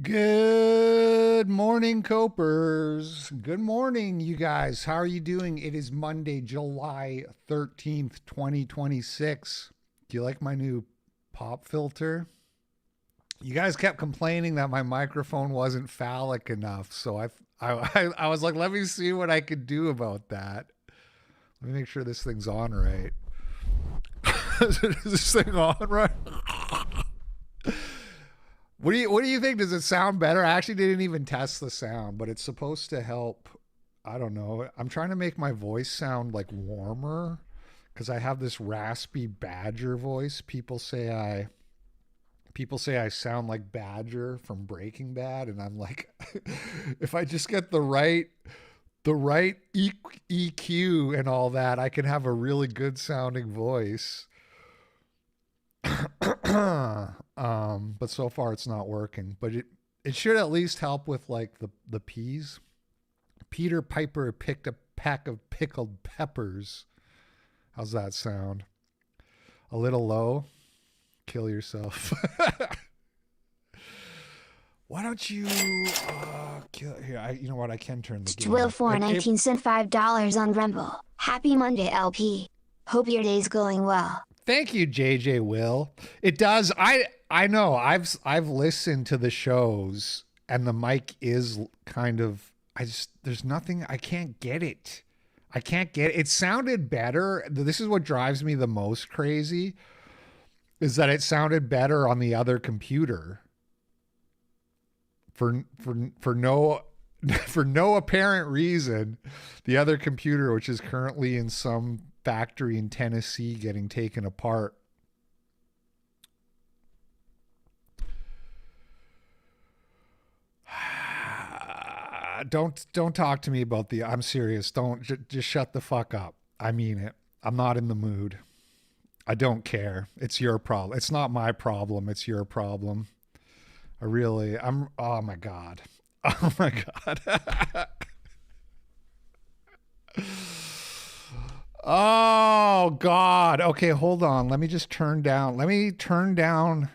Good morning, Copers. Good morning, you guys. How are you doing? It is Monday, July 13th, 2026. Do you like my new pop filter? You guys kept complaining that my microphone wasn't phallic enough, so I was like, let me see what I could do about that. Let me make sure this thing's on right. Is this thing on right? What do you think? Does it sound better? I actually didn't even test the sound, but it's supposed to help. I don't know. I'm trying to make my voice sound like warmer because I have this raspy Badger voice. People say I sound like Badger from Breaking Bad, and I'm like, if I just get the right EQ and all that, I can have a really good sounding voice. But so far it's not working. But it should at least help with like the P's. Peter Piper picked a pack of pickled peppers. How's that sound? A little low? Kill yourself. Why don't you kill here? You know what? I can turn the game. Will for 19 cent $5 on Rumble. Happy Monday, LP. Hope your day's going well. Thank you, JJ Will. It does. I know. I've listened to the shows and the mic is kind of there's nothing. I can't get it. It sounded better. This is what drives me the most crazy is that it sounded better on the other computer. For no apparent reason, the other computer, which is currently in some factory in Tennessee getting taken apart. Don't talk to me about I'm serious. Just shut the fuck up. I mean it. I'm not in the mood. I don't care. It's your problem. It's not my problem. It's your problem. Oh my God. Oh my God. Oh God. Okay, hold on. Let me turn down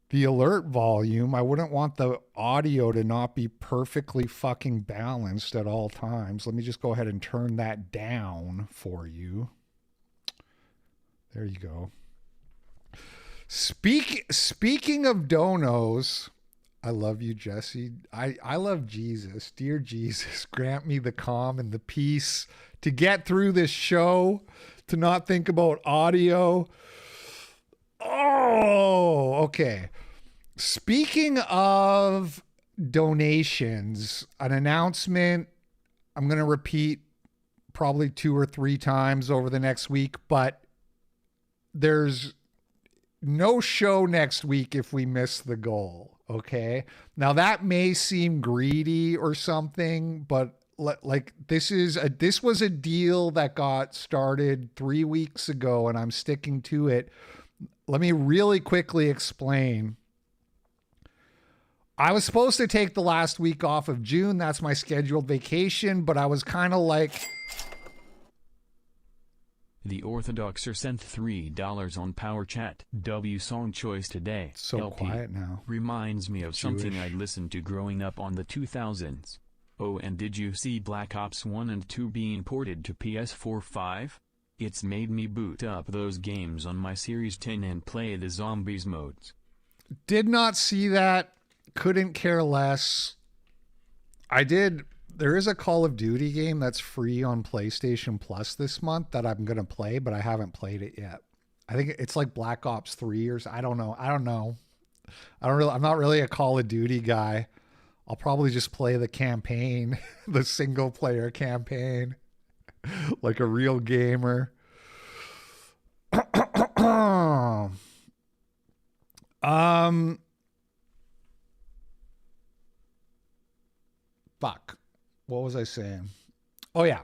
the alert volume. I wouldn't want the audio to not be perfectly fucking balanced at all times. Let me just go ahead and turn that down for you. There you go. Speaking of donos, I love you, Jesse. I love Jesus. Dear Jesus, grant me the calm and the peace to get through this show, to not think about audio. Oh, okay. Speaking of donations, an announcement I'm going to repeat probably 2 or 3 times over the next week, but there's no show next week if we miss the goal. Okay. Now that may seem greedy or something, but like this was a deal that got started 3 weeks ago and I'm sticking to it. Let me really quickly explain. I was supposed to take the last week off of June. That's my scheduled vacation, but I was kind of like, The Orthodoxer sent $3 on Power Chat. W song choice today. So LP. quiet now. Reminds me of Jewish. something I listened to growing up on the 2000s. Oh, and did you see Black Ops 1 and 2 being ported to PS4-5? It's made me boot up those games on my Series 10 and play the zombies modes. Did not see that. Couldn't care less. I did. There is a Call of Duty game that's free on PlayStation Plus this month that I'm going to play, but I haven't played it yet. I think it's like Black Ops 3 or I don't know. I'm not really a Call of Duty guy. I'll probably just play the campaign, the single player campaign, like a real gamer. Fuck. What was I saying? Oh yeah.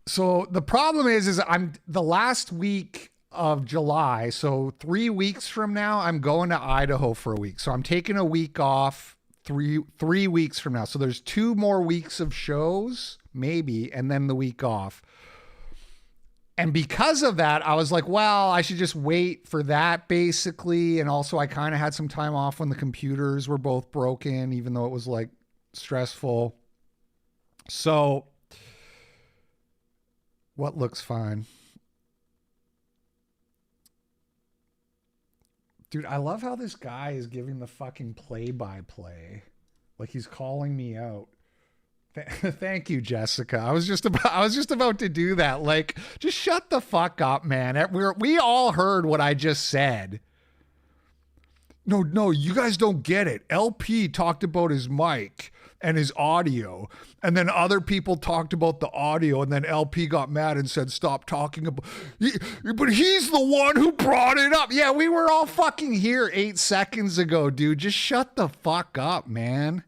So the problem is I'm the last week of July. So 3 weeks from now, I'm going to Idaho for a week. So I'm taking a week off 3 weeks from now. So there's 2 more weeks of shows, maybe, and then the week off. And because of that, I was like, well, I should just wait for that basically. And also I kind of had some time off when the computers were both broken, even though it was like stressful. So what looks fine? Dude, I love how this guy is giving the fucking play-by-play. Like he's calling me out. Thank you, Jessica. I was just about to do that. Like, just shut the fuck up, man. We all heard what I just said. No, you guys don't get it. LP talked about his mic and his audio, and then other people talked about the audio, and then LP got mad and said, stop talking about but he's the one who brought it up. Yeah, we were all fucking here 8 seconds ago, dude. Just shut the fuck up, man.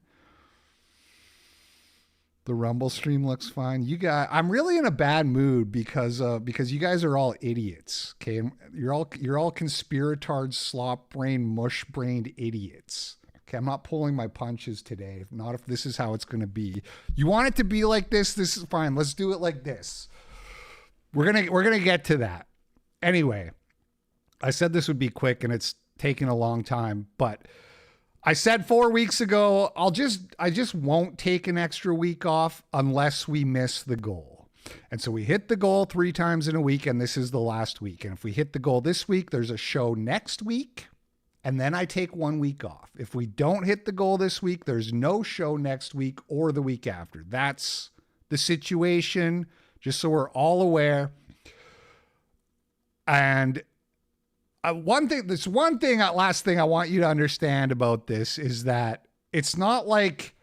The Rumble stream looks fine. I'm really in a bad mood because you guys are all idiots. Okay, you're all conspiratard, slop brain, mush brained idiots. Okay, I'm not pulling my punches today. Not if this is how it's going to be. You want it to be like this? This is fine. Let's do it like this. We're gonna get to that. Anyway, I said this would be quick, and it's taken a long time, but. I said 4 weeks ago, I just won't take an extra week off unless we miss the goal. And so we hit the goal 3 times in a week, and this is the last week. And if we hit the goal this week, there's a show next week, and then I take 1 week off. If we don't hit the goal this week, there's no show next week or the week after. That's the situation, just so we're all aware. And last thing I want you to understand about this is that it's not like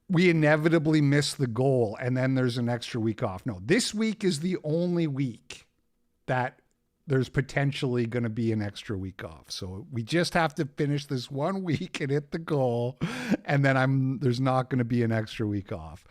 we inevitably miss the goal and then there's an extra week off. No, this week is the only week that there's potentially going to be an extra week off. So we just have to finish this 1 week and hit the goal, and then there's not going to be an extra week off.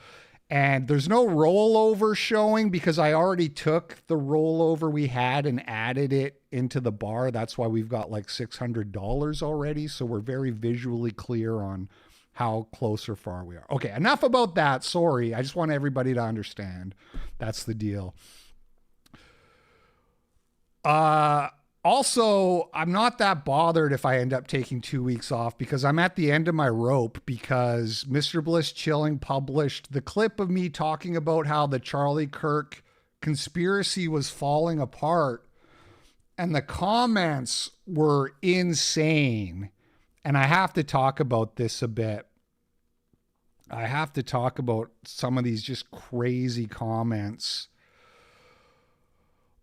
And there's no rollover showing because I already took the rollover we had and added it into the bar. That's why we've got like $600 already. So we're very visually clear on how close or far we are. Okay, enough about that. Sorry. I just want everybody to understand. That's the deal. Also, I'm not that bothered if I end up taking 2 weeks off because I'm at the end of my rope because Mr. Bliss Chilling published the clip of me talking about how the Charlie Kirk conspiracy was falling apart, and the comments were insane. And I have to talk about this a bit. I have to talk about some of these just crazy comments.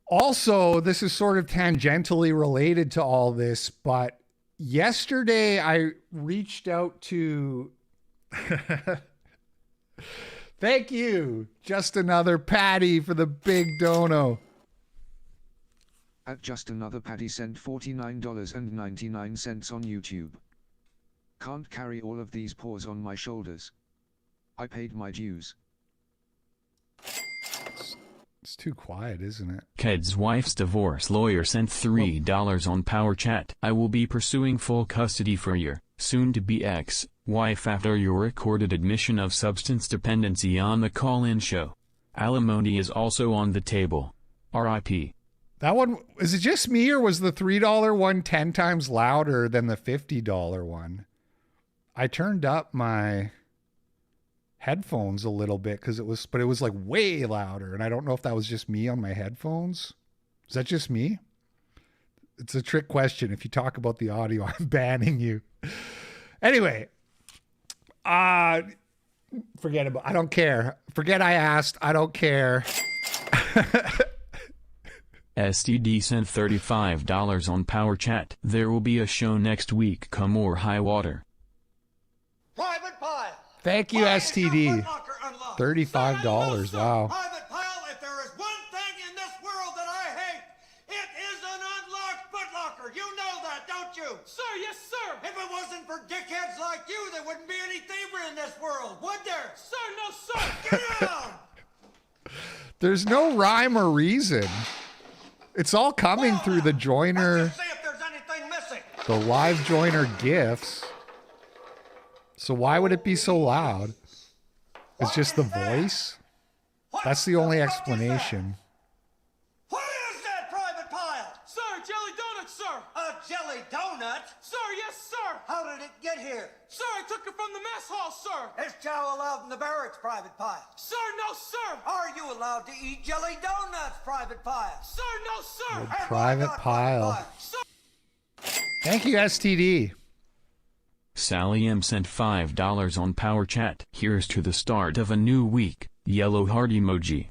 Also, this is sort of tangentially related to all this, but yesterday I reached out to... Thank you. Just another Patty for the big dono. At Just Another Patty sent $49.99 on YouTube. Can't carry all of these paws on my shoulders. I paid my dues. It's too quiet, isn't it? Ked's wife's divorce lawyer sent $3 on Power Chat. I will be pursuing full custody for your soon-to-be ex-wife after your recorded admission of substance dependency on the call-in show. Alimony is also on the table. R.I.P. That one, is it just me or was the $3 one 10 times louder than the $50 one? I turned up my headphones a little bit but it was like way louder, and I don't know if that was just me on my headphones. Is that just me? It's a trick question. If you talk about the audio, I'm banning you. Anyway, forget about, I don't care. Forget I asked. I don't care. STD sent $35 on Power Chat. There will be a show next week, come or high water. Private Pile. Thank you, STD. $35. Wow. Private Pile, if there is one thing in this world that I hate, it is an unlocked footlocker. You know that, don't you? Sir, yes, sir. If it wasn't for dickheads like you, there wouldn't be any thievery in this world, would there? Sir, no, sir. Get down! There's no rhyme or reason. It's all coming through the joiner, Let's just see if there's anything missing. the live joiner gifts. So why would it be so loud? It's just the voice? That's the only explanation. about jelly donut? Sir, yes, sir. How did it get here? Sir, I took it from the mess hall, sir. Is chow allowed in the barracks, Private Pile? Sir, no, sir. Are you allowed to eat jelly donuts, Private Pile? Sir, no, sir. Good And why Private not, Pile. Sir. Thank you, STD. Sally M sent $5 on Power Chat. Here's to the start of a new week. Yellow heart emoji.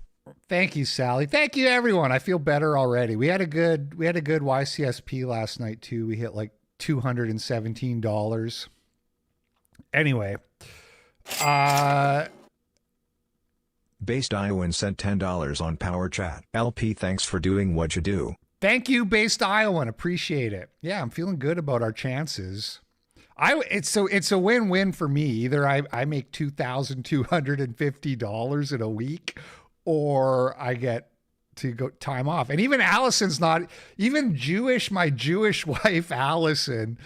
Thank you, Sally. Thank you, everyone. I feel better already. We had a good YCSP last night too. We hit like $217. Anyway, Based Iowan sent $10 on Power Chat. LP, thanks for doing what you do. thank you, Based Iowan. Appreciate it. Yeah, I'm feeling good about our chances. It's a win-win for me. Either I make $2,250 in a week, or I get to go time off. And even Allison's not even Jewish. My Jewish wife, Allison,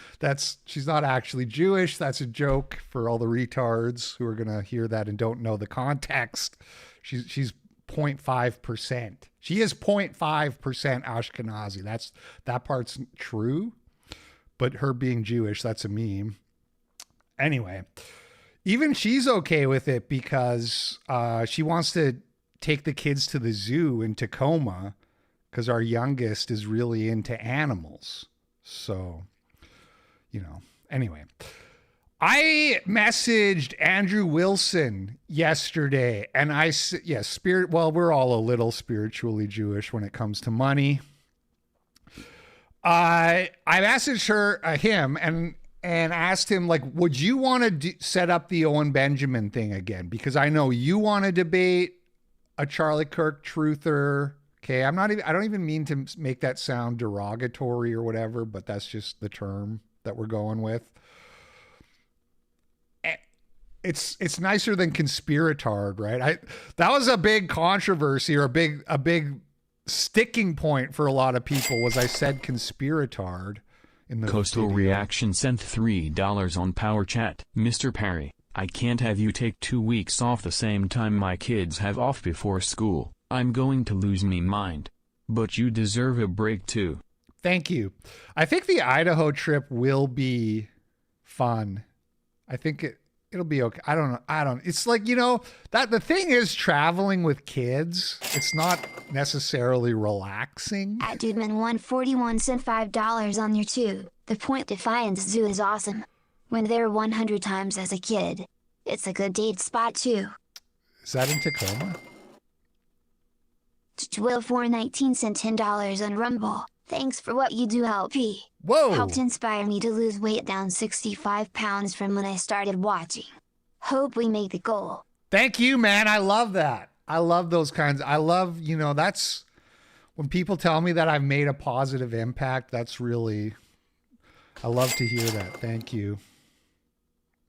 she's not actually Jewish. That's a joke for all the retards who are going to hear that and don't know the context. She's 0.5%. She is 0.5% Ashkenazi. That part's true. But her being Jewish, that's a meme. Anyway, even she's okay with it because she wants to take the kids to the zoo in Tacoma because our youngest is really into animals. So, anyway. I messaged Andrew Wilson yesterday and I said, we're all a little spiritually Jewish when it comes to money. I messaged him and asked him, like, would you want to set up the Owen Benjamin thing again? Because I know you want to debate a Charlie Kirk truther. Okay, I don't even mean to make that sound derogatory or whatever, but that's just the term that we're going with. It's nicer than conspiratard, right? That was a big controversy or a big sticking point for a lot of people was I said conspiratard in the Coastal video. Reaction sent $3 on Power Chat. Mr. Perry, I can't have you take 2 weeks off the same time my kids have off before school. I'm going to lose me mind. But you deserve a break too. Thank you. I think the Idaho trip will be fun. I think it'll be okay. I don't know. It's like, that the thing is traveling with kids. It's not necessarily relaxing. At Dudeman141 sent $5 on your tube. The Point Defiance Zoo is awesome. Went there 100 times as a kid. It's a good date spot too. Is that in Tacoma? Will419 sent $10 on Rumble. Thanks for what you do, LP. Whoa. Helped inspire me to lose weight down 65 pounds from when I started watching. Hope we make the goal. Thank you, man. I love that. I love those kinds. I love, that's when people tell me that I've made a positive impact. That's really, I love to hear that. Thank you.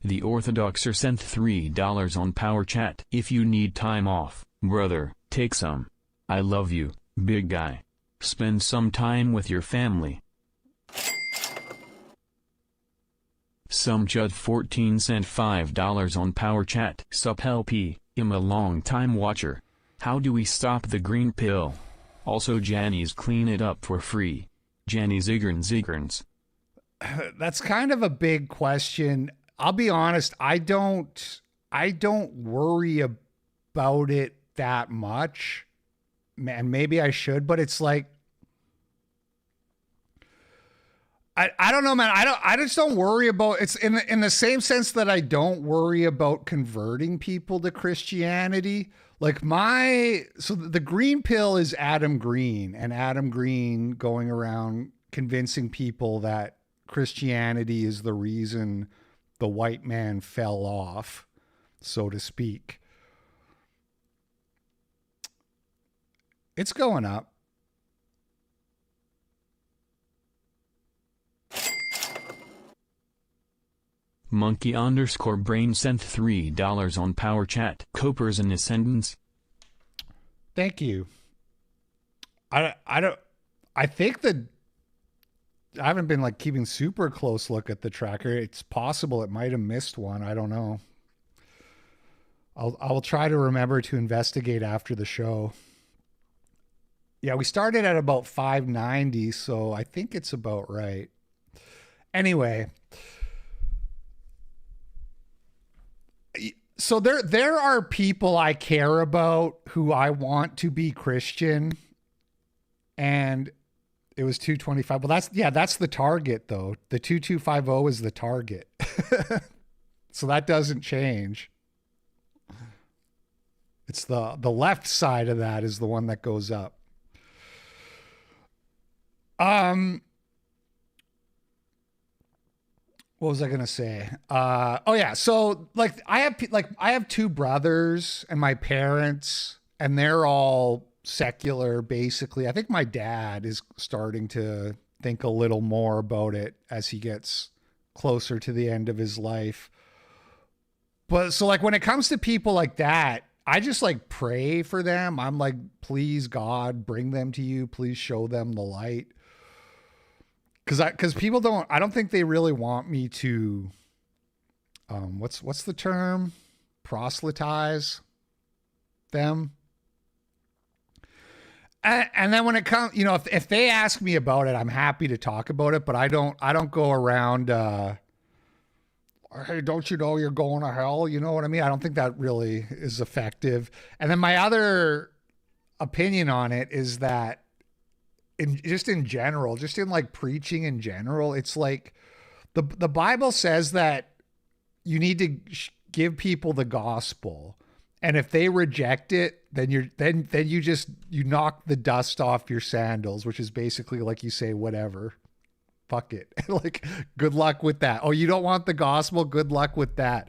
The Orthodoxer sent $3 on Power Chat. If you need time off, brother, take some. I love you, big guy. Spend some time with your family. Some Chud 14 sent $5 on Power Chat. Sup LP, I'm a long time watcher. How do we stop the green pill? Also Janny's clean it up for free. Janny Ziggerns. That's kind of a big question. I'll be honest, I don't worry about it that much. Man, maybe I should, but it's like, I don't know, man. I just don't worry about it's in the same sense that I don't worry about converting people to Christianity. Like so the green pill is Adam Green, and Adam Green going around convincing people that Christianity is the reason the white man fell off, so to speak. It's going up. Monkey_brain sent $3 on Power Chat. Copers and Ascendants. Thank you. I think that I haven't been like keeping super close look at the tracker. It's possible it might have missed one. I don't know. I'll try to remember to investigate after the show. Yeah, we started at about 590, so I think it's about right. Anyway, so there are people I care about who I want to be Christian, and it was 225. Well, that's the target though. The 2250 is the target. So that doesn't change. It's the left side of that is the one that goes up. What was I gonna say? Oh yeah. So like I have two brothers and my parents, and they're all secular basically. I think my dad is starting to think a little more about it as he gets closer to the end of his life. But so like when it comes to people like that, I just like pray for them. I'm like, please God, bring them to you. Please show them the light. Cause people I don't think they really want me to, what's the term? Proselytize them. And then when it comes, you know, if they ask me about it, I'm happy to talk about it, but I don't go around, hey, don't you know you're going to hell? You know what I mean? I don't think that really is effective. And then my other opinion on it is that in general, just in like preaching in general, it's like the Bible says that you need to give people the gospel. And if they reject it, then you knock the dust off your sandals, which is basically like you say, whatever. Fuck it. Like, good luck with that. Oh, you don't want the gospel? Good luck with that.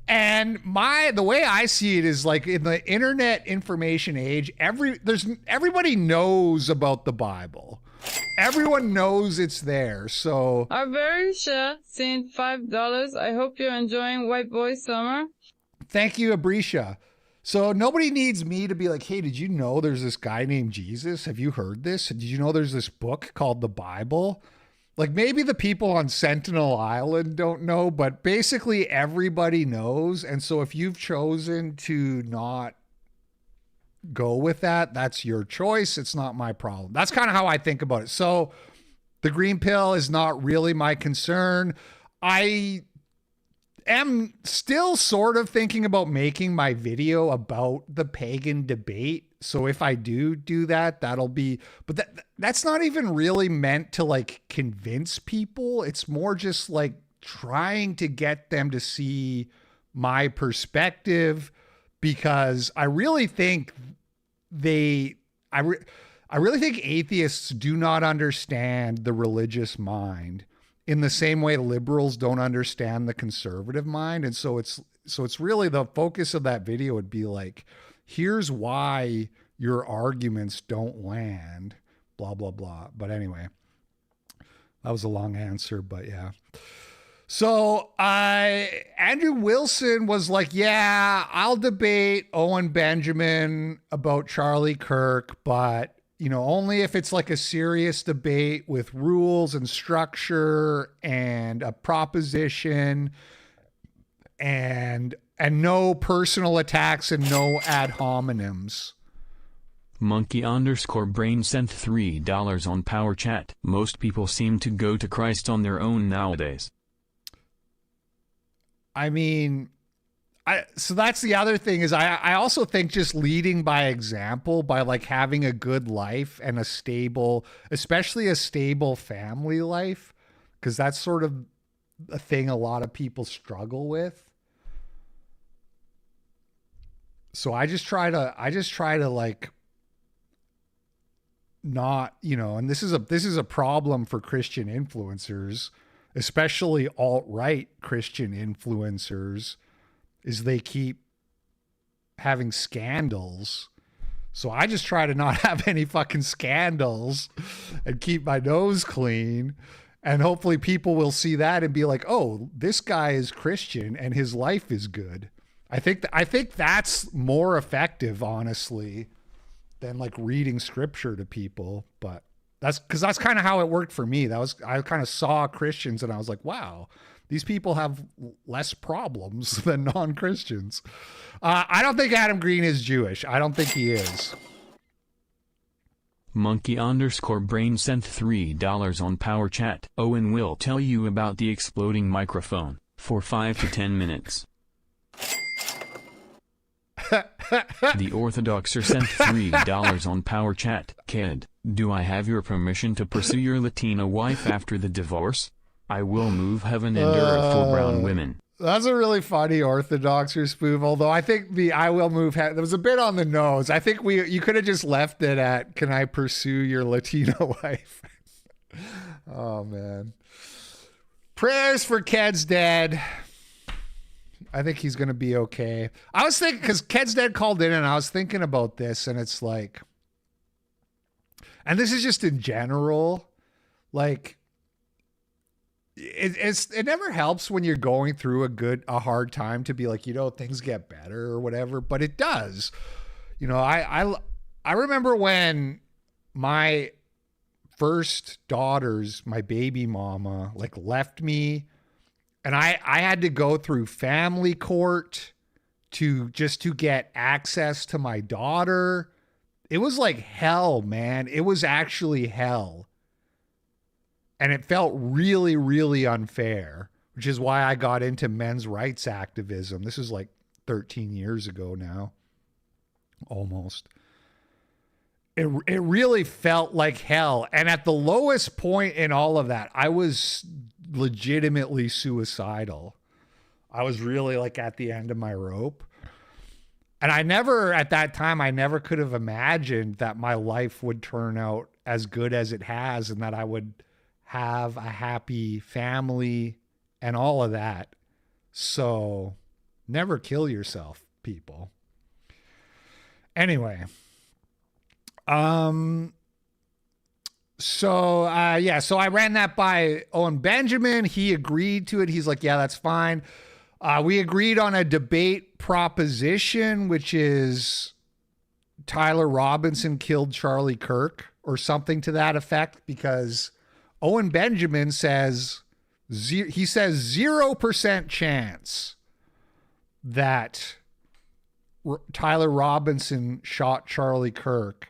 And the way I see it is like in the internet information age, everybody knows about the Bible. Everyone knows it's there. So Arbrisha sent $5. I hope you're enjoying White Boy Summer. Thank you, Abrisha. So nobody needs me to be like, hey, did you know there's this guy named Jesus? Have you heard this? Did you know there's this book called the Bible? Like maybe the people on Sentinel Island don't know, but basically everybody knows. And so if you've chosen to not go with that, that's your choice. It's not my problem. That's kind of how I think about it. So the green pill is not really my concern. I am still sort of thinking about making my video about the pagan debate. So if I do that, that'll be, but that's not even really meant to like convince people. It's more just like trying to get them to see my perspective, because I really think I really think atheists do not understand the religious mind in the same way liberals don't understand the conservative mind. And so it's really the focus of that video would be like, here's why your arguments don't land, blah, blah, blah. But anyway, that was a long answer, but yeah. So Andrew Wilson was like, yeah, I'll debate Owen Benjamin about Charlie Kirk, but you know, only if it's like a serious debate with rules and structure and a proposition and no personal attacks and no ad hominems. Monkey_brain sent $3 on Power Chat. Most people seem to go to Christ on their own nowadays. I mean, so that's the other thing is I also think just leading by example, by like having a good life and especially a stable family life, because that's sort of a thing a lot of people struggle with. So I just try to like not, you know, and this is a problem for Christian influencers, especially alt-right Christian influencers, is they keep having scandals. So I just try to not have any fucking scandals and keep my nose clean. And hopefully people will see that and be like, oh, this guy is Christian and his life is good. I think that's more effective, honestly, than like reading scripture to people. But that's kind of how it worked for me. I kind of saw Christians and I was like, wow, these people have less problems than non-Christians. I don't think Adam Green is Jewish. I don't think he is. Monkey_brain sent $3 on Power Chat. Owen will tell you about the exploding microphone for 5 to 10 minutes. The Orthodoxer sent $3 on Power Chat. Kid, do I have your permission to pursue your Latina wife after the divorce? I will move heaven and earth for brown women. That's a really funny Orthodoxer spoof, although I think the I will move heaven, there was a bit on the nose. I think you could have just left it at, can I pursue your Latina wife? Oh, man. Prayers for Ked's dad. I think he's going to be okay. I was thinking, because Ked's dad called in and I was thinking about this, and it's like, and this is just in general, like, it never helps when you're going through a hard time to be like, things get better or whatever, but it does. I remember when my first daughter's, my baby mama, like left me, and I had to go through family court to get access to my daughter. It was like hell, man. It was actually hell. And it felt really, really unfair, which is why I got into men's rights activism. This is like 13 years ago now, almost. It really felt like hell. And at the lowest point in all of that, I was legitimately suicidal. I was really like at the end of my rope. And at that time, I never could have imagined that my life would turn out as good as it has and that I would have a happy family and all of that. So never kill yourself, people. Anyway. So I ran that by Owen Benjamin. He agreed to it. He's like, yeah, that's fine. We agreed on a debate proposition, which is Tyler Robinson killed Charlie Kirk or something to that effect, because Owen Benjamin says, he says 0% chance that Tyler Robinson shot Charlie Kirk.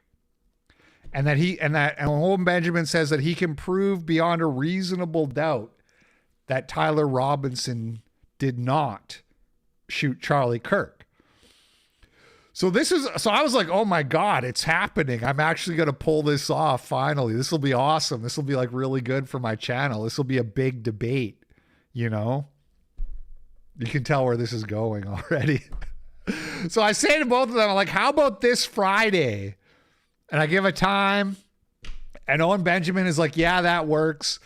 And Owen Benjamin says that he can prove beyond a reasonable doubt that Tyler Robinson did not shoot Charlie Kirk. So I was like, oh my God, it's happening. I'm actually going to pull this off finally. This will be awesome. This will be like really good for my channel. This will be a big debate, You can tell where this is going already. So I say to both of them, I'm like, how about this Friday? And I give a time, and Owen Benjamin is like, yeah, that works.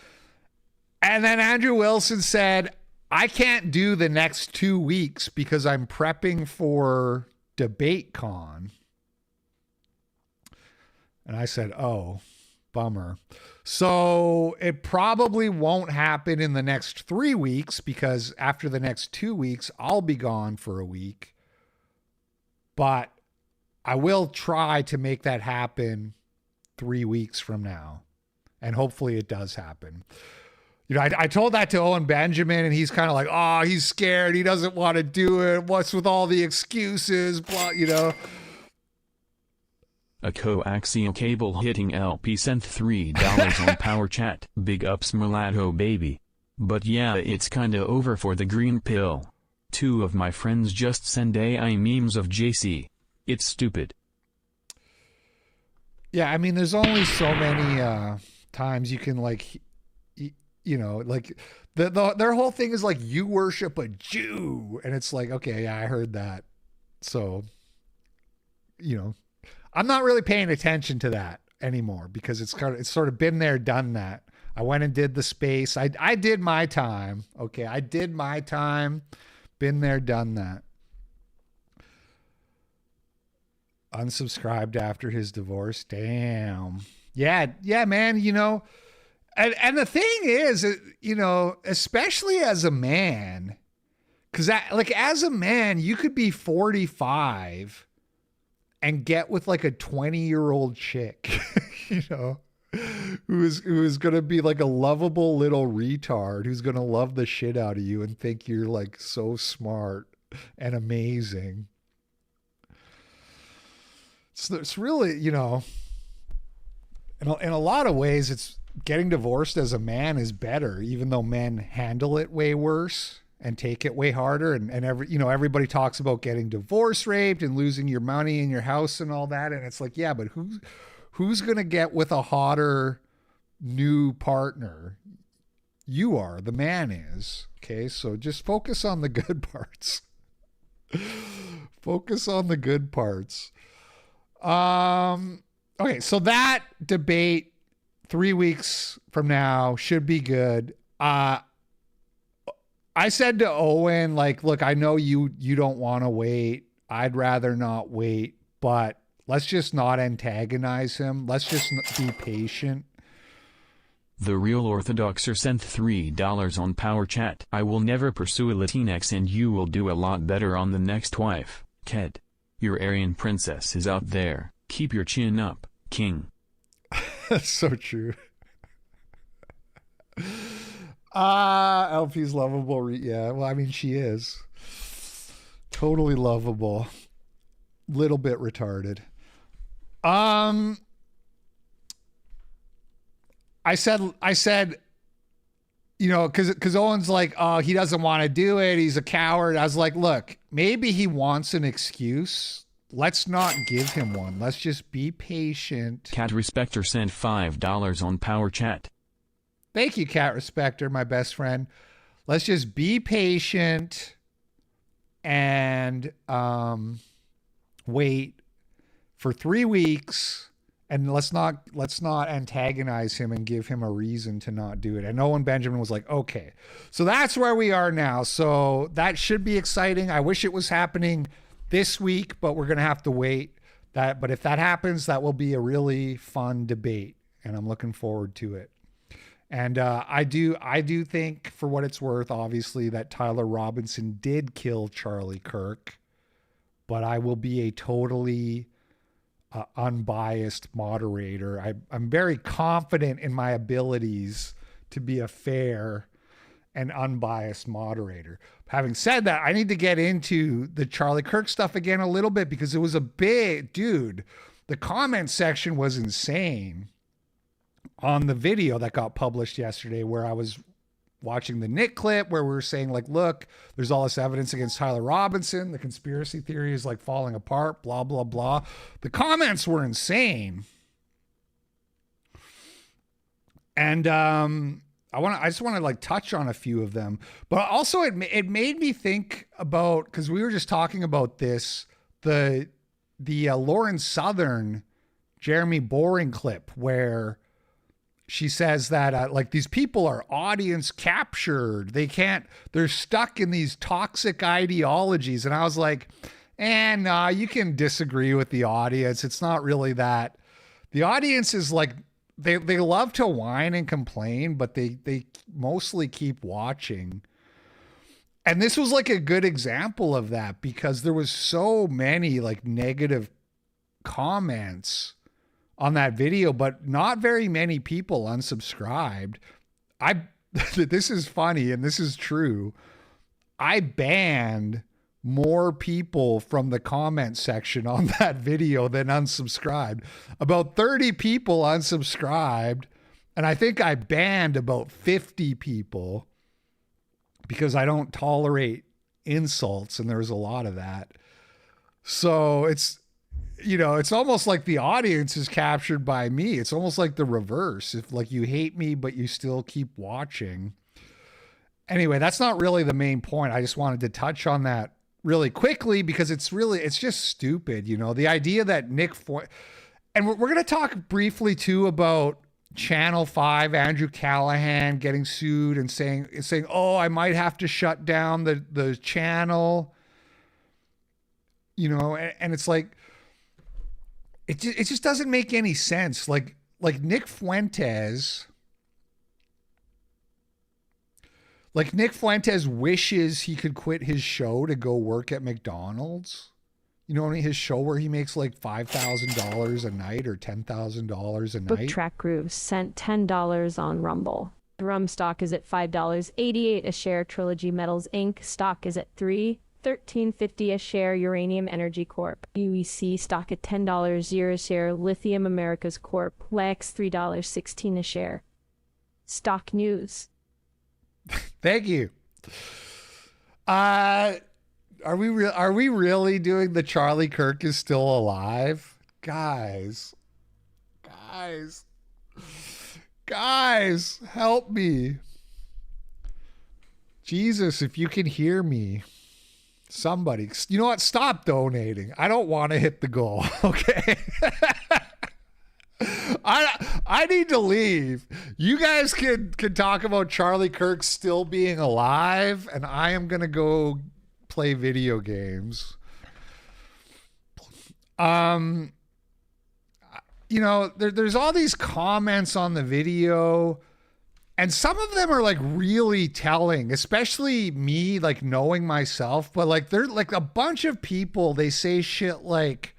And then Andrew Wilson said, I can't do the next 2 weeks because I'm prepping for DebateCon. And I said, oh, bummer. So it probably won't happen in the next 3 weeks, because after the next 2 weeks, I'll be gone for a week. But I will try to make that happen 3 weeks from now. And hopefully it does happen. I told that to Owen Benjamin, and he's kind of like, oh, he's scared. He doesn't want to do it. What's with all the excuses? Blah, A coaxial cable hitting LP sent $3 on Power Chat. Big ups mulatto baby. But yeah, it's kinda over for the green pill. 2 of my friends just send AI memes of JC. It's stupid. Yeah, I mean, there's only so many times you can their whole thing is like, you worship a Jew, and it's like, okay, yeah, I heard that. So, I'm not really paying attention to that anymore, because it's sort of been there, done that. I went and did the space. I did my time. Okay, I did my time. Been there, done that. Unsubscribed after his divorce. Damn. Yeah, man, And the thing is, especially as a man, because as a man, you could be 45 and get with like a 20-year-old chick, who is going to be like a lovable little retard who's going to love the shit out of you and think you're like so smart and amazing. It's really, in a lot of ways, it's getting divorced as a man is better, even though men handle it way worse and take it way harder. And everybody talks about getting divorce raped and losing your money and your house and all that. And it's like, yeah, but who's going to get with a hotter new partner? You are, the man is. Okay. So just focus on the good parts. Focus on the good parts. Okay. So that debate 3 weeks from now should be good. I said to Owen, like, look, I know you don't want to wait. I'd rather not wait, but let's just not antagonize him. Let's just be patient. The Real Orthodoxer sent $3 on Power Chat. I will never pursue a Latinx and you will do a lot better on the next wife, Ked. Your Aryan princess is out there. Keep your chin up, king. That's so true. LP's lovable. Yeah, well, I mean, she is totally lovable. Little bit retarded. I said, you know, because Owen's like, oh, he doesn't want to do it. He's a coward. I was like, look, maybe he wants an excuse. Let's not give him one. Let's just be patient. Cat Respecter sent $5 on Power Chat. Thank you, Cat Respecter, my best friend. Let's just be patient and wait for 3 weeks, and let's not antagonize him and give him a reason to not do it. And Owen Benjamin was like, okay. So that's where we are now. So that should be exciting. I wish it was happening this week, but we're going to have to wait. But if that happens, that will be a really fun debate, and I'm looking forward to it. And I do think, for what it's worth, obviously, that Tyler Robinson did kill Charlie Kirk, but I will be a totally unbiased moderator. I'm very confident in my abilities to be a fair and unbiased moderator. Having said that, I need to get into the Charlie Kirk stuff again a little bit, because it was a big, dude, the comment section was insane on the video that got published yesterday, where I was watching the Nick clip where we were saying, like, look, there's all this evidence against Tyler Robinson. The conspiracy theory is like falling apart, blah, blah, blah. The comments were insane. And I just want to like touch on a few of them, but also it made me think about, because we were just talking about this, the Lauren Southern, Jeremy Boring clip where she says that like these people are audience captured. They're stuck in these toxic ideologies. And I was like, nah, you can disagree with the audience. It's not really that. The audience is like, they love to whine and complain, but they mostly keep watching. And this was like a good example of that, because there was so many like negative comments on that video, but not very many people unsubscribed. This is funny and this is true. I banned more people from the comment section on that video than unsubscribed. About 30 people unsubscribed, and I think I banned about 50 people because I don't tolerate insults, and there's a lot of that. So it's, you know, it's almost like the audience is captured by me. It's almost like the reverse. If like you hate me, but you still keep watching. Anyway, that's not really the main point. I just wanted to touch on that really quickly, because it's just stupid. You know, the idea that and we're going to talk briefly too about Channel 5, Andrew Callahan getting sued and saying, oh, I might have to shut down the channel, you know, and it's like, it just doesn't make any sense. Like Nick Fuentes, wishes he could quit his show to go work at McDonald's. You know, his show where he makes like $5,000 a night or $10,000 a night. Book Track Grooves sent $10 on Rumble. Rum stock is at $5.88 a share. Trilogy Metals Inc. stock is at $3. $13.50 a share. Uranium Energy Corp. UEC stock at $10 0 share. Lithium Americas Corp. LEX $3.16 a share. Stock news. Thank you. Are we really doing the Charlie Kirk is still alive? Guys, help me. Jesus, if you can hear me, somebody, you know what? Stop donating. I don't want to hit the goal. Okay. I need to leave. You guys can talk about Charlie Kirk still being alive, and I am going to go play video games. You know, there's all these comments on the video, and some of them are like really telling, especially me, like knowing myself, but like they're like a bunch of people, they say shit like,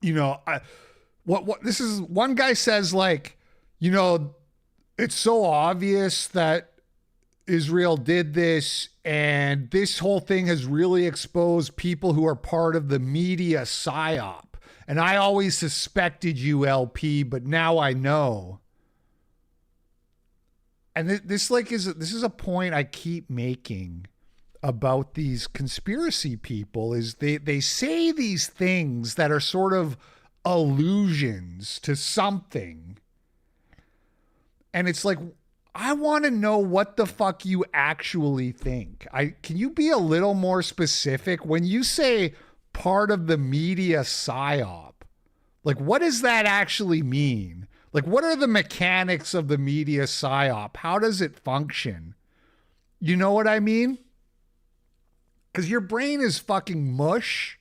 you know, what this is, one guy says like, you know, it's so obvious that Israel did this, and this whole thing has really exposed people who are part of the media psyop. And I always suspected you, LP, but now I know. And this is a point I keep making about these conspiracy people, is they say these things that are sort of allusions to something. And it's like, I want to know what the fuck you actually think. Can you be a little more specific when you say part of the media psyop? Like, what does that actually mean? Like, what are the mechanics of the media psyop? How does it function? You know what I mean? Because your brain is fucking mush,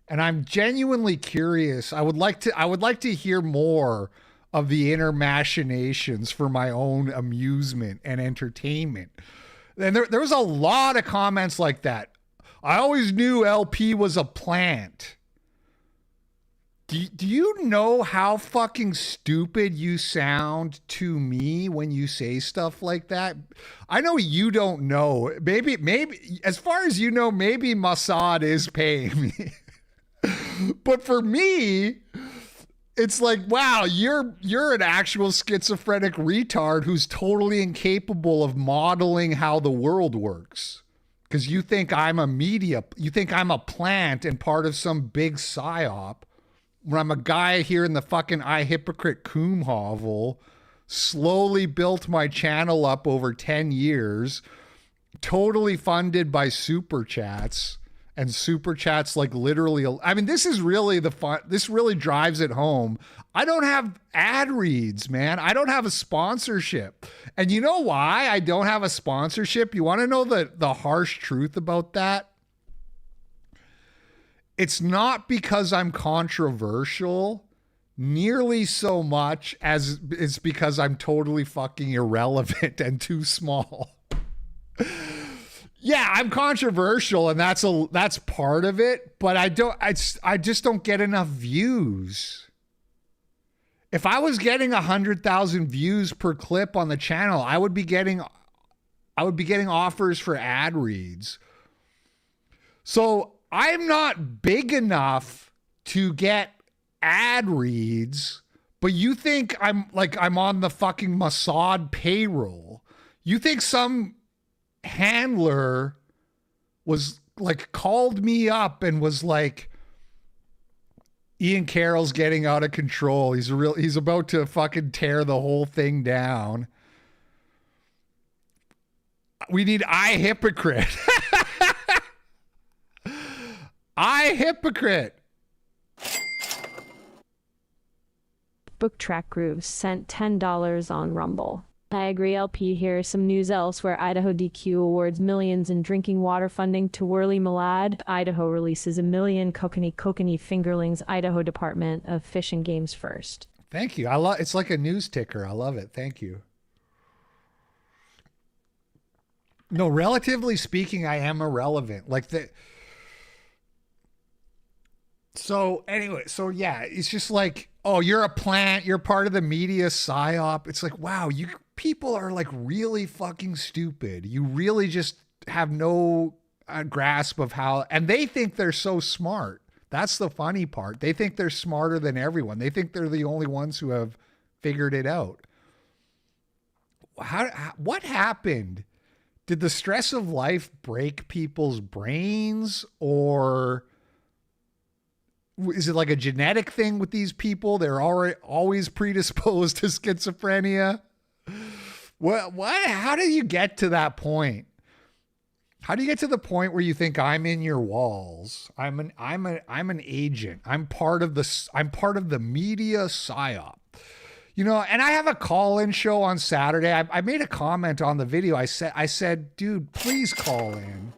and I'm genuinely curious. I would like to hear more of the inner machinations for my own amusement and entertainment. And there was a lot of comments like that. I always knew LP was a plant. Do you know how fucking stupid you sound to me when you say stuff like that? I know you don't know. Maybe, as far as you know, maybe Mossad is paying me. But for me, it's like, wow, you're an actual schizophrenic retard who's totally incapable of modeling how the world works. Because you think I'm a plant and part of some big psyop, when I'm a guy here in the fucking I Hypocrite Coom hovel, slowly built my channel up over 10 years, totally funded by super chats, and super chats like literally, I mean, this is really the fun. This really drives it home. I don't have ad reads, man. I don't have a sponsorship. And you know why I don't have a sponsorship? You want to know the harsh truth about that? It's not because I'm controversial nearly so much as it's because I'm totally fucking irrelevant and too small. Yeah, I'm controversial, and that's part of it, but I just don't get enough views. If I was getting 100,000 views per clip on the channel, I would be getting offers for ad reads. So I'm not big enough to get ad reads, but you think I'm on the fucking Mossad payroll. You think some handler was like called me up and was like, Ian Carroll's getting out of control. He's about to fucking tear the whole thing down. We need I Hypocrite. I Hypocrite. Book Track Grooves sent $10 on Rumble. I agree, LP. Here some news elsewhere. Idaho DQ awards millions in drinking water funding to Whirly Malad. Idaho releases 1 million kokanee fingerlings. Idaho Department of Fish and Game's first. Thank you. It's like a news ticker. I love it. Thank you. No, relatively speaking, I am irrelevant. So anyway, yeah, it's just like, oh, you're a plant, you're part of the media psyop. It's like, wow, you people are like really fucking stupid. You really just have no grasp of how, and they think they're so smart. That's the funny part. They think they're smarter than everyone. They think they're the only ones who have figured it out. What happened? Did the stress of life break people's brains, or is it like a genetic thing with these people? They're always predisposed to schizophrenia. What? How do you get to that point? How do you get to the point where you think I'm in your walls? I'm an agent. I'm part of the media psyop. You know, and I have a call-in show on Saturday. I made a comment on the video. I said, dude, please call in.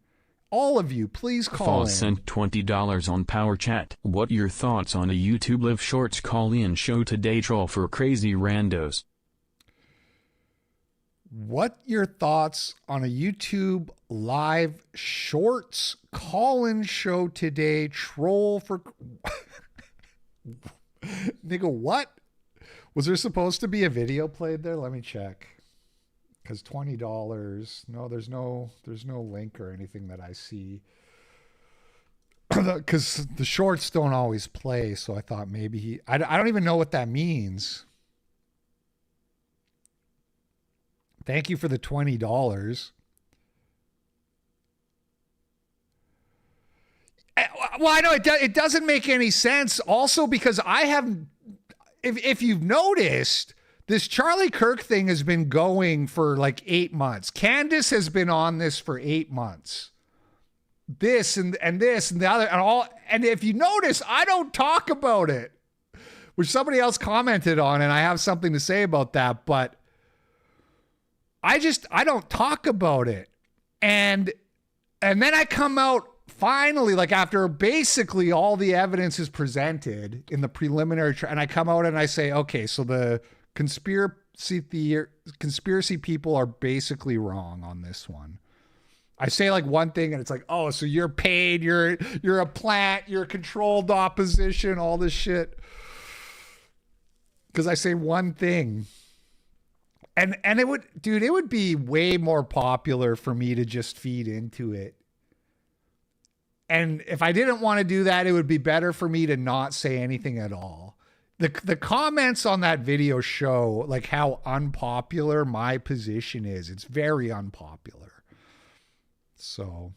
All of you, please call in. Sent $20 on Power Chat. What your thoughts on a YouTube Live Shorts call-in show today? Troll for crazy randos. What your thoughts on a YouTube Live Shorts call-in show today? Troll for... Nigga, what? Was there supposed to be a video played there? Let me check. Because $20. No, there's no link or anything that I see. Because the shorts don't always play, so I thought maybe I don't even know what that means. Thank you for the $20. Well, I know it doesn't make any sense. Also, because I have, if you've noticed, this Charlie Kirk thing has been going for like 8 months. Candace has been on this for 8 months. This and this and the other and all. And if you notice, I don't talk about it, which somebody else commented on, and I have something to say about that, but I don't talk about it. And then I come out finally, like after basically all the evidence is presented in the preliminary and I come out and I say, okay, so the conspiracy people are basically wrong on this one. I say like one thing and it's like, oh, so you're paid, you're a plant, you're controlled opposition, all this shit. Because I say one thing. And it would be way more popular for me to just feed into it. And if I didn't want to do that, it would be better for me to not say anything at all. The comments on that video show like how unpopular my position is. It's very unpopular. So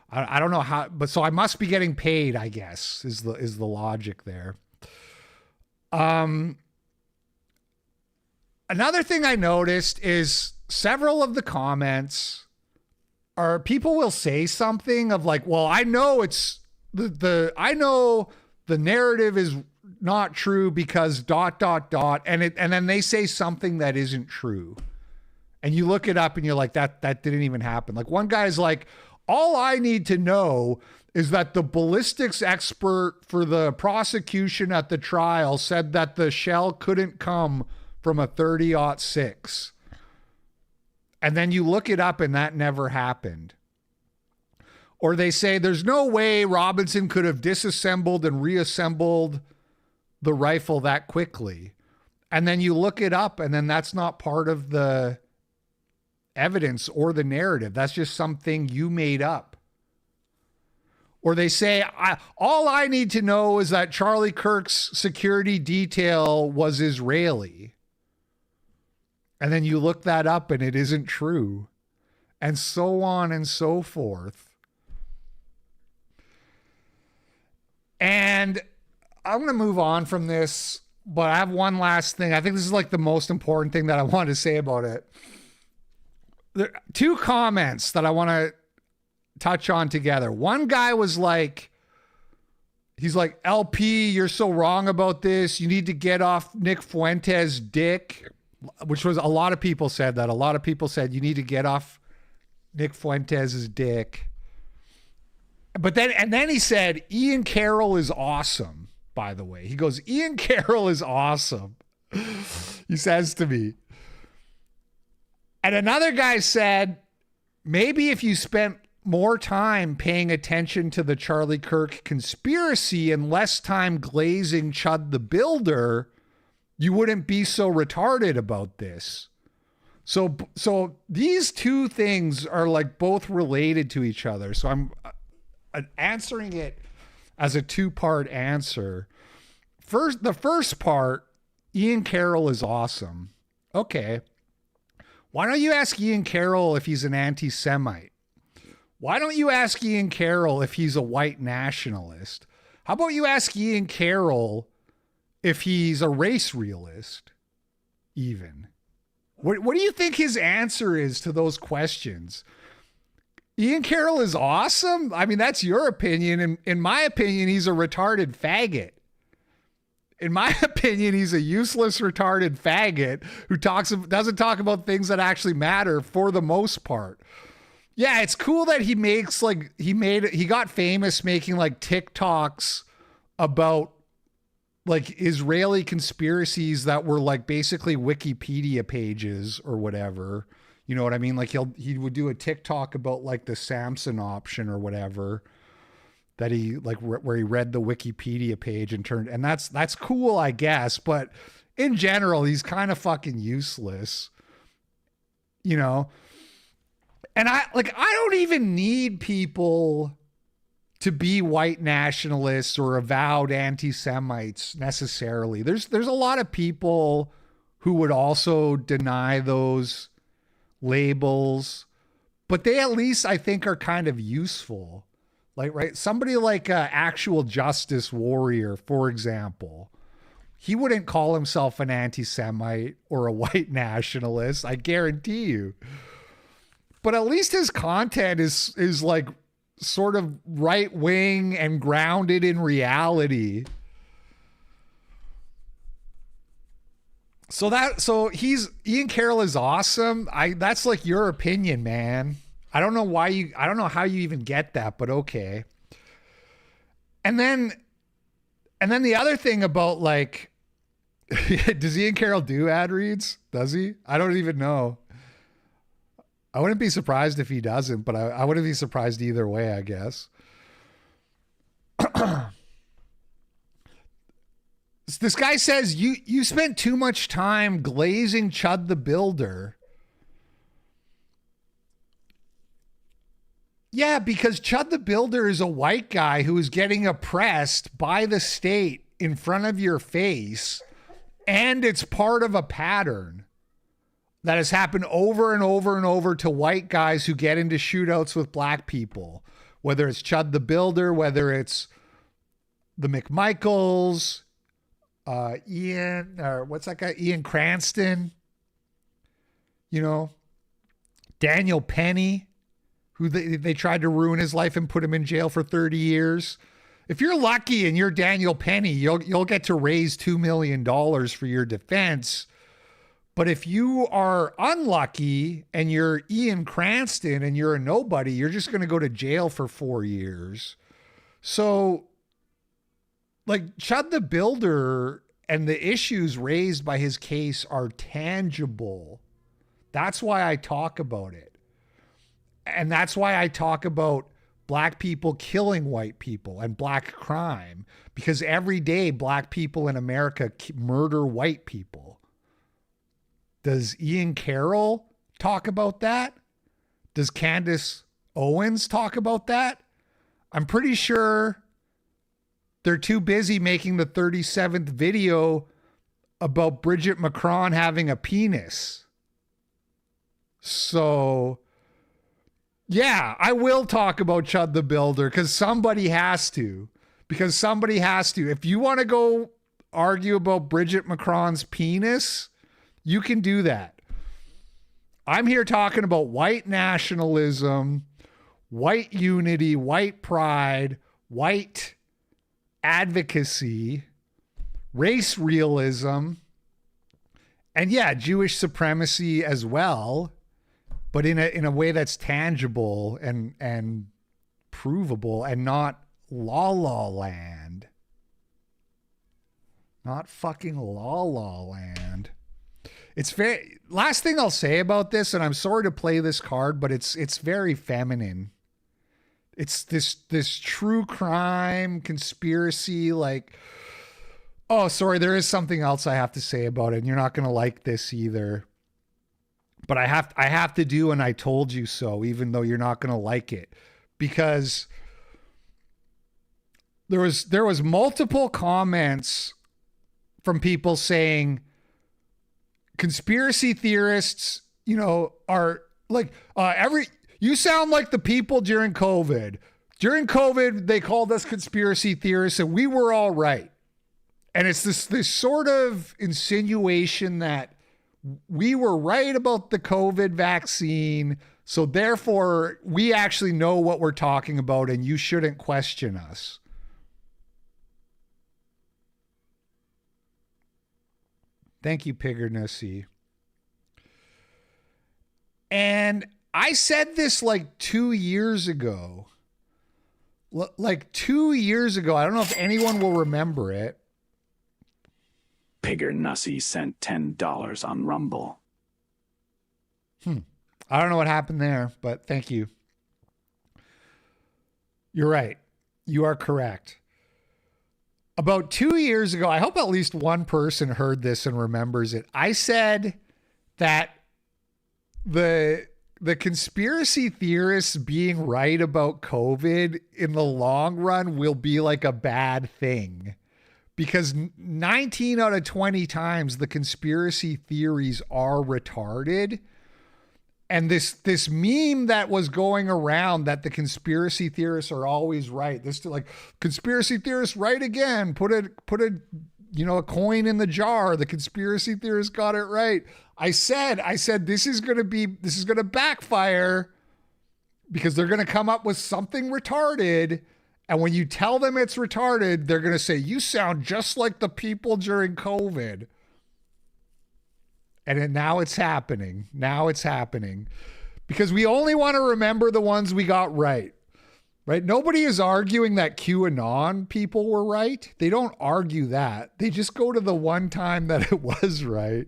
I don't know how, but so I must be getting paid, I guess, is the logic there. Another thing I noticed is several of the comments are people will say something of like, well, I know it's I know the narrative is not true because ... and then they say something that isn't true. And you look it up and you're like, that didn't even happen. Like one guy's like, all I need to know is that the ballistics expert for the prosecution at the trial said that the shell couldn't come from a 30-06. And then you look it up and that never happened. Or they say there's no way Robinson could have disassembled and reassembled the rifle that quickly. And then you look it up and then that's not part of the evidence or the narrative. That's just something you made up. Or they say, all I need to know is that Charlie Kirk's security detail was Israeli. And then you look that up and it isn't true. And so on and so forth. And I'm going to move on from this, but I have one last thing. I think this is like the most important thing that I want to say about it. There are two comments that I want to touch on together. One guy was like, he's like, LP, you're so wrong about this. You need to get off Nick Fuentes' dick. Which was a lot of people said that. A lot of people said you need to get off Nick Fuentes' dick. But then he said, Ian Carroll is awesome, by the way. He goes, Ian Carroll is awesome. He says to me. And another guy said, maybe if you spent more time paying attention to the Charlie Kirk conspiracy and less time glazing Chud the Builder, you wouldn't be so retarded about this. So these two things are like both related to each other. So I'm answering it as a two-part answer. The first part, Ian Carroll is awesome. Okay. Why don't you ask Ian Carroll if he's an anti-Semite? Why don't you ask Ian Carroll if he's a white nationalist? How about you ask Ian Carroll if he's a race realist, even? What do you think his answer is to those questions? Ian Carroll is awesome? I mean, that's your opinion. In my opinion, he's a retarded faggot. In my opinion, he's a useless, retarded faggot who doesn't talk about things that actually matter for the most part. Yeah, it's cool that he makes he got famous making like TikToks about like Israeli conspiracies that were like basically Wikipedia pages or whatever. You know what I mean? Like he would do a TikTok about like the Samson option or whatever that he like where he read the Wikipedia page and that's cool, I guess. But in general, he's kind of fucking useless, you know? And I don't even need people to be white nationalists or avowed anti-Semites necessarily. There's a lot of people who would also deny those labels, but they at least I think are kind of useful. Like, right, somebody like Actual Justice Warrior, for example, he wouldn't call himself an anti-Semite or a white nationalist, I guarantee you. But at least his content is like sort of right wing and grounded in reality. So Ian Carroll is awesome. That's like your opinion, man. I don't know how you even get that, but okay. And then the other thing about like, does Ian Carroll do ad reads? Does he? I don't even know. I wouldn't be surprised if he doesn't, but I wouldn't be surprised either way, I guess. This guy says you spent too much time glazing Chud the Builder. Yeah, because Chud the Builder is a white guy who is getting oppressed by the state in front of your face, and it's part of a pattern that has happened over and over and over to white guys who get into shootouts with black people, whether it's Chud the Builder, whether it's the McMichaels, Ian, or what's that guy? Ian Cranston, you know, Daniel Penny, who they tried to ruin his life and put him in jail for 30 years. If you're lucky and you're Daniel Penny, you'll get to raise $2 million for your defense. But if you are unlucky and you're Ian Cranston and you're a nobody, you're just going to go to jail for 4 years. So, like, Chud the Builder and the issues raised by his case are tangible. That's why I talk about it. And that's why I talk about black people killing white people and black crime, because every day black people in America murder white people. Does Ian Carroll talk about that? Does Candace Owens talk about that? I'm pretty sure they're too busy making the 37th video about Bridget Macron having a penis. So, yeah, I will talk about Chud the Builder because somebody has to. If you want to go argue about Bridget Macron's penis, you can do that. I'm here talking about white nationalism, white unity, white pride, white advocacy, race realism, and yeah, Jewish supremacy as well, but in a way that's tangible and provable and not La La Land. Not fucking La La Land. It's very, last thing I'll say about this, and I'm sorry to play this card, but it's very feminine. It's this true crime conspiracy, like, oh, sorry, there is something else I have to say about it, and you're not going to like this either. But I have to do an I told you so, even though you're not going to like it, because there was multiple comments from people saying conspiracy theorists, are like you sound like the people during COVID. During COVID, they called us conspiracy theorists and we were all right. And it's this sort of insinuation that we were right about the COVID vaccine, so therefore we actually know what we're talking about and you shouldn't question us. Thank you, Pigernessy. And I said this like 2 years ago. Like 2 years ago. I don't know if anyone will remember it. Pigernessy sent $10 on Rumble. I don't know what happened there, but thank you. You're right. You are correct. About 2 years ago, I hope at least one person heard this and remembers it. I said that the conspiracy theorists being right about COVID in the long run will be like a bad thing. Because 19 out of 20 times the conspiracy theories are retarded. And this meme that was going around that the conspiracy theorists are always right. This like conspiracy theorists right again. Put a coin in the jar. The conspiracy theorists got it right. I said this is going to backfire because they're going to come up with something retarded. And when you tell them it's retarded, they're going to say, you sound just like the people during COVID. And now it's happening. Now it's happening. Because we only want to remember the ones we got right. Right? Nobody is arguing that QAnon people were right. They don't argue that. They just go to the one time that it was right.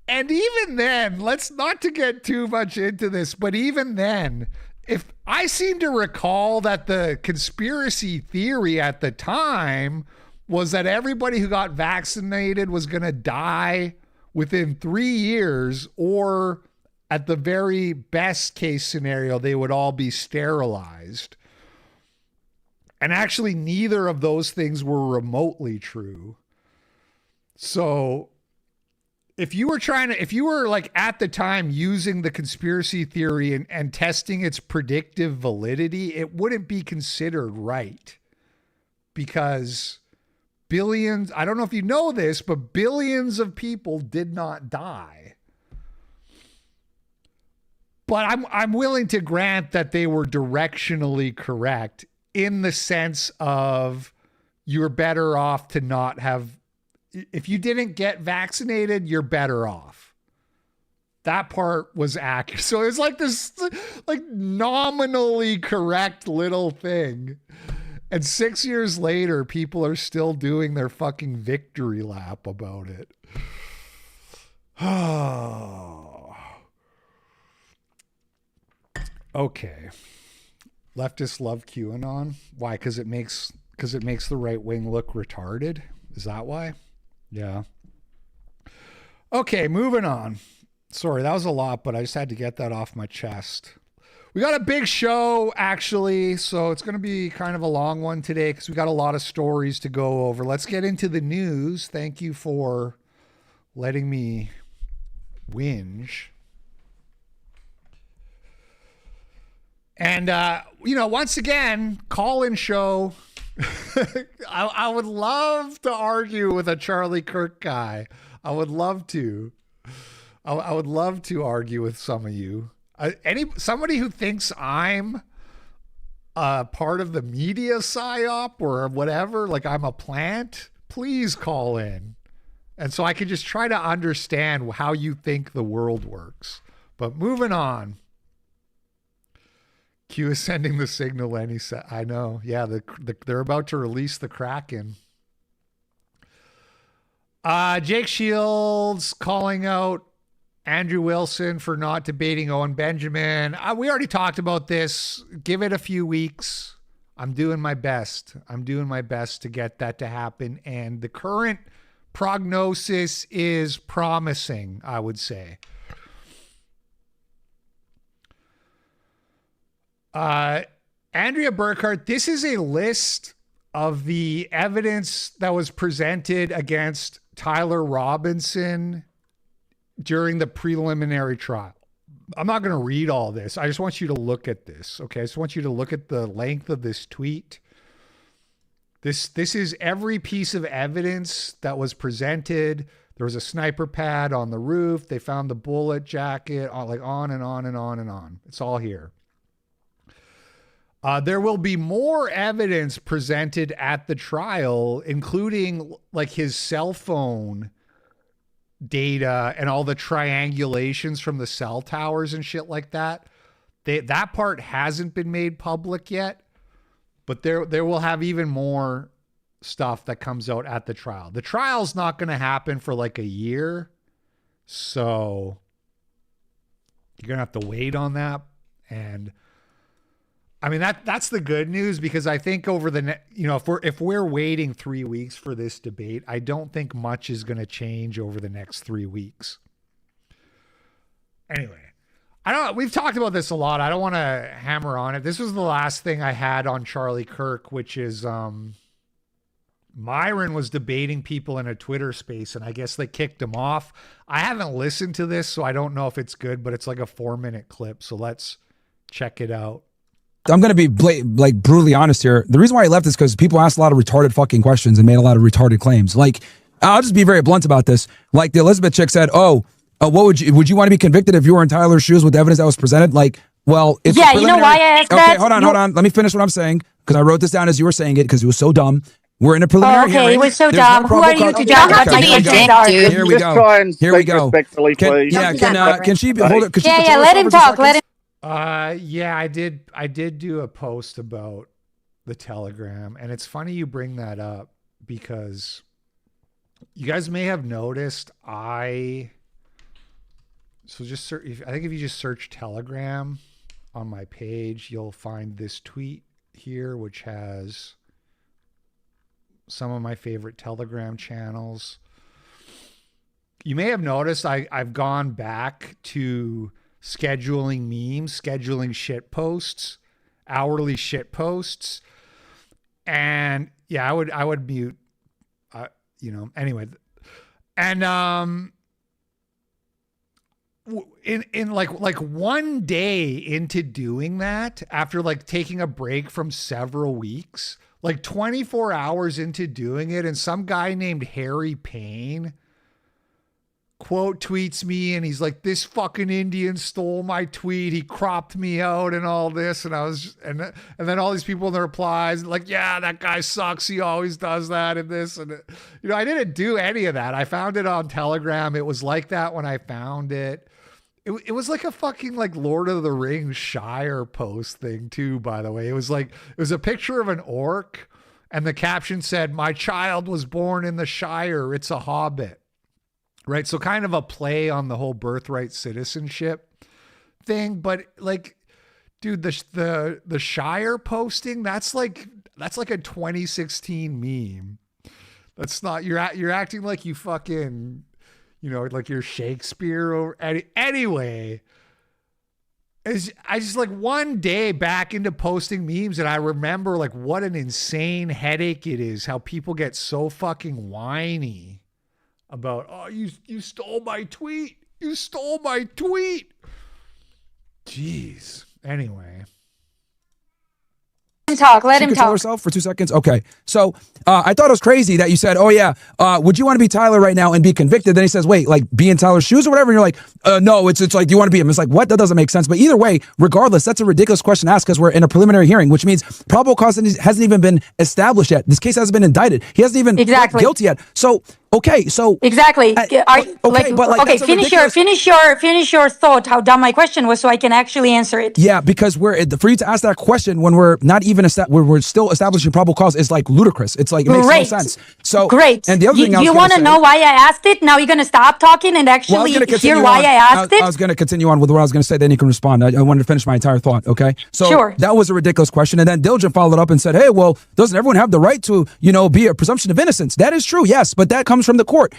And even then, let's not to get too much into this, but even then, if I seem to recall that the conspiracy theory at the time was that everybody who got vaccinated was going to die within 3 years, or at the very best case scenario, they would all be sterilized. And actually, neither of those things were remotely true. So if you were like at the time using the conspiracy theory and testing its predictive validity, it wouldn't be considered right, because billions, I don't know if you know this, but billions of people did not die. But I'm willing to grant that they were directionally correct in the sense of you're better off to not have, if you didn't get vaccinated, you're better off. That part was accurate. So it's like this like nominally correct little thing. And 6 years later, people are still doing their fucking victory lap about it. Okay. Leftists love QAnon. Why? Because it makes the right wing look retarded. Is that why? Yeah. Okay, moving on. Sorry, that was a lot, but I just had to get that off my chest. We got a big show, actually, so it's going to be kind of a long one today because we got a lot of stories to go over. Let's get into the news. Thank you for letting me whinge. And, once again, call-in show. I would love to argue with a Charlie Kirk guy. I would love to. I would love to argue with some of you. Somebody who thinks I'm part of the media psyop or whatever, like I'm a plant, please call in. And so I can just try to understand how you think the world works. But moving on. Q is sending the signal, and he said, I know. Yeah, they're about to release the Kraken. Jake Shields calling out Andrew Wilson for not debating Owen Benjamin. We already talked about this. Give it a few weeks. I'm doing my best. I'm doing my best to get that to happen. And the current prognosis is promising, I would say. Andrea Burkhart, this is a list of the evidence that was presented against Tyler Robinson during the preliminary trial. I'm not going to read all this. I just want you to look at this. Okay. I just want you to look at the length of this tweet. This is every piece of evidence that was presented. There was a sniper pad on the roof. They found the bullet jacket, like on and on and on and on. It's all here. There will be more evidence presented at the trial, including like his cell phone data and all the triangulations from the cell towers and shit like that. That part hasn't been made public yet, but there will have even more stuff that comes out at the trial. The trial's not going to happen for like a year, so you're going to have to wait on that. And I mean, that's the good news, because I think over the if we're waiting 3 weeks for this debate, I don't think much is going to change over the next 3 weeks. Anyway, we've talked about this a lot. I don't want to hammer on it. This was the last thing I had on Charlie Kirk, which is Myron was debating people in a Twitter space, and I guess they kicked him off. I haven't listened to this, so I don't know if it's good, but it's like a 4-minute clip. So let's check it out. I'm going to be brutally honest here. The reason why I left is because people asked a lot of retarded fucking questions and made a lot of retarded claims. Like, I'll just be very blunt about this. Like the Elizabeth chick said, what would you want to be convicted if you were in Tyler's shoes with the evidence that was presented? Like, well, it's yeah, you know why I asked that? Okay, hold on. Let me finish what I'm saying, because I wrote this down as you were saying it, because it was so dumb. We're in a preliminary hearing. Okay, it was so dumb. Who are you to judge my questions? Here we go. Here we go. Can she hold it? Yeah, let him talk. Let him. Yeah, I did do a post about the Telegram, and it's funny you bring that up, because you guys may have noticed I think if you just search Telegram on my page, you'll find this tweet here, which has some of my favorite Telegram channels. You may have noticed I've gone back to scheduling memes, scheduling shit posts, hourly shit posts. And yeah, I would mute, anyway. And, in like 1 day into doing that, after like taking a break from several weeks, like 24 hours into doing it, and some guy named Harry Payne quote tweets me, and he's like, "This fucking Indian stole my tweet. He cropped me out and all this." And I was, and then all these people in the replies like, "Yeah, that guy sucks. He always does that and this." And I didn't do any of that. I found it on Telegram. It was like that when I found it. It was like a fucking like Lord of the Rings Shire post thing too, by the way. It was a picture of an orc, and the caption said, "My child was born in the Shire. It's a hobbit." Right. So kind of a play on the whole birthright citizenship thing. But like, dude, the Shire posting, that's like a 2016 meme. That's not, you're acting like you fucking, like you're Shakespeare or anyway. I just like 1 day back into posting memes, and I remember like what an insane headache it is how people get so fucking whiny about, "Oh, you stole my tweet. You stole my tweet." Jeez. Anyway. Let him talk. Herself for 2 seconds. Okay. So I thought it was crazy that you said, "Oh yeah, would you want to be Tyler right now and be convicted?" Then he says, "Wait, like be in Tyler's shoes or whatever." And you're like, "No, it's like, do you want to be him?" It's like, what? That doesn't make sense. But either way, regardless, that's a ridiculous question to ask, because we're in a preliminary hearing, which means probable cause hasn't even been established yet. This case hasn't been indicted. He hasn't even pled guilty yet. So okay, so exactly. Finish your thought. How dumb my question was, so I can actually answer it. Yeah, because for you to ask that question when we're not even we're still establishing probable cause is like ludicrous. It's like, it makes no sense. So great. And the other thing you want to know why I asked it? Now you're going to stop talking and actually hear why I asked it? I was going to continue on with what I was going to say. Then you can respond. I wanted to finish my entire thought. Okay. So that was a ridiculous question. And then Diligent followed up and said, "Hey, well, doesn't everyone have the right to, be a presumption of innocence?" That is true. Yes. But that comes from the court.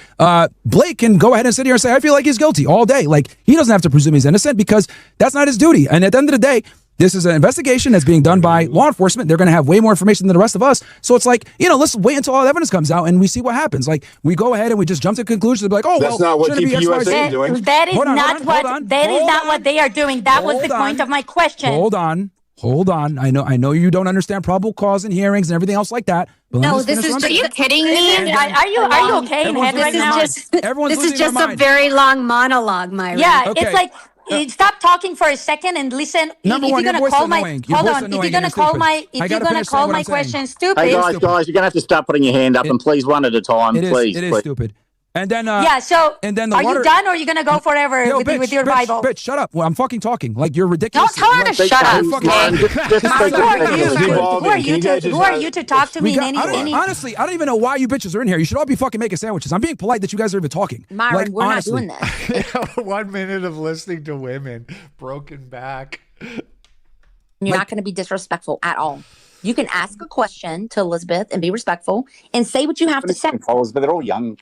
Blake can go ahead and sit here and say, "I feel like he's guilty," all day. Like, he doesn't have to presume he's innocent, because that's not his duty. And at the end of the day, This is an investigation that's being done by law enforcement. They're going to have way more information than the rest of us. So it's like, let's wait until all the evidence comes out and we see what happens. Like, we go ahead and we just jump to conclusions and be like, oh, that's not what TPUSA is doing. That is not what they are doing. That was the point of my question. Hold on. I know you don't understand probable cause and hearings and everything else like that. No, this is just. Are you kidding me? Are you okay in head right now? This is just a very long monologue, Myra. Yeah, it's like. Stop talking for a second and listen. Number one, your voice is annoying. Hold on. If you're gonna call my question stupid. Hey guys, you're gonna have to start putting your hand up and please one at a time, please. It is stupid. And then So and then are you done or are you gonna go forever with your Bible? Bitch, shut up. Well, I'm fucking talking. Like you're ridiculous. Don't tell her to shut up. Who are you to talk to me in any Honestly, I don't even know why you bitches are in here. You should all be fucking making sandwiches. I'm being polite that you guys are even talking. Myron, we're not doing this. 1 minute of listening to women, broken back. You're not going to be disrespectful at all. You can ask a question to Elizabeth and be respectful and say what you have to say. But they're all young.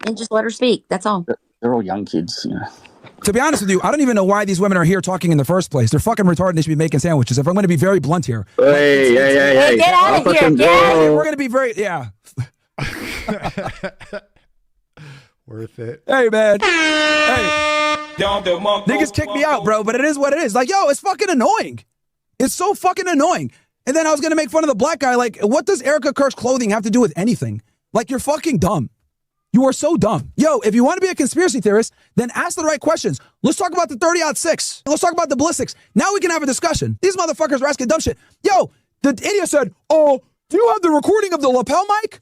And just let her speak. That's all. They're all young kids, To be honest with you, I don't even know why these women are here talking in the first place. They're fucking retarded. They should be making sandwiches. If I'm going to be very blunt here. Hey. Get out of here. We're going to be very, Worth it. Hey, man. Hey. Niggas kick me out, bro, but it is what it is. Like, yo, it's fucking annoying. It's so fucking annoying. And then I was going to make fun of the black guy. Like, what does Erica Kirk's clothing have to do with anything? Like, you're fucking dumb. You are so dumb. Yo, if you want to be a conspiracy theorist, then ask the right questions. Let's talk about the 30-06. Let's talk about the ballistics. Now we can have a discussion. These motherfuckers are asking dumb shit. Yo, the idiot said, oh, do you have the recording of the lapel mic?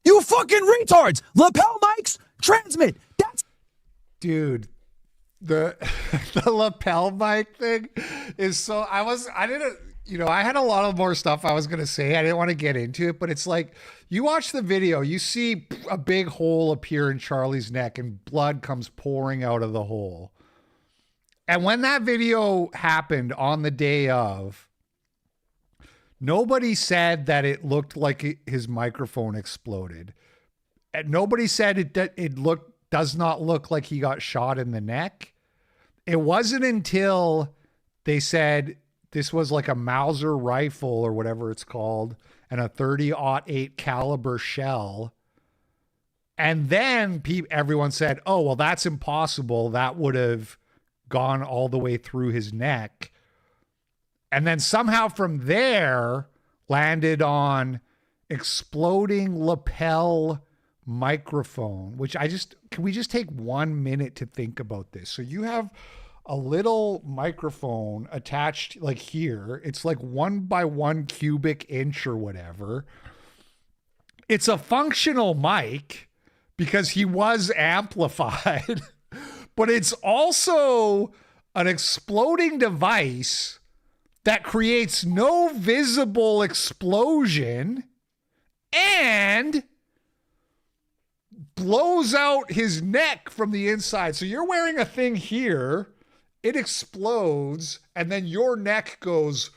You fucking retards. Lapel mics transmit. That's... Dude, the lapel mic thing is so... I had a lot of more stuff I was going to say. I didn't want to get into it, but it's like, you watch the video, you see a big hole appear in Charlie's neck and blood comes pouring out of the hole. And when that video happened on the day of, nobody said that it looked like his microphone exploded. And nobody said it does not look like he got shot in the neck. It wasn't until they said this was like a Mauser rifle or whatever it's called and a 30-08 caliber shell. And then everyone said, oh, well, that's impossible. That would have gone all the way through his neck. And then somehow from there landed on exploding lapel microphone, which can we just take 1 minute to think about this? So you have a little microphone attached like here. It's like 1 by 1 cubic inch or whatever. It's a functional mic because he was amplified, but it's also an exploding device that creates no visible explosion and blows out his neck from the inside. So you're wearing a thing here, it explodes, and then your neck goes.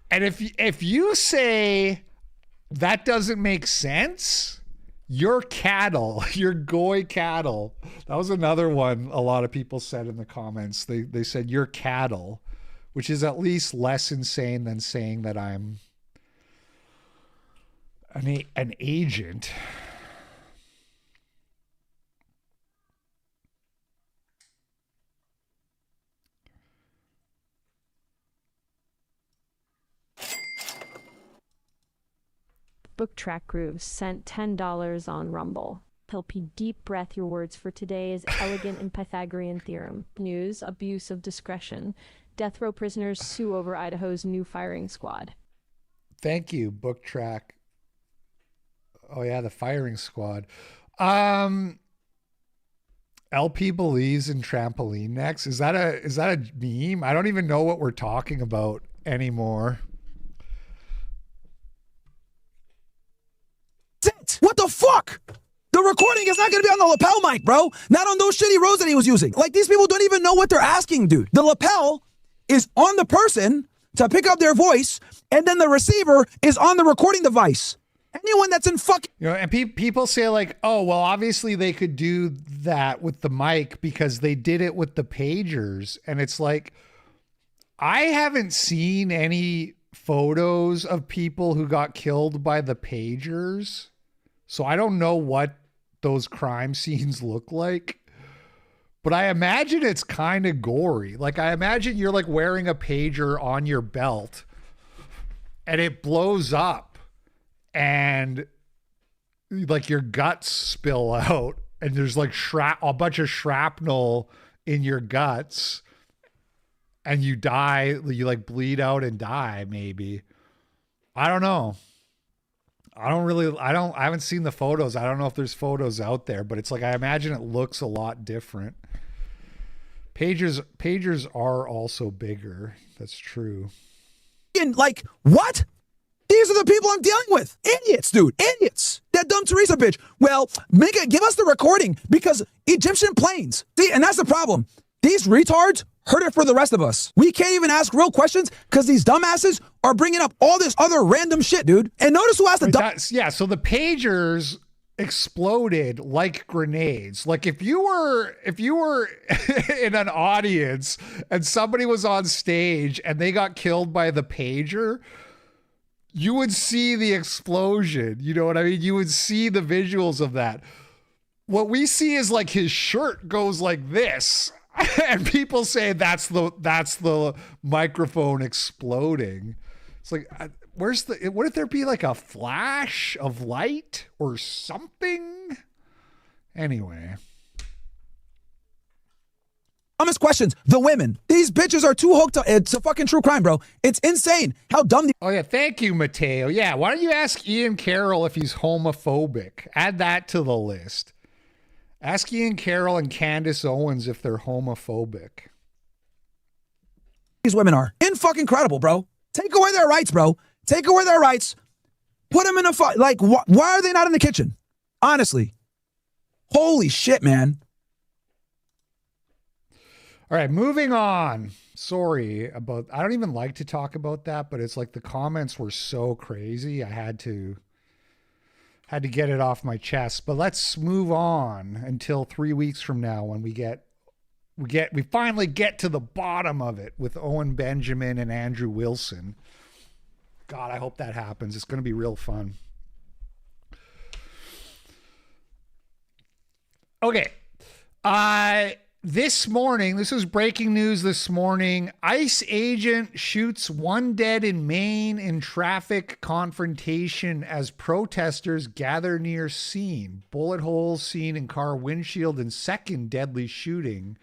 And if you say that doesn't make sense, you're cattle. You're goy cattle. That was another one a lot of people said in the comments. They said you're cattle, which is at least less insane than saying that I'm an agent. Book Track Grooves sent $10 on Rumble. Help you deep breath. Your words for today is elegant and Pythagorean theorem. News, abuse of discretion. Death row prisoners sue over Idaho's new firing squad. Thank you, Book Track. Oh yeah, the firing squad. LP believes in trampoline necks. Is that a meme? I don't even know what we're talking about anymore. What the fuck? The recording is not going to be on the lapel mic, bro. Not on those shitty rows that he was using. Like, these people don't even know what they're asking, dude. The lapel is on the person to pick up their voice, and then the receiver is on the recording device. Anyone that's in fucking... You know, and people say like, oh, well, obviously they could do that with the mic because they did it with the pagers. And it's like, I haven't seen any photos of people who got killed by the pagers. So I don't know what those crime scenes look like. But I imagine it's kind of gory. Like, I imagine you're like wearing a pager on your belt and it blows up and like your guts spill out and there's like a bunch of shrapnel in your guts and you die. You like bleed out and die maybe. I don't know. I haven't seen the photos. I don't know if there's photos out there, but it's like, I imagine it looks a lot different. Pagers are also bigger. That's true. And like, what? These are the people I'm dealing with. Idiots, dude. Idiots. That dumb Teresa bitch. Well, give us the recording because Egyptian planes. See, and that's the problem. These retards heard it for the rest of us. We can't even ask real questions because these dumbasses are bringing up all this other random shit, dude. And notice who has the yeah, so the pagers exploded like grenades. Like if you were in an audience and somebody was on stage and they got killed by the pager, you would see the explosion. You know what I mean? You would see the visuals of that. What we see is like his shirt goes like this. And people say that's the microphone exploding. It's like, what if there be like a flash of light or something? Anyway. Dumbest questions. The women. These bitches are too hooked up. It's a fucking true crime, bro. It's insane how dumb. Oh yeah, thank you, Mateo. Yeah, why don't you ask Ian Carroll if he's homophobic? Add that to the list. Ask Ian Carroll and Candace Owens if they're homophobic. These women are incredible, bro. Take away their rights, bro. Take away their rights. Put them in a fight. Like, why are they not in the kitchen? Honestly. Holy shit, man. All right, moving on. Sorry about, I don't even like to talk about that, but it's like the comments were so crazy. I had to get it off my chest. But let's move on until 3 weeks from now when we finally get to the bottom of it with Owen Benjamin and Andrew Wilson. God, I hope that happens. It's going to be real fun. Okay. This morning, this is breaking news this morning. ICE agent shoots one dead in Maine in traffic confrontation as protesters gather near scene. Bullet holes seen in car windshield and second deadly shooting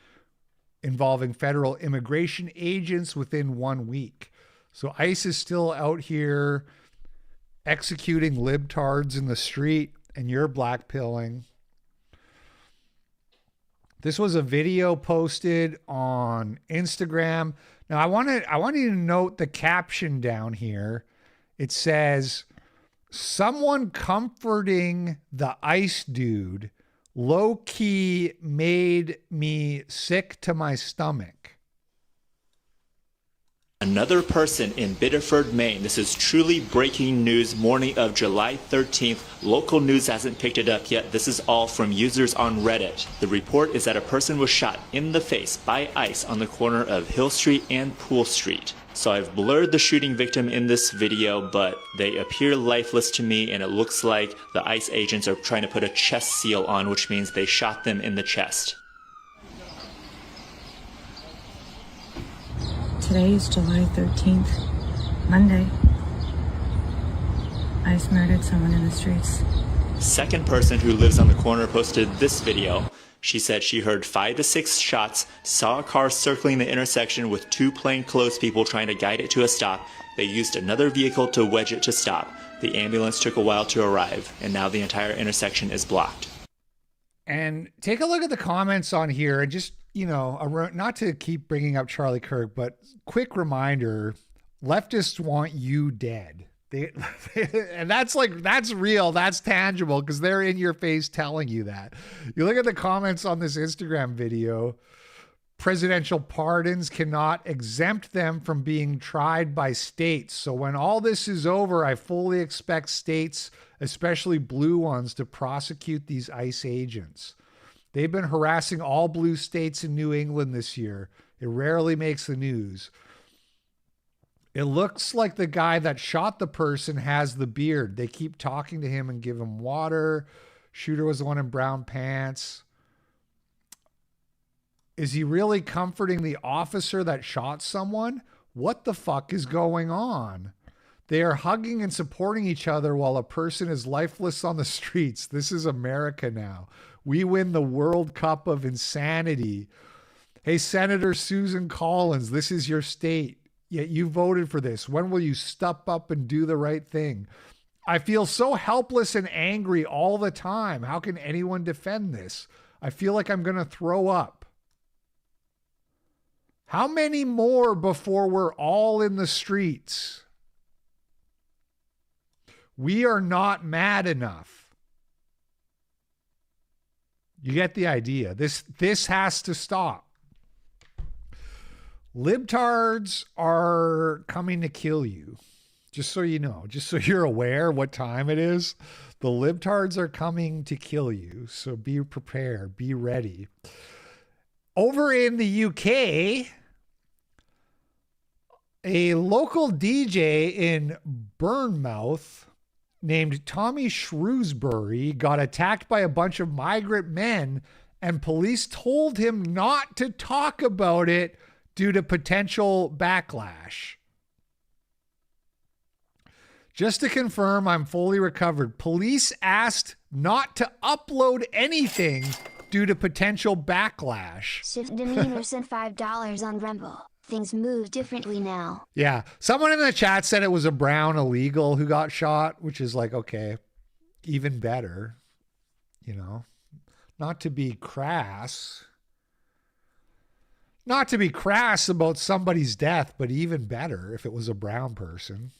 involving federal immigration agents within 1 week. So ICE is still out here executing libtards in the street and you're blackpilling. This was a video posted on Instagram. Now I want you to note the caption down here. It says, "Someone comforting the ICE dude low-key made me sick to my stomach." Another person in Biddeford, Maine. This is truly breaking news, morning of July 13th. Local news hasn't picked it up yet. This is all from users on Reddit. The report is that a person was shot in the face by ICE on the corner of Hill Street and Pool Street. So I've blurred the shooting victim in this video, but they appear lifeless to me, and it looks like the ICE agents are trying to put a chest seal on, which means they shot them in the chest. Today is July 13th, Monday. ICE murdered someone in the streets. Second person who lives on the corner posted this video. She said she heard 5 to 6 shots, saw a car circling the intersection with 2 plainclothes people trying to guide it to a stop. They used another vehicle to wedge it to stop. The ambulance took a while to arrive, and now the entire intersection is blocked. And take a look at the comments on here and just, you know, not to keep bringing up Charlie Kirk, but quick reminder, leftists want you dead. And that's real. That's tangible because they're in your face telling you that. You look at the comments on this Instagram video, presidential pardons cannot exempt them from being tried by states. So when all this is over, I fully expect states especially blue ones, to prosecute these ICE agents. They've been harassing all blue states in New England this year. It rarely makes the news. It looks like the guy that shot the person has the beard. They keep talking to him and give him water. Shooter was the one in brown pants. Is he really comforting the officer that shot someone? What the fuck is going on? They are hugging and supporting each other while a person is lifeless on the streets. This is America now. We win the World Cup of insanity. Hey, Senator Susan Collins, this is your state. Yet you voted for this. When will you step up and do the right thing? I feel so helpless and angry all the time. How can anyone defend this? I feel like I'm going to throw up. How many more before we're all in the streets? We are not mad enough. You get the idea. This has to stop. Libtards are coming to kill you. Just so you know, just so you're aware what time it is. The libtards are coming to kill you. So be prepared, be ready. Over in the UK, a local DJ in Bournemouth named Tommy Shrewsbury got attacked by a bunch of migrant men, and police told him not to talk about it due to potential backlash. Just to confirm, I'm fully recovered. Police asked not to upload anything due to potential backlash. Shift Demeanor sent $5 on Rumble. Things move differently now. Yeah. Someone in the chat said it was a brown illegal who got shot, which is like, okay, even better. You know, not to be crass. Not to be crass about somebody's death, but even better if it was a brown person.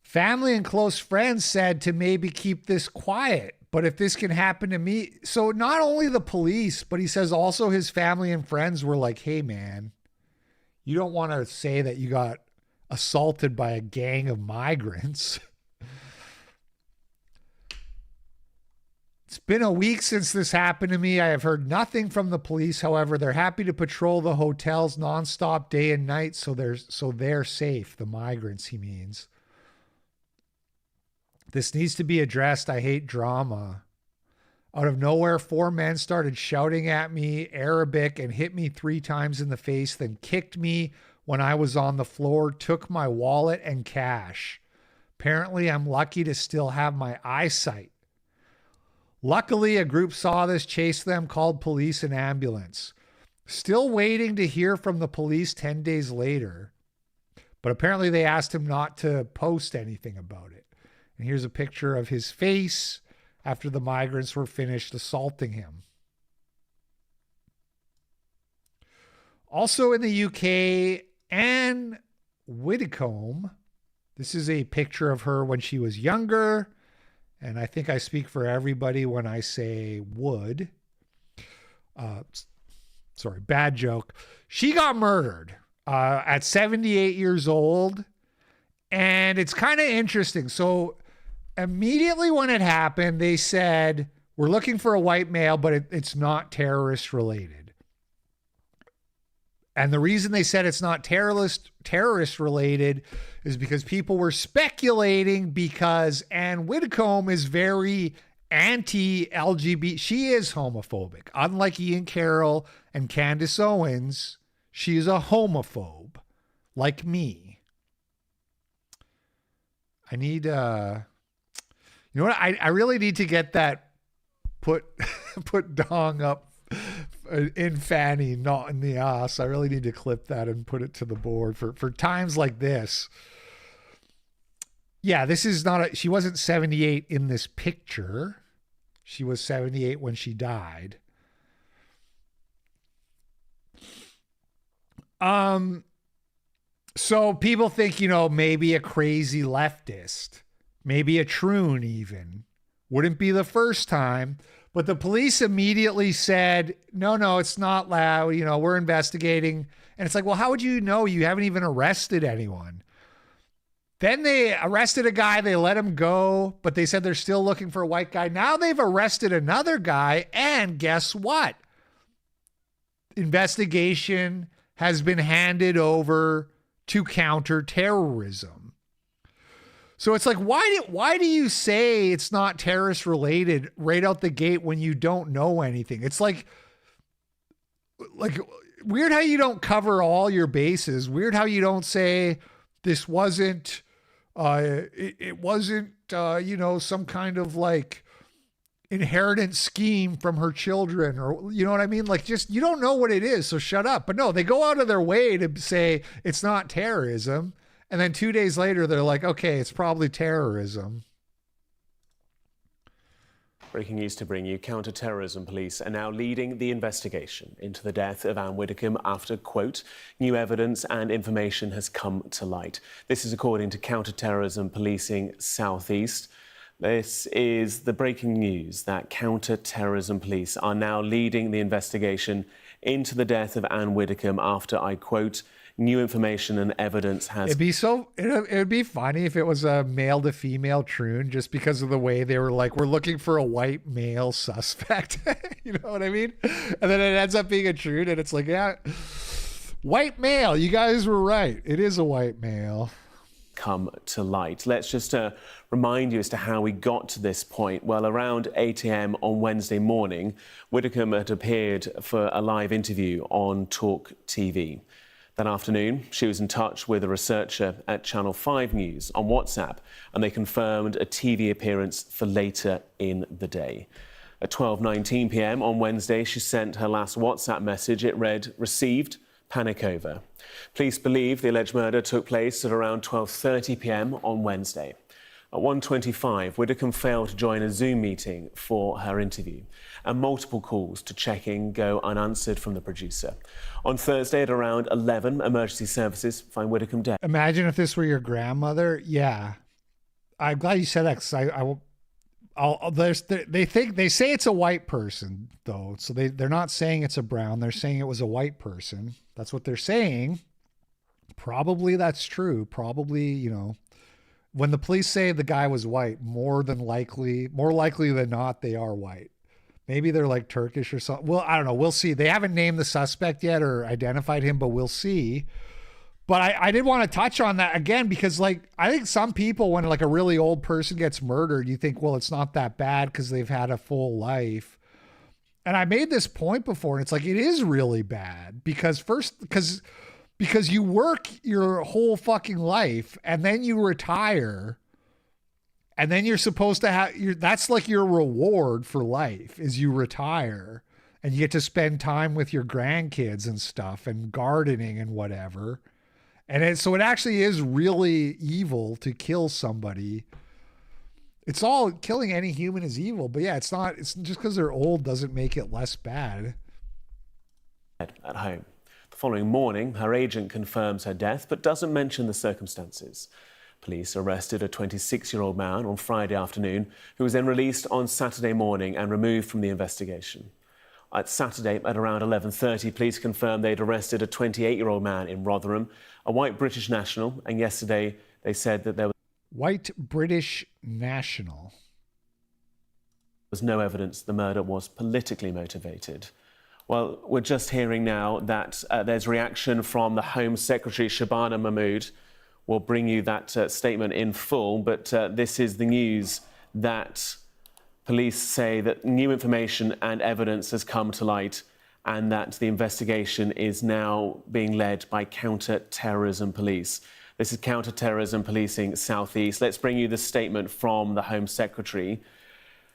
Family and close friends said to maybe keep this quiet. But if this can happen to me, so not only the police, but he says also his family and friends were like, hey man, you don't want to say that you got assaulted by a gang of migrants. It's been a week since this happened to me. I have heard nothing from the police. However, they're happy to patrol the hotels nonstop day and night. So they're safe. The migrants, he means. This needs to be addressed. I hate drama. Out of nowhere, 4 men started shouting at me Arabic and hit me 3 times in the face, then kicked me when I was on the floor, took my wallet and cash. Apparently, I'm lucky to still have my eyesight. Luckily, a group saw this, chased them, called police and ambulance. Still waiting to hear from the police 10 days later. But apparently they asked him not to post anything about it. And here's a picture of his face after the migrants were finished assaulting him. Also in the UK, Anne Widdecombe. This is a picture of her when she was younger. And I think I speak for everybody when I say would. Sorry, bad joke. She got murdered at 78 years old. And it's kind of interesting. So immediately when it happened, they said, we're looking for a white male, but it's not terrorist related. And the reason they said it's not terrorist related is because people were speculating because Anne Widdecombe is very anti-LGBT. She is homophobic. Unlike Ian Carroll and Candace Owens, she is a homophobe like me. I need, you know what? I really need to get that put dong up in fanny, not in the ass. I really need to clip that and put it to the board for times like this. Yeah, this is not she wasn't 78 in this picture. She was 78 when she died. So people think, you know, maybe a crazy leftist, maybe a troon even. Wouldn't be the first time. But the police immediately said, no, it's not loud. You know, we're investigating. And it's like, well, how would you know? You haven't even arrested anyone. Then they arrested a guy, they let him go, but they said they're still looking for a white guy. Now they've arrested another guy, and guess what? Investigation has been handed over to counterterrorism. So it's like, why do you say it's not terrorist related right out the gate when you don't know anything? It's like weird how you don't cover all your bases. Weird how you don't say this wasn't, it wasn't, some kind of like inheritance scheme from her children, or you know what I mean? Like, just, you don't know what it is, so shut up. But no, they go out of their way to say it's not terrorism. And then 2 days later, they're like, okay, it's probably terrorism. Breaking news to bring you. Counter-terrorism police are now leading the investigation into the death of Anne Widdecombe after, quote, new evidence and information has come to light. This is according to Counter-Terrorism Policing Southeast. This is the breaking news that counter-terrorism police are now leading the investigation into the death of Anne Widdecombe after, I quote, new information and evidence has... It'd be funny if it was a male to female troon, just because of the way they were like, we're looking for a white male suspect. You know what I mean? And then it ends up being a troon, and it's like, yeah, white male. You guys were right. It is a white male. Come to light. Let's just remind you as to how we got to this point. Well, around 8 a.m. on Wednesday morning, Widdecombe had appeared for a live interview on Talk TV. That afternoon, she was in touch with a researcher at Channel 5 News on WhatsApp, and they confirmed a TV appearance for later in the day. At 12:19 p.m. on Wednesday, she sent her last WhatsApp message. It read, received, panic over. Police believe the alleged murder took place at around 12:30 p.m. on Wednesday. At 1:25, Widdecombe failed to join a Zoom meeting for her interview, and multiple calls to check-in go unanswered from the producer. On Thursday at around 11, emergency services find Widdecombe dead. Imagine if this were your grandmother. Yeah. I'm glad you said that, because they say it's a white person, though. So they're not saying it's a brown. They're saying it was a white person. That's what they're saying. Probably that's true. Probably, when the police say the guy was white, more likely than not, they are white. Maybe they're like Turkish or something. Well, I don't know. We'll see. They haven't named the suspect yet or identified him, but we'll see. But I did want to touch on that again, because I think some people, when a really old person gets murdered, you think, well, it's not that bad because they've had a full life. And I made this point before, and it's like, it is really bad because you work your whole fucking life and then you retire, and then you're supposed to have that's like your reward for life, is you retire and you get to spend time with your grandkids and stuff and gardening and whatever. And so it actually is really evil to kill somebody. It's all, killing any human is evil, but yeah, it's just because they're old doesn't make it less bad. At home. The following morning, her agent confirms her death, but doesn't mention the circumstances. Police arrested a 26-year-old man on Friday afternoon, who was then released on Saturday morning and removed from the investigation. At Saturday, at around 11:30, police confirmed they'd arrested a 28-year-old man in Rotherham, a white British national, and yesterday they said that there was... White British national. ...was no evidence the murder was politically motivated. Well, we're just hearing now that there's reaction from the Home Secretary, Shabana Mahmood. We'll bring you that statement in full, but this is the news that police say that new information and evidence has come to light, and that the investigation is now being led by counter-terrorism police. This is Counter-Terrorism Policing Southeast. Let's bring you the statement from the Home Secretary.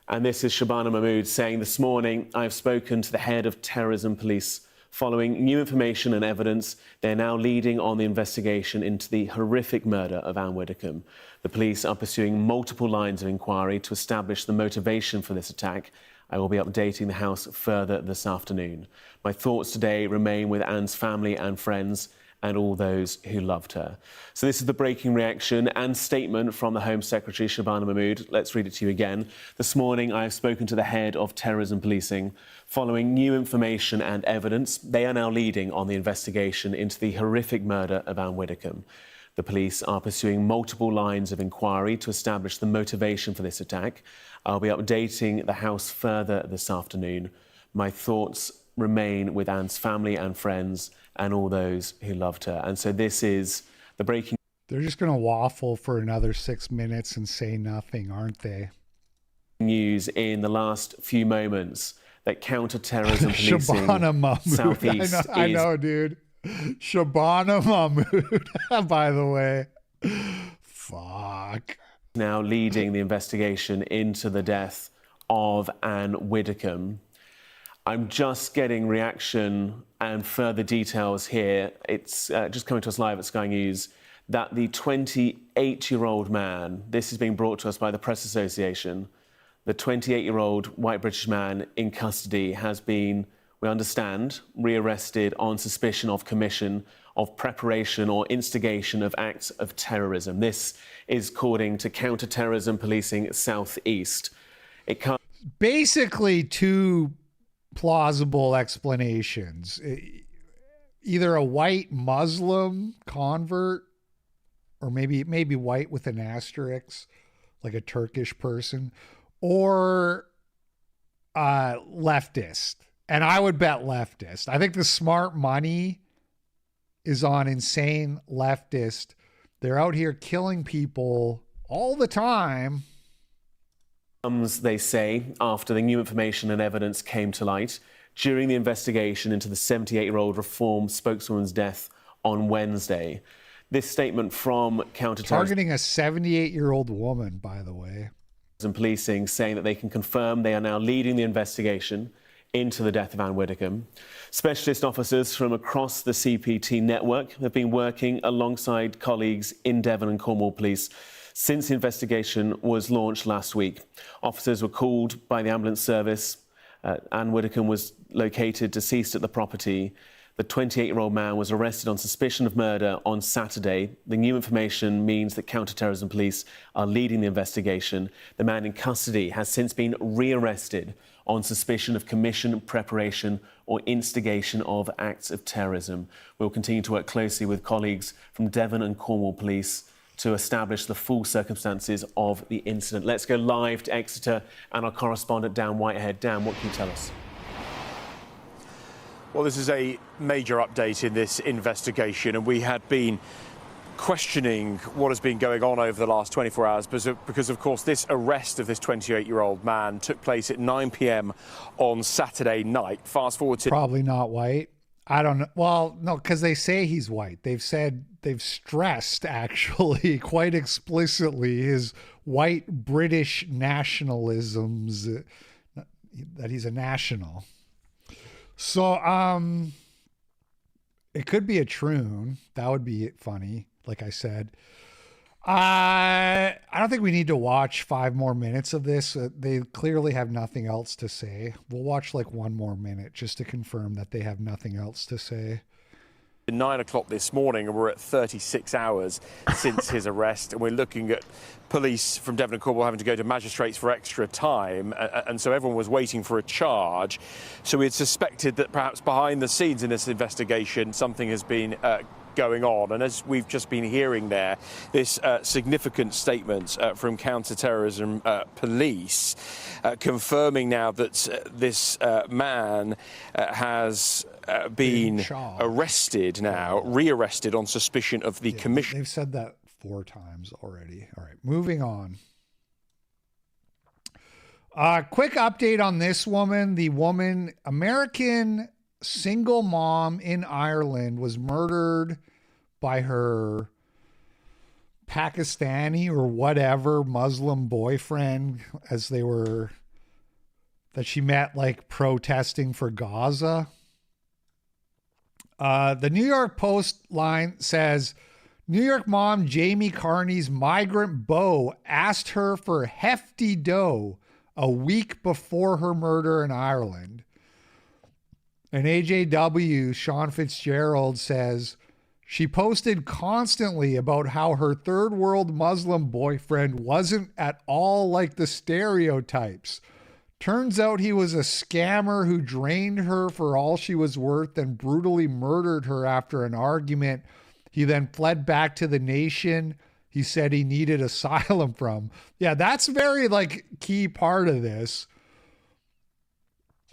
And this is Shabana Mahmood saying, this morning, I've spoken to the head of terrorism police. Following new information and evidence, they're now leading on the investigation into the horrific murder of Anne Widdecombe. The police are pursuing multiple lines of inquiry to establish the motivation for this attack. I will be updating the House further this afternoon. My thoughts today remain with Anne's family and friends and all those who loved her. So this is the breaking reaction and statement from the Home Secretary, Shabana Mahmood. Let's read it to you again. This morning, I have spoken to the head of terrorism policing. Following new information and evidence, they are now leading on the investigation into the horrific murder of Anne Widdecombe. The police are pursuing multiple lines of inquiry to establish the motivation for this attack. I'll be updating the House further this afternoon. My thoughts remain with Anne's family and friends and all those who loved her. And so this is the breaking. They're just going to waffle for another 6 minutes and say nothing, aren't they? News in the last few moments that counter-terrorism policing Shabana Mahmood. Southeast I know, dude. Shabana Mahmood, by the way. Fuck. Now leading the investigation into the death of Anne Widdecombe. I'm just getting reaction and further details here. It's just coming to us live at Sky News that the 28-year-old man, this is being brought to us by the Press Association, the 28-year-old white British man in custody has been, we understand, rearrested on suspicion of commission of preparation or instigation of acts of terrorism. This is according to Counter-Terrorism Policing Southeast. Basically, two plausible explanations. Either a white Muslim convert, or maybe white with an asterisk, like a Turkish person, or leftist. And I would bet leftist. I think the smart money is on insane leftist. They're out here killing people all the time. They say, after the new information and evidence came to light during the investigation into the 78-year-old Reform spokeswoman's death on Wednesday. This statement from counter-terrorism... Targeting a 78-year-old woman, by the way. ...and policing saying that they can confirm they are now leading the investigation into the death of Anne Widdecombe. Specialist officers from across the CPT network have been working alongside colleagues in Devon and Cornwall Police since the investigation was launched last week. Officers were called by the ambulance service. Anne Widdecombe was located deceased at the property. The 28-year-old man was arrested on suspicion of murder on Saturday. The new information means that counter-terrorism police are leading the investigation. The man in custody has since been rearrested on suspicion of commission, preparation or instigation of acts of terrorism. We'll continue to work closely with colleagues from Devon and Cornwall Police to establish the full circumstances of the incident. Let's go live to Exeter and our correspondent Dan Whitehead. Dan, what can you tell us? Well, this is a major update in this investigation, and we had been questioning what has been going on over the last 24 hours because of course, this arrest of this 28-year-old man took place at 9 p.m. on Saturday night. Fast forward to... Probably not white. I don't know. Well, no, because they say he's white. They've stressed, actually, quite explicitly his white British nationalisms, that he's a national. So, it could be a troon. That would be funny, like I said. I don't think we need to watch 5 more minutes of this. They clearly have nothing else to say. We'll watch like 1 more minute just to confirm that they have nothing else to say. 9 o'clock this morning, and we're at 36 hours since his arrest, and we're looking at police from Devon and Cornwall having to go to magistrates for extra time, and so everyone was waiting for a charge. So we had suspected that perhaps behind the scenes in this investigation something has been going on, and as we've just been hearing there, this significant statement from counter-terrorism police confirming now that this man has been arrested now, rearrested on suspicion of the commission. They've said that 4 times already. All right, moving on. Quick update on this woman. The woman, American single mom in Ireland, was murdered by her Pakistani or whatever Muslim boyfriend that she met like protesting for Gaza. The New York Post line says, New York mom Jamie Carney's migrant beau asked her for hefty dough a week before her murder in Ireland. And AJW, Sean Fitzgerald, says she posted constantly about how her third world Muslim boyfriend wasn't at all like the stereotypes. Turns out he was a scammer who drained her for all she was worth and brutally murdered her after an argument he then fled back to the nation he said he needed asylum from. Yeah, that's very like key part of this.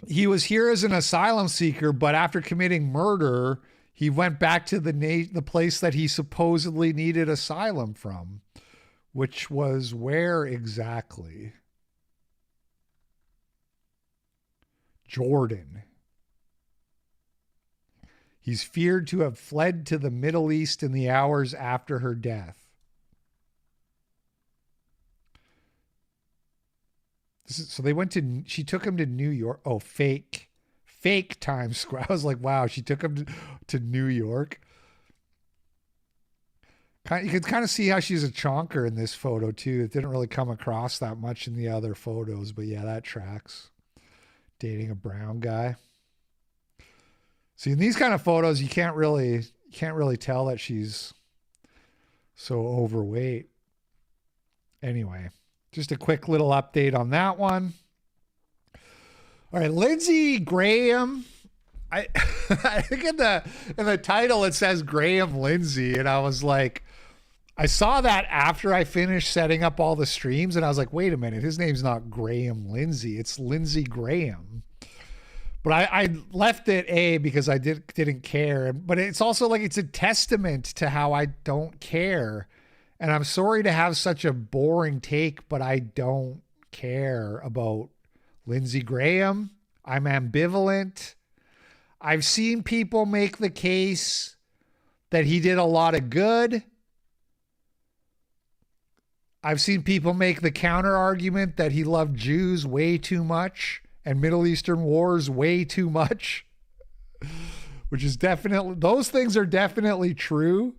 He was here as an asylum seeker, but after committing murder, he went back to the place that he supposedly needed asylum from, which was where exactly? Jordan. He's feared to have fled to the Middle East in the hours after her death. So they went to, she took him to New York. Oh, fake Times Square. I was like, wow, she took him to New York. You can kind of see how she's a chonker in this photo too. It didn't really come across that much in the other photos, but yeah, that tracks. Dating a brown guy. See, in these kind of photos, you can't really tell that she's so overweight. Anyway, just a quick little update on that one. All right, Lindsey Graham. I think in the title it says Graham Lindsay, and I was like, I saw that after I finished setting up all the streams, and I was like, wait a minute, his name's not Graham Lindsay, it's Lindsey Graham. But I left it A because I didn't care. But it's also like it's a testament to how I don't care. And I'm sorry to have such a boring take, but I don't care about Lindsey Graham. I'm ambivalent. I've seen people make the case that he did a lot of good. I've seen people make the counter argument that he loved Jews way too much and Middle Eastern wars way too much, which is definitely, those things are definitely true.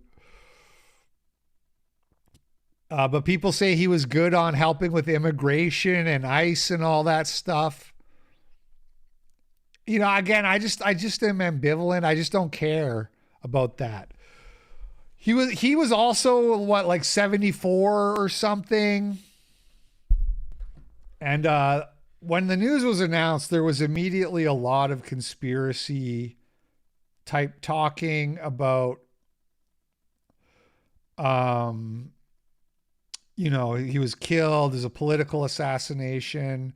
But people say he was good on helping with immigration and ICE and all that stuff. You know, again, I just am ambivalent. I just don't care about that. He was also what, like 74 or something. And when the news was announced, there was immediately a lot of conspiracy type talking about, you know, he was killed as a political assassination.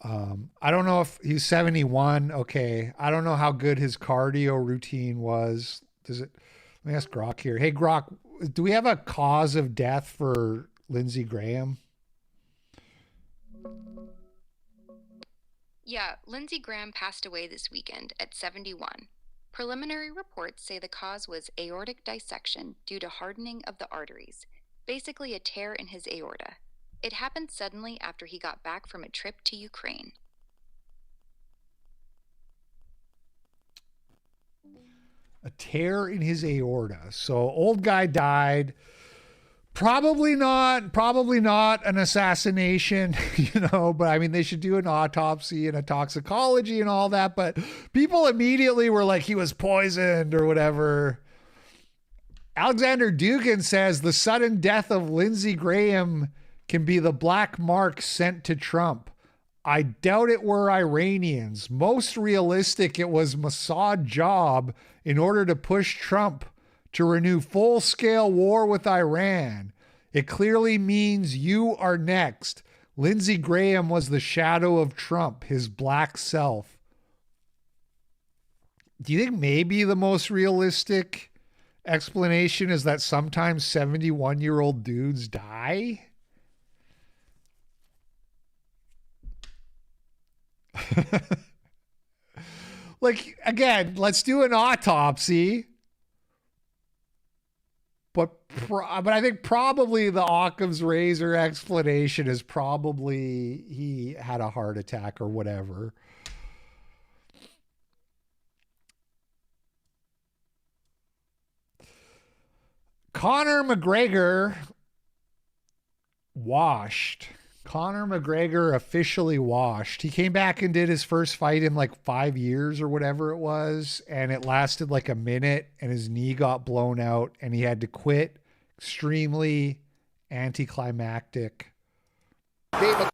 I don't know if he's 71. Okay. I don't know how good his cardio routine was. Let me ask Grok here. Hey, Grok, do we have a cause of death for Lindsey Graham? Yeah, Lindsey Graham passed away this weekend at 71. Preliminary reports say the cause was aortic dissection due to hardening of the arteries, basically a tear in his aorta. It happened suddenly after he got back from a trip to Ukraine. A tear in his aorta. So old guy died. Probably not an assassination, you know, but I mean, they should do an autopsy and a toxicology and all that. But people immediately were like, he was poisoned or whatever. Alexander Dugan says the sudden death of Lindsey Graham can be the black mark sent to Trump. I doubt it were Iranians. Most realistic, it was Mossad job in order to push Trump to renew full-scale war with Iran. It clearly means you are next. Lindsey Graham was the shadow of Trump, his black self. Do you think maybe the most realistic explanation is that sometimes 71-year-old dudes die? Like, again, let's do an autopsy. But I think probably the Occam's razor explanation is probably he had a heart attack or whatever. Conor McGregor washed. Conor McGregor officially washed. He came back and did his first fight in like 5 years or whatever it was, and it lasted like a minute, and his knee got blown out, and he had to quit. Extremely anticlimactic. Oh,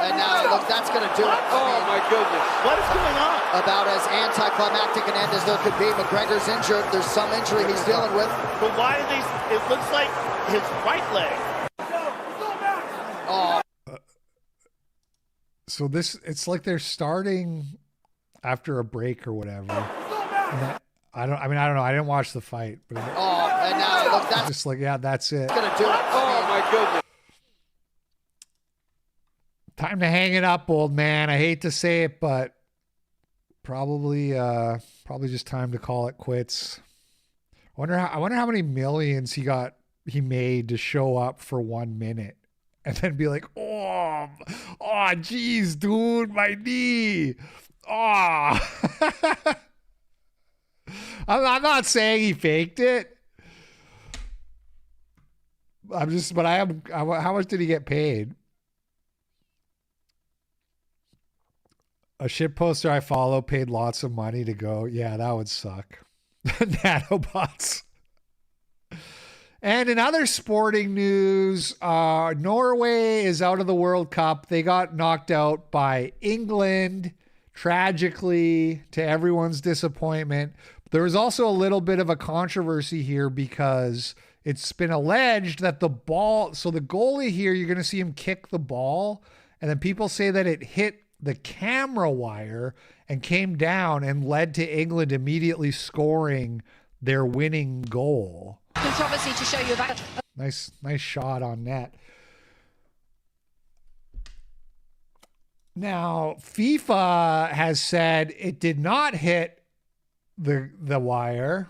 and now, look, that's going to do it. My goodness. What is going on? About as anticlimactic an end as there could be. McGregor's injured. There's some injury he's dealing with. But why did they? It looks like his right leg. Oh. So it's like they're starting after a break or whatever. I don't know. I didn't watch the fight. But and now, look, that's just like, yeah, that's it. going to do it. My goodness. Time to hang it up, old man. I hate to say it, but probably just time to call it quits. I wonder how many millions he made to show up for 1 minute and then be like, oh, geez, dude, my knee. Oh. I'm not saying he faked it. How much did he get paid? A shit poster I follow paid lots of money to go. Yeah, that would suck. Nanobots. And in other sporting news, Norway is out of the World Cup. They got knocked out by England, tragically, to everyone's disappointment. There was also a little bit of a controversy here because it's been alleged that the goalie here, you're going to see him kick the ball, and then people say that it hit the camera wire and came down and led to England immediately scoring their winning goal. Controversy to show you about. Nice shot on net. Now, FIFA has said it did not hit the wire.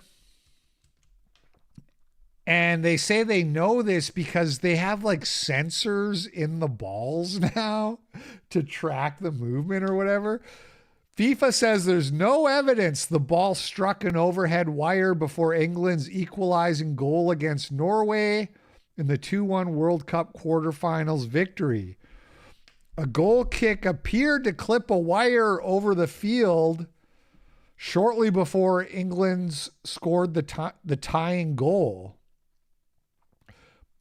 And they say they know this because they have like sensors in the balls now to track the movement or whatever. FIFA says there's no evidence the ball struck an overhead wire before England's equalizing goal against Norway in the 2-1 World Cup quarterfinals victory. A goal kick appeared to clip a wire over the field shortly before England's scored the tying goal.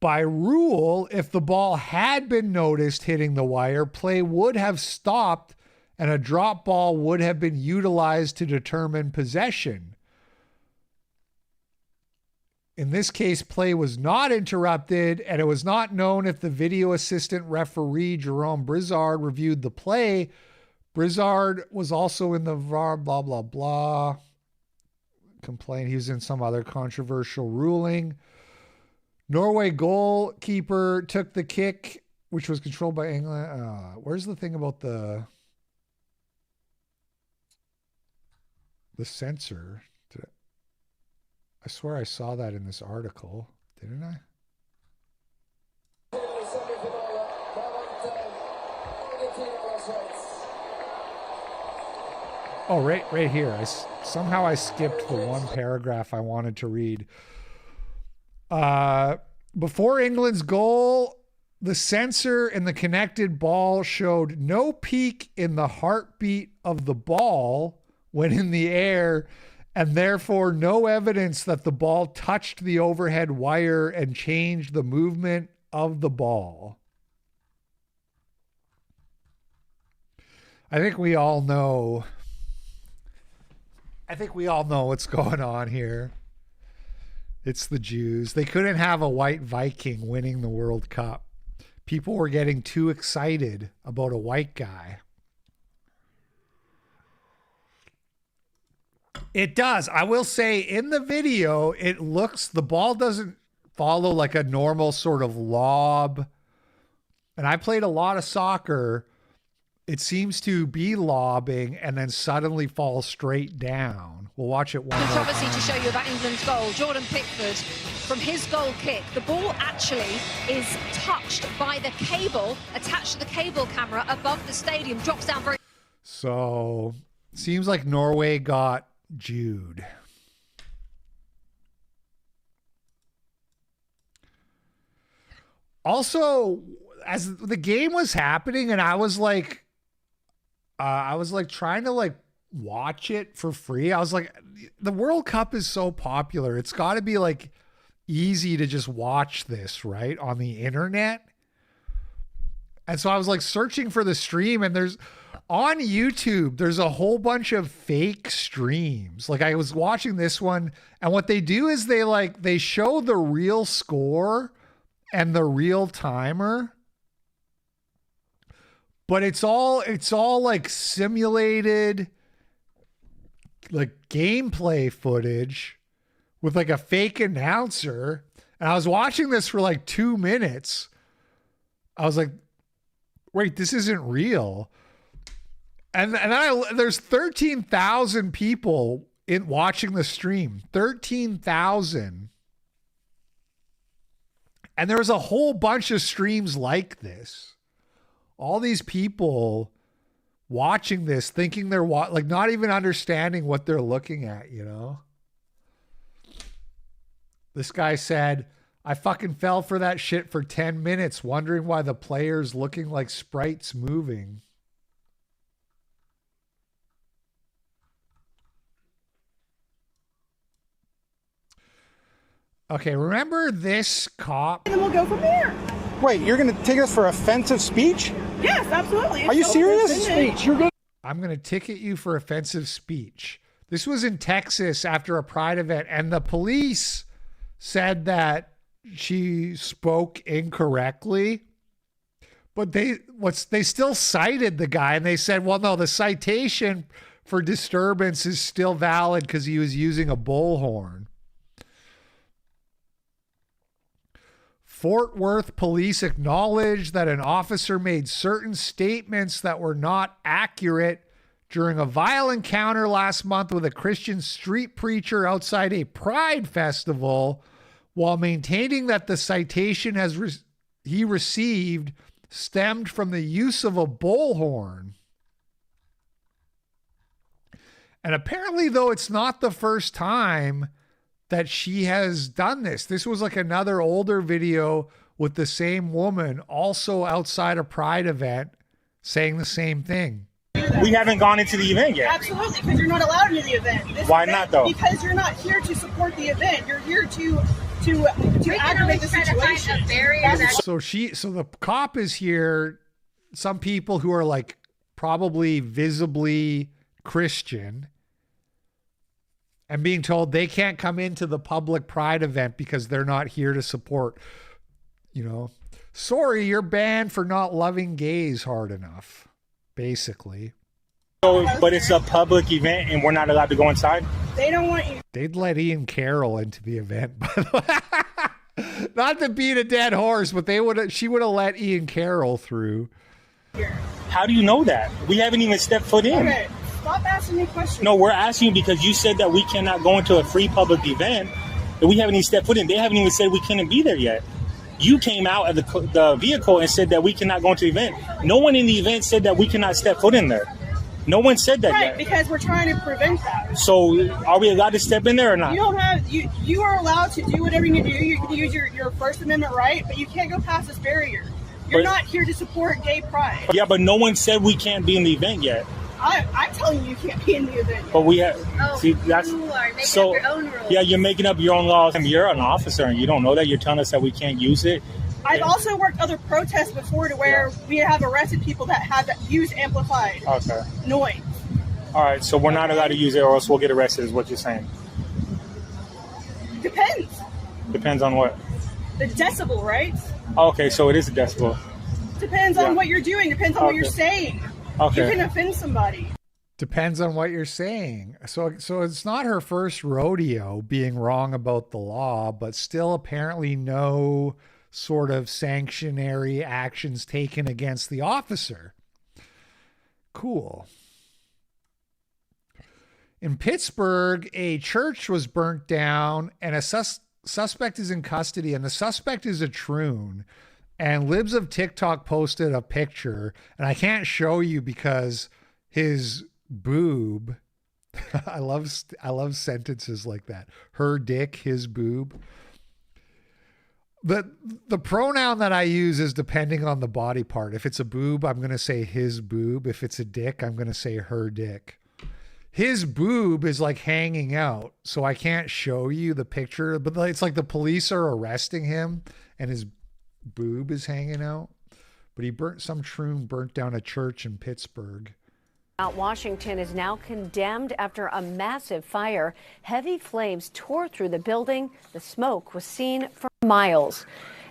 By rule, if the ball had been noticed hitting the wire, play would have stopped and a drop ball would have been utilized to determine possession. In this case, play was not interrupted, and it was not known if the video assistant referee, Jerome Brizard, reviewed the play. Brizard was also in the VAR, blah, blah, blah. Complaint. He was in some other controversial ruling. Norway goalkeeper took the kick, which was controlled by England. Where's the thing about the sensor? I swear I saw that in this article, didn't I? Oh, right here. Somehow I skipped the one paragraph I wanted to read. Before England's goal, the sensor in the connected ball showed no peak in the heartbeat of the ball when in the air, and therefore no evidence that the ball touched the overhead wire and changed the movement of the ball. I think we all know what's going on here. It's the Jews. They couldn't have a white Viking winning the World Cup. People were getting too excited about a white guy. It does. I will say in the video, the ball doesn't follow like a normal sort of lob. And I played a lot of soccer. It seems to be lobbing and then suddenly falls straight down. We'll watch it one more time. Controversy to show you about England's goal. Jordan Pickford, from his goal kick, the ball actually is touched by the cable attached to the cable camera above the stadium, drops down very... So, seems like Norway got Jude. Also, as the game was happening and I was like trying to like watch it for free. I was like, the World Cup is so popular. It's got to be like easy to just watch this, right? On the internet. And so I was like searching for the stream, and on YouTube, there's a whole bunch of fake streams. Like I was watching this one, and what they do is they show the real score and the real timer, but it's all like simulated like gameplay footage with like a fake announcer. And I was watching this for like 2 minutes. I was like, wait, this isn't real. And there's 13,000 people watching the stream. 13,000. And there was a whole bunch of streams like this. All these people watching this, thinking they're like not even understanding what they're looking at, you know? This guy said, I fucking fell for that shit for 10 minutes, wondering why the player's looking like sprites moving. Okay, remember this cop? And then we'll go from there. Wait, you're going to take us for offensive speech? Yes, absolutely. Are you serious? Speech. I'm going to ticket you for offensive speech. This was in Texas after a Pride event, and the police said that she spoke incorrectly, but they still cited the guy, and they said, well, no, the citation for disturbance is still valid because he was using a bullhorn. Fort Worth police acknowledged that an officer made certain statements that were not accurate during a violent encounter last month with a Christian street preacher outside a Pride festival, while maintaining that the citation he received stemmed from the use of a bullhorn. And apparently, though, it's not the first time that she has done this. This was like another older video with the same woman also outside a Pride event saying the same thing. We haven't gone into the event yet. Absolutely, because you're not allowed into the event. Why not, though? Because you're not here to support the event. You're here to aggravate the situation. So the cop is here. Some people who are like probably visibly Christian, and being told they can't come into the public Pride event because they're not here to support, you know, sorry, you're banned for not loving gays hard enough, basically. So, but it's a public event and we're not allowed to go inside? They don't want you. They'd let Ian Carroll into the event, by the way. Not to beat a dead horse, but she would have let Ian Carroll through. How do you know that? We haven't even stepped foot in. Okay. Stop asking me questions. No, we're asking you because you said that we cannot go into a free public event, and we haven't even stepped foot in. They haven't even said we couldn't be there yet. You came out of the vehicle and said that we cannot go into the event. No one in the event said that we cannot step foot in there. No one said that yet. Right, because we're trying to prevent that. So are we allowed to step in there or not? You don't have you are allowed to do whatever you need to do. You can use your First Amendment right, but you can't go past this barrier. You're not here to support gay pride. Yeah, but no one said we can't be in the event yet. I'm telling you can't be in the event. But we have. See, that's you are making so. up your own rules. Yeah, you're making up your own laws. And you're an officer, and you don't know that. You're telling us that we can't use it. I've also worked other protests before to where we have arrested people that have used amplified noise. All right, so we're not allowed to use it, or else we'll get arrested. Is what you're saying? Depends. Depends on what? The decibel, right? Okay, so it is a decibel. Depends on what you're doing. Depends on what you're saying. Okay. You can offend somebody. Depends on what you're saying. So it's not her first rodeo being wrong about the law, but still apparently no sort of sanctionary actions taken against the officer. Cool. In Pittsburgh, a church was burnt down and a suspect is in custody, and the suspect is a troon. And Libs of TikTok posted a picture, and I can't show you because his boob, I love sentences like that. Her dick, his boob. The pronoun that I use is depending on the body part. If it's a boob, I'm going to say his boob. If it's a dick, I'm going to say her dick. His boob is like hanging out, so I can't show you the picture, but it's like the police are arresting him and his boob is hanging out. but some troon burnt down a church in Pittsburgh. Washington is now condemned after a massive fire. Heavy flames tore through the building. The smoke was seen for miles.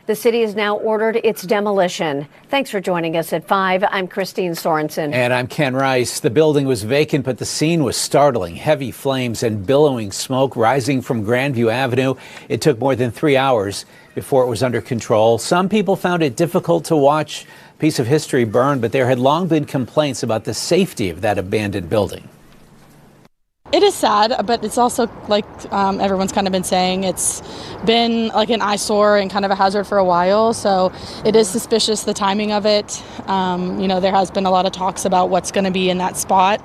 The city has now ordered its demolition. Thanks for joining us at 5. I'm Christine Sorensen. And I'm Ken Rice. The building was vacant, but the scene was startling. Heavy flames and billowing smoke rising from Grandview Avenue. It took more than 3 hours before it was under control. Some people found it difficult to watch a piece of history burn, but there had long been complaints about the safety of that abandoned building. It is sad, but it's also like everyone's kind of been saying, it's been like an eyesore and kind of a hazard for a while. So it is suspicious, the timing of it. There has been a lot of talks about what's going to be in that spot,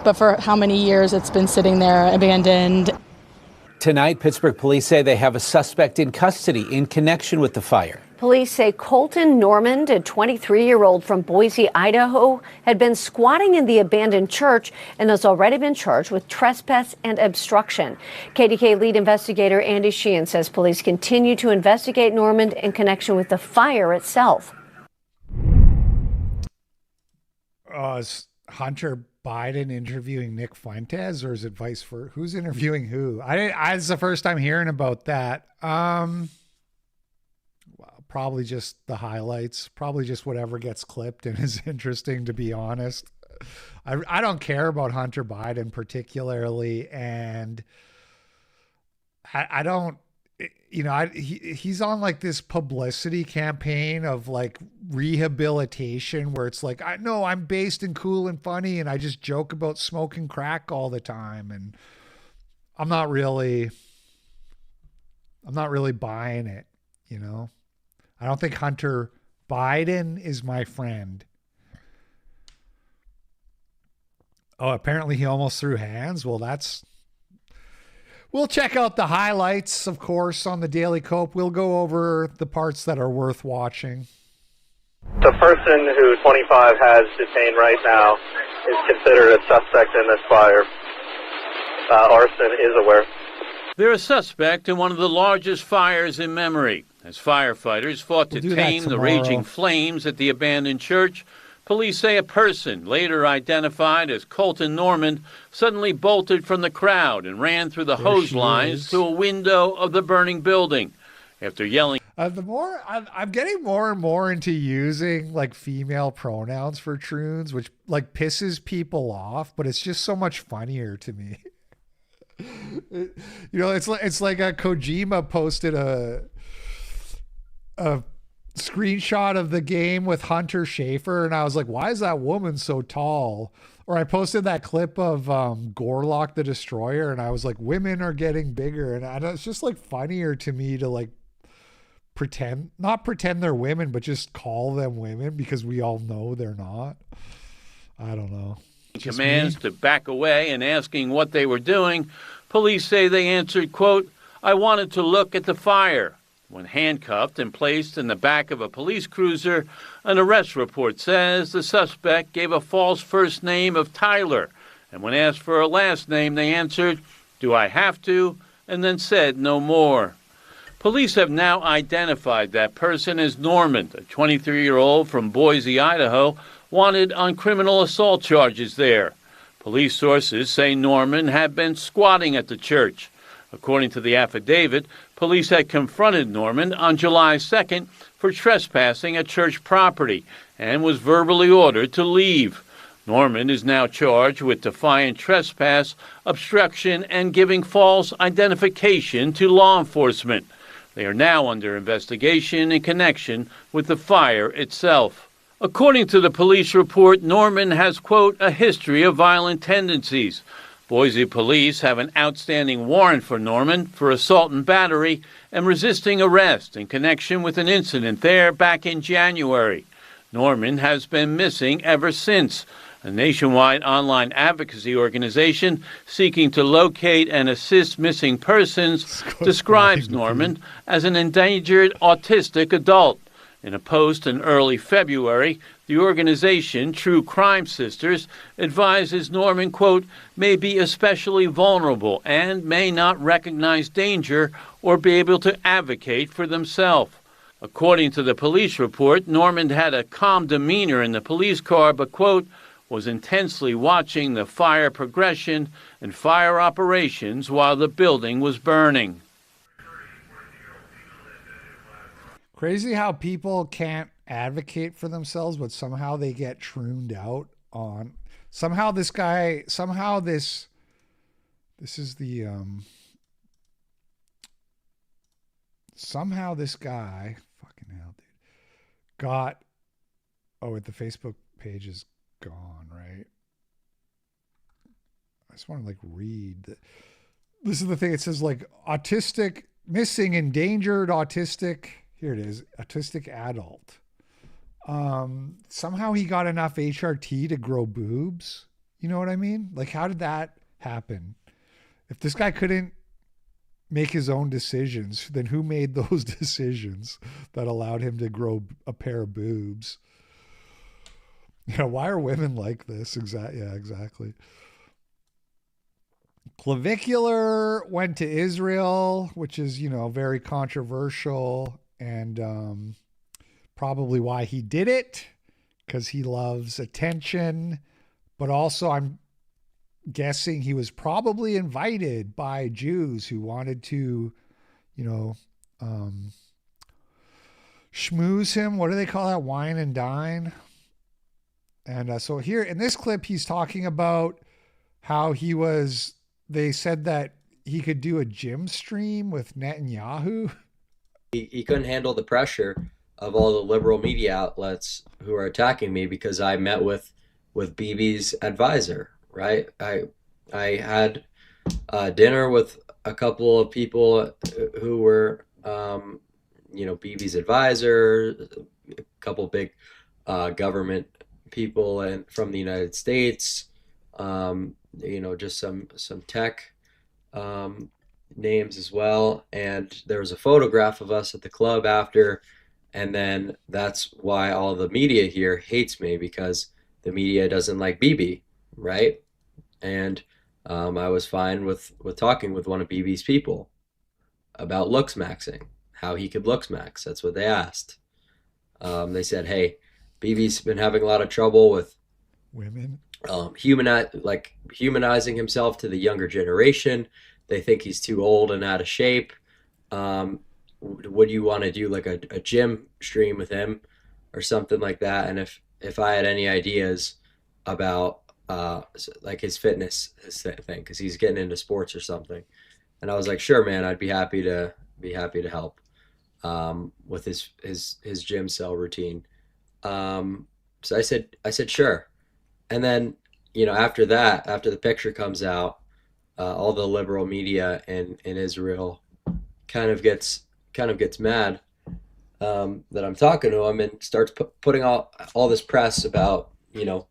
but for how many years it's been sitting there abandoned. Tonight, Pittsburgh police say they have a suspect in custody in connection with the fire. Police say Colton Normand, a 23-year-old from Boise, Idaho, had been squatting in the abandoned church and has already been charged with trespass and obstruction. KDK lead investigator Andy Sheehan says police continue to investigate Normand in connection with the fire itself. Is Hunter Biden interviewing Nick Fuentes, or is it vice versa? Who's interviewing who? It's the first time hearing about that. Probably just the highlights, probably just whatever gets clipped and is interesting, to be honest. I don't care about Hunter Biden particularly, and I don't, he's on like this publicity campaign of like rehabilitation where it's like, I know I'm based and cool and funny and I just joke about smoking crack all the time, and I'm not really buying it, I don't think Hunter Biden is my friend. Oh, apparently he almost threw hands. Well, we'll check out the highlights, of course, on the Daily Cope. We'll go over the parts that are worth watching. The person who 25 has detained right now is considered a suspect in this fire. Arson is aware. They're a suspect in one of the largest fires in memory. As firefighters fought to tame the raging flames at the abandoned church, police say a person, later identified as Colton Normand, suddenly bolted from the crowd and ran through the hose lines to a window of the burning building. After yelling, I'm getting more and more into using like female pronouns for troons, which like pisses people off, but it's just so much funnier to me. It's like a Kojima posted a screenshot of the game with Hunter Schafer, and I was like, why is that woman so tall? Or I posted that clip of Gorlock the Destroyer, and I was like, women are getting bigger. And it's just like funnier to me to like not pretend they're women, but just call them women because we all know they're not. I don't know. Commands to back away and asking what they were doing. Police say they answered, quote, "I wanted to look at the fire." When handcuffed and placed in the back of a police cruiser, an arrest report says the suspect gave a false first name of Tyler. And when asked for a last name, they answered, "Do I have to?" and then said no more. Police have now identified that person as Normand, a 23-year-old from Boise, Idaho, wanted on criminal assault charges there. Police sources say Normand had been squatting at the church. According to the affidavit, police had confronted Normand on July 2nd for trespassing at church property and was verbally ordered to leave. Normand is now charged with defiant trespass, obstruction, and giving false identification to law enforcement. They are now under investigation in connection with the fire itself. According to the police report, Normand has, quote, a history of violent tendencies. Boise police have an outstanding warrant for Normand for assault and battery and resisting arrest in connection with an incident there back in January. Normand has been missing ever since. A nationwide online advocacy organization seeking to locate and assist missing persons describes Normand as an endangered autistic adult. In a post in early February, the organization True Crime Sisters advises Normand, quote, may be especially vulnerable and may not recognize danger or be able to advocate for themselves. According to the police report, Normand had a calm demeanor in the police car, but, quote, was intensely watching the fire progression and fire operations while the building was burning. Crazy how people can't advocate for themselves, but somehow they get trooned out on. Somehow this guy, this is the, somehow this guy, fucking hell, dude, got, oh, the Facebook page is gone, right? I just want to like read. This is the thing. It says like autistic, missing, endangered, autistic. Here it is. Autistic adult. Somehow he got enough HRT to grow boobs. You know what I mean? Like, how did that happen? If this guy couldn't make his own decisions, then who made those decisions that allowed him to grow a pair of boobs? You know, why are women like this? Exactly. Clavicular went to Israel, which is, you know, very controversial, and probably why he did it, because he loves attention, but also I'm guessing he was probably invited by Jews who wanted to, you know, schmooze him. What do they call that? Wine and dine. And so here in this clip, he's talking about how they said that he could do a gym stream with Netanyahu. He couldn't handle the pressure of all the liberal media outlets who are attacking me because I met with Bibi's advisor, right? I had dinner with a couple of people who were, you know, Bibi's advisor, a couple big government people and from the United States, you know, just some tech names as well. And there was a photograph of us at the club after, and then that's why all the media here hates me, because the media doesn't like Bibi, right? And I was fine with talking with one of Bibi's people about looks maxing, how he could looks max. That's what they asked. They said, hey, Bibi's been having a lot of trouble with women, humanizing himself to the younger generation. They think he's too old and out of shape. Would you want to do like a gym stream with him or something like that? And if I had any ideas about like his fitness thing, because he's getting into sports or something, and I was like, sure, man, I'd be happy to help with his gym cell routine. So I said sure. And then, you know, after the picture comes out, all the liberal media in Israel kind of gets mad that I'm talking to him, and starts putting all this press about, you know,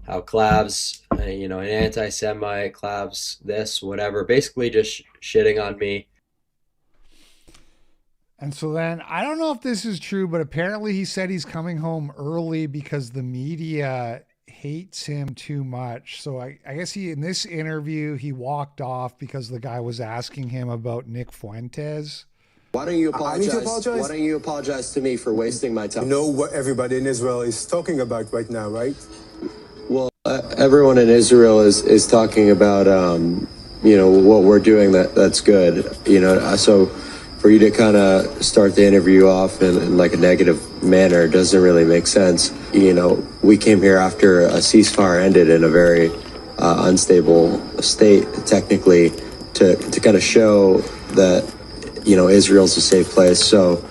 how Clav's, you know, an anti-Semite, Clav's this, whatever, basically just shitting on me. And so then, I don't know if this is true, but apparently he said he's coming home early because the media hates him too much. So I guess in this interview, he walked off because the guy was asking him about Nick Fuentes. Why don't you apologize? I need to apologize? Why don't you apologize to me for wasting my time? You know what everybody in Israel is talking about right now, right? Well, everyone in Israel is talking about, you know, what we're doing that's good. You know, so for you to kind of start the interview off in like a negative manner doesn't really make sense. You know, we came here after a ceasefire ended in a very unstable state, technically, to kind of show that, you know, Israel's a safe place. So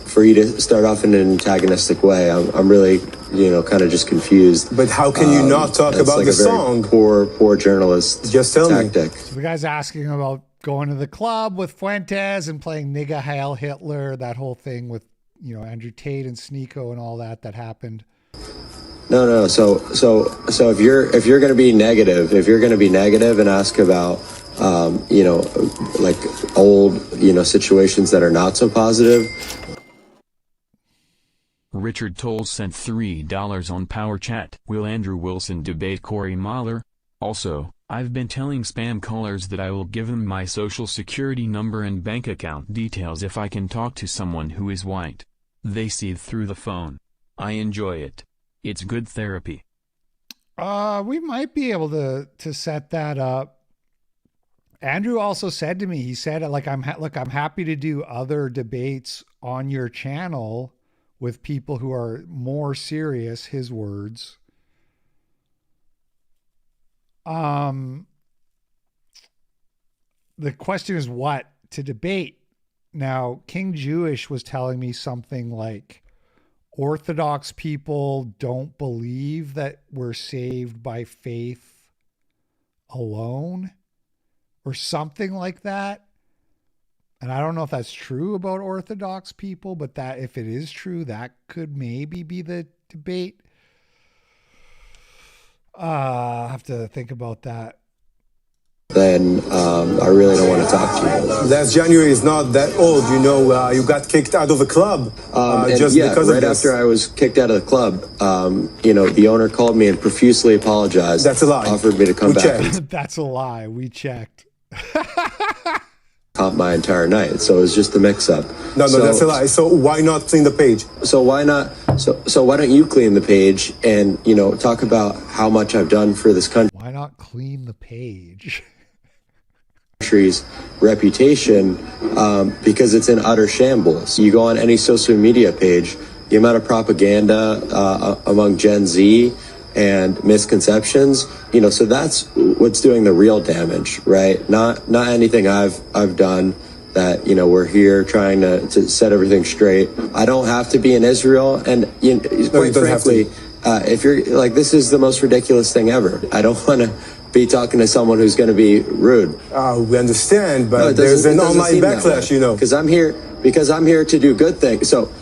for you to start off in an antagonistic way, I'm really, you know, kind of just confused. But how can you not talk about like the song? Poor journalist Just tell tactic. So the guy's asking about going to the club with Fuentes and playing Nigga Heil Hitler, that whole thing with, you know, Andrew Tate and Sneeko and all that happened. No. So if you're going to be negative, and ask about, you know, like old, you know, situations that are not so positive. Richard Tolles sent $3 on Power Chat. Will Andrew Wilson debate Corey Mahler? Also, I've been telling spam callers that I will give them my social security number and bank account details if I can talk to someone who is white. They see through the phone. I enjoy it. It's good therapy. We might be able to set that up. Andrew also said to me, he said, like, I'm happy to do other debates on your channel with people who are more serious, his words. The question is what to debate. Now, King Jewish was telling me something like Orthodox people don't believe that we're saved by faith alone or something like that. And I don't know if that's true about Orthodox people, but that if it is true, that could maybe be the debate. I have to think about that. Then I really don't want to talk to you. Last January is not that old, you know. You got kicked out of a club just because right of this. after I was kicked out of the club, you know, the owner called me and profusely apologized. That's a lie. Offered me to come back and That's a lie. We checked. comp my entire night. So it was just a mix-up. No, that's a lie. So why not clean the page? So why not? So why don't you clean the page and, you know, talk about how much I've done for this country? Why not clean the page? Country's reputation, because it's in utter shambles. You go on any social media page, the amount of propaganda among Gen Z and misconceptions, you know, so that's what's doing the real damage, right? Not anything I've done. That, you know, we're here trying to set everything straight. I don't have to be in Israel, and quite frankly, if you're like, this is the most ridiculous thing ever. I don't want to be talking to someone who's going to be rude. We understand, but there's an online backlash, you know. Because I'm here to do good things. So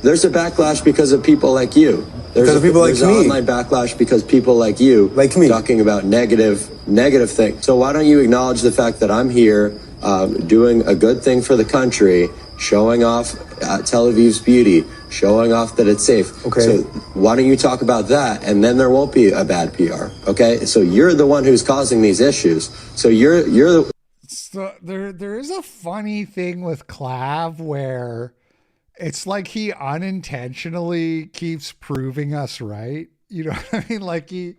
there's a backlash because of people like you. There's an online backlash because people like you, like me, talking about negative things. So why don't you acknowledge the fact that I'm here doing a good thing for the country, showing off Tel Aviv's beauty, showing off that it's safe. Okay. So why don't you talk about that, and then there won't be a bad PR. Okay. So you're the one who's causing these issues. So you're the. So there is a funny thing with Clav where it's like he unintentionally keeps proving us right. You know what I mean? Like he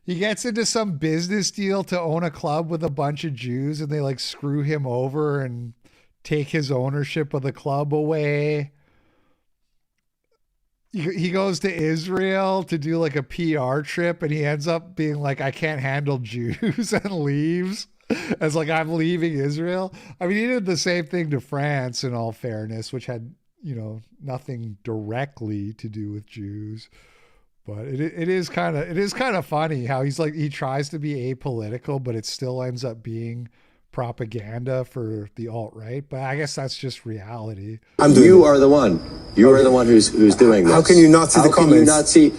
gets into some business deal to own a club with a bunch of Jews, and they like screw him over and take his ownership of the club away. He goes to Israel to do like a PR trip, and he ends up being like, I can't handle Jews, and leaves as like, I'm leaving Israel. I mean, he did the same thing to France, in all fairness, which had, you know, nothing directly to do with Jews. But it is kind of funny how he's like, he tries to be apolitical, but it still ends up being propaganda for the alt-right. But I guess that's just reality. You are the one. You are the one who's doing this. How can you not see the comments? How can you not see?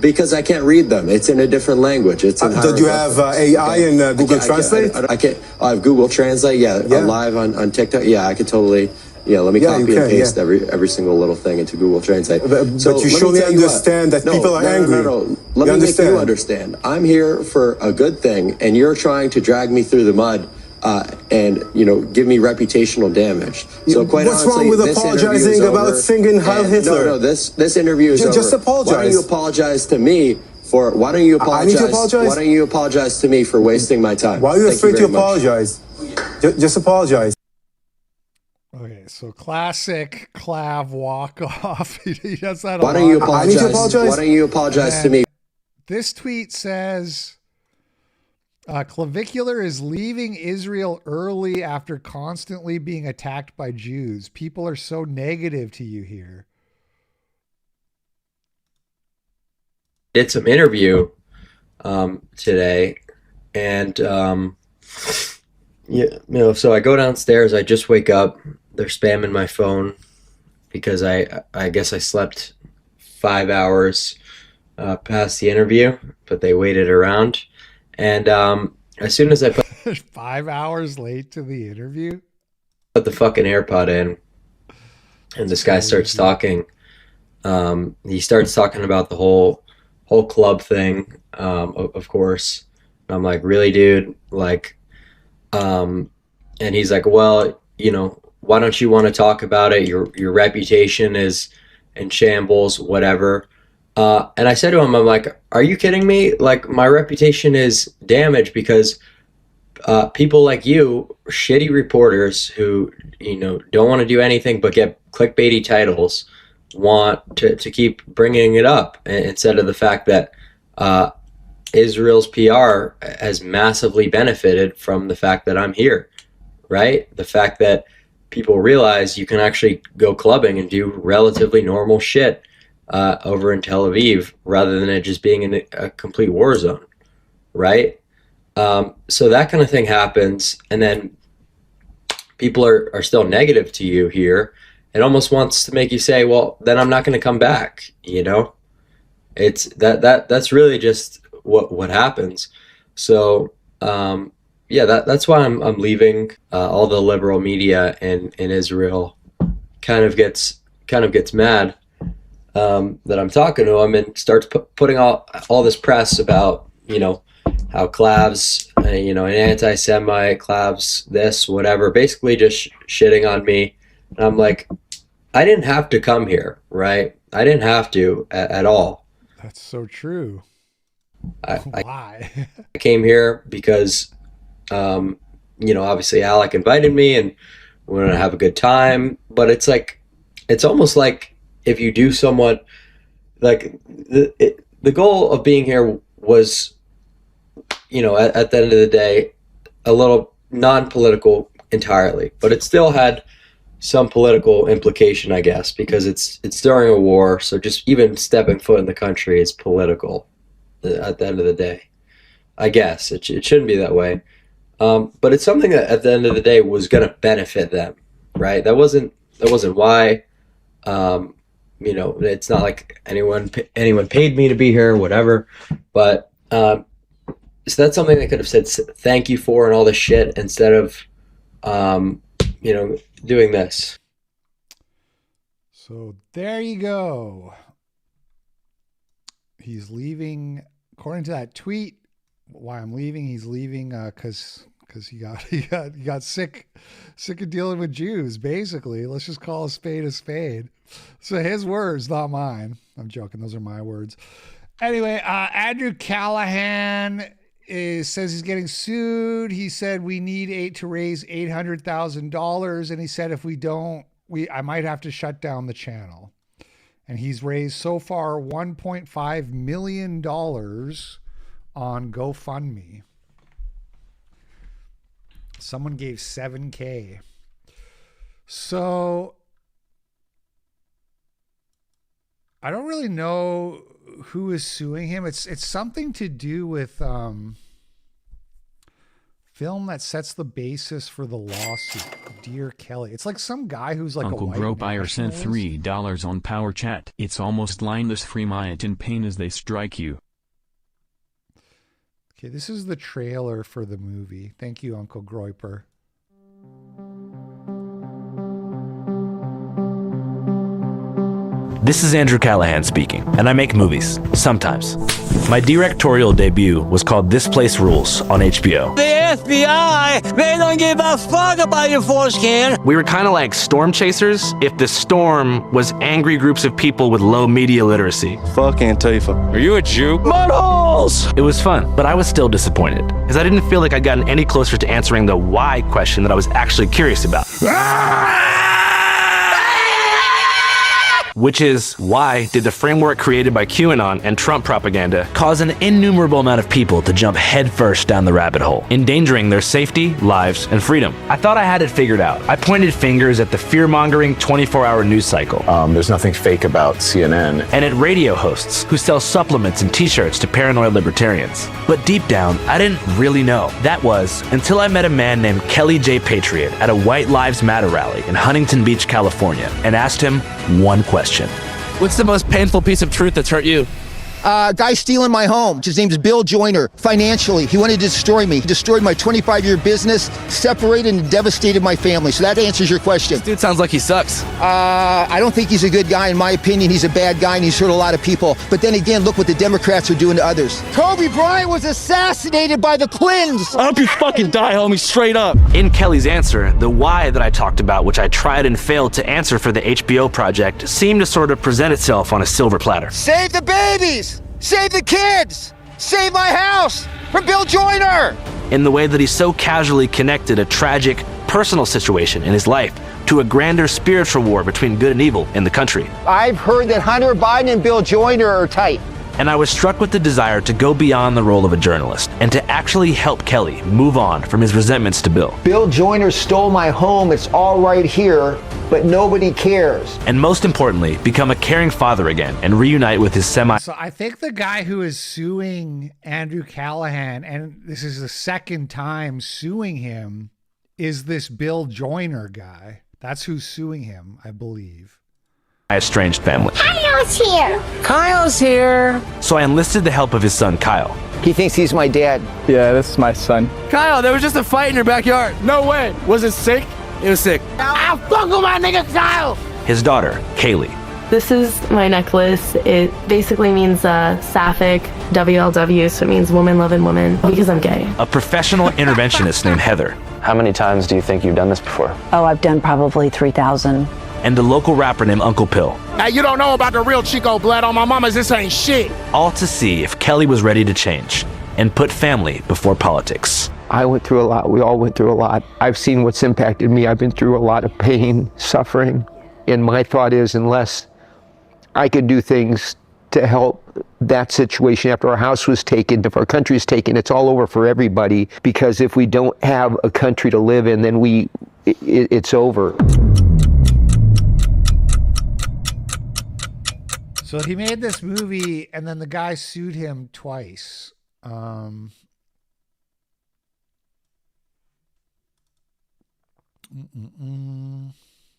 Because I can't read them. It's in a different language. It's in Did you have AI and Google Translate? I can't. I have Google Translate. Yeah. Live on TikTok. Yeah, I could totally. Yeah, let me copy and paste every single little thing into Google Translate. But you surely understand that people are angry. No. Let me make you understand. I'm here for a good thing, and you're trying to drag me through the mud and, you know, give me reputational damage. So quite what's honestly, wrong with apologizing about singing Heil Hitler? No, this interview is over. Just apologize. Why don't you apologize to me for? Why don't you apologize? I need to apologize. Why don't you apologize to me for wasting my time? Why are you afraid to apologize? Just apologize. Okay, so classic Clav walk off. He does that. Why don't you apologize? Why don't you apologize to me? This tweet says, Clavicular is leaving Israel early after constantly being attacked by Jews. People are so negative to you here. Did some interview today, and so I go downstairs. I just wake up. They're spamming my phone because I guess I slept 5 hours past the interview, but they waited around. And as soon as I put 5 hours late to the interview, put the fucking AirPod in, and this guy starts talking. He starts talking about the whole club thing, of course, I'm like, really, dude? Like, and he's like, well, you know, why don't you want to talk about it? Your reputation is in shambles, whatever. And I said to him, I'm like, are you kidding me? Like, my reputation is damaged because people like you, shitty reporters who, you know, don't want to do anything but get clickbaity titles, want to keep bringing it up instead of the fact that Israel's PR has massively benefited from the fact that I'm here, right? The fact that people realize you can actually go clubbing and do relatively normal shit over in Tel Aviv rather than it just being in a complete war zone, right? So that kind of thing happens, and then people are still negative to you here. It almost wants to make you say, well, then I'm not going to come back, you know? It's that's really just what happens. So yeah, that's why I'm leaving. All the liberal media in Israel kind of gets mad that I'm talking to them and starts putting all this press about, you know, how Clav's, you know, an anti-Semite, Clav's this, whatever, basically just shitting on me. And I'm like, I didn't have to come here, right? I didn't have to at all. That's so true. Why? I came here because, you know, obviously Alec invited me and we want to have a good time. But it's like, it's almost like if you do someone, like the goal of being here was, you know, at the end of the day, a little non-political entirely, but it still had some political implication, I guess, because it's during a war. So just even stepping foot in the country is political at the end of the day. I guess it shouldn't be that way. But it's something that at the end of the day was going to benefit them, right? That wasn't why, you know, it's not like anyone paid me to be here or whatever, but, so that's something they could have said thank you for and all this shit instead of, you know, doing this. So there you go. He's leaving, according to that tweet. Why I'm leaving? He's leaving because he got sick of dealing with Jews. Basically, let's just call a spade a spade. So his words, not mine. I'm joking. Those are my words. Anyway, Andrew Callahan says he's getting sued. He said we need to raise $800,000, and he said if we don't, I might have to shut down the channel. And he's raised so far $1.5 million on GoFundMe. Someone gave $7,000. So I don't really know who is suing him. It's something to do with film that sets the basis for the lawsuit. Dear Kelly. It's like some guy who's like Uncle a white Gropier sent nationalist. $3 on Power Chat. It's almost lineless Fremont in pain as they strike you. Okay, this is the trailer for the movie. Thank you, Uncle Groiper. This is Andrew Callahan speaking, and I make movies, sometimes. My directorial debut was called This Place Rules on HBO. The FBI, they don't give a fuck about your foreskin. We were kind of like storm chasers if the storm was angry groups of people with low media literacy. Fuck Antifa. Are you a Jew? Mudholes! It was fun, but I was still disappointed, because I didn't feel like I'd gotten any closer to answering the why question that I was actually curious about. Which is, why did the framework created by QAnon and Trump propaganda cause an innumerable amount of people to jump headfirst down the rabbit hole, endangering their safety, lives, and freedom? I thought I had it figured out. I pointed fingers at the fear-mongering 24-hour news cycle. There's nothing fake about CNN. And at radio hosts who sell supplements and t-shirts to paranoid libertarians. But deep down, I didn't really know. That was until I met a man named Kelly J. Patriot at a White Lives Matter rally in Huntington Beach, California, and asked him one question. What's the most painful piece of truth that's hurt you? guy stealing my home. His name's Bill Joyner. Financially, he wanted to destroy me. He destroyed my 25-year business, separated and devastated my family. So that answers your question. Dude sounds like he sucks. I don't think he's a good guy. In my opinion, he's a bad guy and he's hurt a lot of people. But then again, look what the Democrats are doing to others. Kobe Bryant was assassinated by the Clintons. I hope you fucking die, homie, straight up. In Kelly's answer, the why that I talked about, which I tried and failed to answer for the HBO project, seemed to sort of present itself on a silver platter. Save the babies! Save the kids! Save my house from Bill Joyner! In the way that he so casually connected a tragic, personal situation in his life to a grander spiritual war between good and evil in the country. I've heard that Hunter Biden and Bill Joyner are tight. And I was struck with the desire to go beyond the role of a journalist and to actually help Kelly move on from his resentments to Bill. Bill Joyner stole my home. It's all right here, but nobody cares. And most importantly, become a caring father again and reunite with his So I think the guy who is suing Andrew Callahan, and this is the second time suing him, is this Bill Joyner guy. That's who's suing him, I believe. my estranged family. Kyle's here. Kyle's here. So I enlisted the help of his son, Kyle. He thinks he's my dad. Yeah, this is my son. Kyle, there was just a fight in your backyard. No way. Was it sick? It was sick. I'll fuck with my nigga Kyle. His daughter, Kaylee. This is my necklace. It basically means sapphic, WLW, so it means woman loving woman, because I'm gay. A professional interventionist named Heather. How many times do you think you've done this before? Oh, I've done probably 3,000. And a local rapper named Uncle Pill. Now, you don't know about the real Chico blood on my mama's. This ain't shit. All to see if Kelly was ready to change and put family before politics. I went through a lot. We all went through a lot. I've seen what's impacted me. I've been through a lot of pain, suffering. And my thought is, unless I could do things to help that situation after our house was taken, if our country is taken, it's all over for everybody. Because if we don't have a country to live in, then it's over. So he made this movie, and then the guy sued him twice. Well,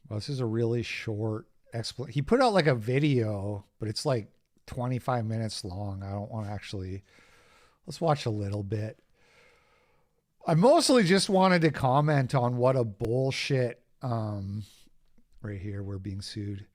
this is a really short explanation. He put out like a video, but it's like 25 minutes long. I don't want to actually... Let's watch a little bit. I mostly just wanted to comment on what a bullshit... right here, we're being sued.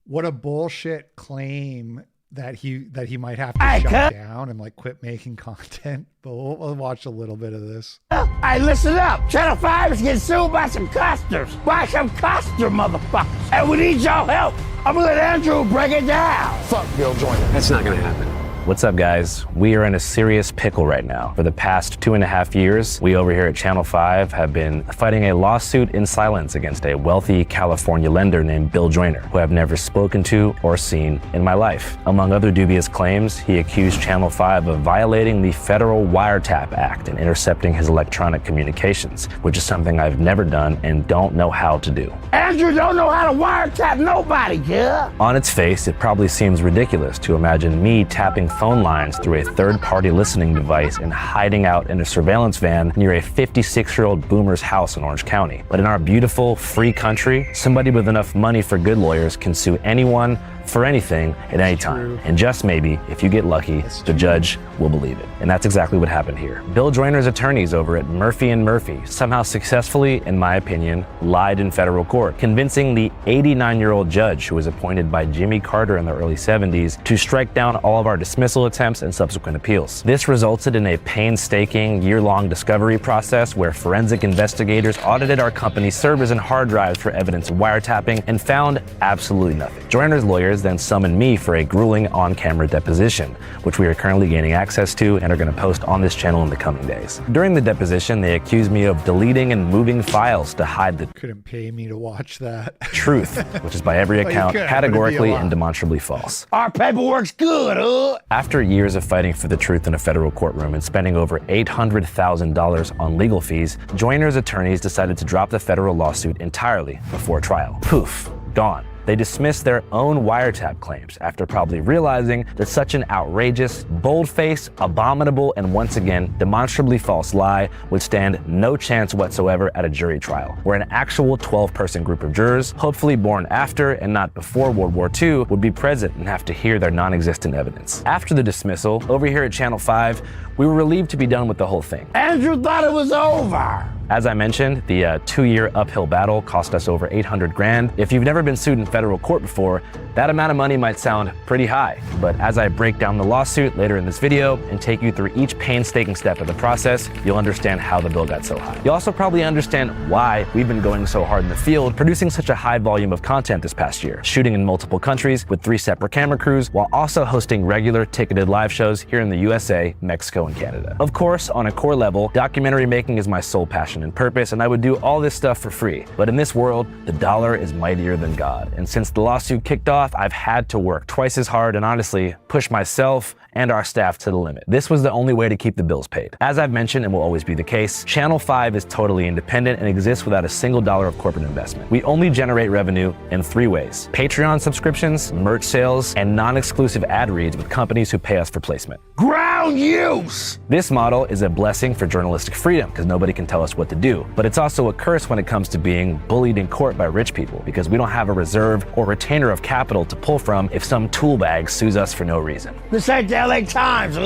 What a bullshit claim that he might have to shut down and like quit making content. But we'll watch a little bit of this. Hey, listen up. Channel 5 is getting sued by some customers. By some customer motherfuckers. And we need y'all help. I'm gonna let Andrew break it down. Fuck Bill Joyner. That's not gonna happen. What's up, guys? We are in a serious pickle right now. For the past 2.5 years, we over here at Channel 5 have been fighting a lawsuit in silence against a wealthy California lender named Bill Joyner, who I've never spoken to or seen in my life. Among other dubious claims, he accused Channel 5 of violating the Federal Wiretap Act and intercepting his electronic communications, which is something I've never done and don't know how to do. Andrew don't know how to wiretap nobody, yeah? On its face, it probably seems ridiculous to imagine me tapping phone lines through a third-party listening device and hiding out in a surveillance van near a 56-year-old boomer's house in Orange County. But in our beautiful, free country, somebody with enough money for good lawyers can sue anyone for anything at any time. And just maybe, if you get lucky, the judge will believe it. And that's exactly what happened here. Bill Joyner's attorneys over at Murphy & Murphy somehow successfully, in my opinion, lied in federal court, convincing the 89-year-old judge who was appointed by Jimmy Carter in the early 70s to strike down all of our dismissal attempts and subsequent appeals. This resulted in a painstaking, year-long discovery process where forensic investigators audited our company's servers and hard drives for evidence of wiretapping and found absolutely nothing. Joyner's lawyers then summoned me for a grueling on-camera deposition, which we are currently gaining access to and are going to post on this channel in the coming days. During the deposition, they accused me of deleting and moving files to hide the Couldn't pay me to watch that. truth, which is by every account categorically and demonstrably false. Our paperwork's good, After years of fighting for the truth in a federal courtroom and spending over $800,000 on legal fees, Joyner's attorneys decided to drop the federal lawsuit entirely before trial. Poof, gone. They dismissed their own wiretap claims after probably realizing that such an outrageous, bold-faced, abominable, and once again, demonstrably false lie would stand no chance whatsoever at a jury trial, where an actual 12-person group of jurors, hopefully born after and not before World War II, would be present and have to hear their non-existent evidence. After the dismissal, over here at Channel 5, we were relieved to be done with the whole thing. Andrew thought it was over. As I mentioned, the 2-year uphill battle cost us over $800,000. If you've never been sued in federal court before, that amount of money might sound pretty high. But as I break down the lawsuit later in this video and take you through each painstaking step of the process, you'll understand how the bill got so high. You'll also probably understand why we've been going so hard in the field, producing such a high volume of content this past year, shooting in multiple countries with 3 separate camera crews, while also hosting regular ticketed live shows here in the USA, Mexico, and Canada. Of course, on a core level, documentary making is my sole passion and purpose, and I would do all this stuff for free. But in this world, the dollar is mightier than God. And since the lawsuit kicked off, I've had to work twice as hard and honestly push myself and our staff to the limit. This was the only way to keep the bills paid. As I've mentioned, and will always be the case, Channel 5 is totally independent and exists without a single dollar of corporate investment. We only generate revenue in 3 ways: Patreon subscriptions, merch sales, and non-exclusive ad reads with companies who pay us for placement. Ground use! This model is a blessing for journalistic freedom because nobody can tell us what to do. But it's also a curse when it comes to being bullied in court by rich people because we don't have a reserve or retainer of capital to pull from if some tool bag sues us for no reason. This ain't the LA Times.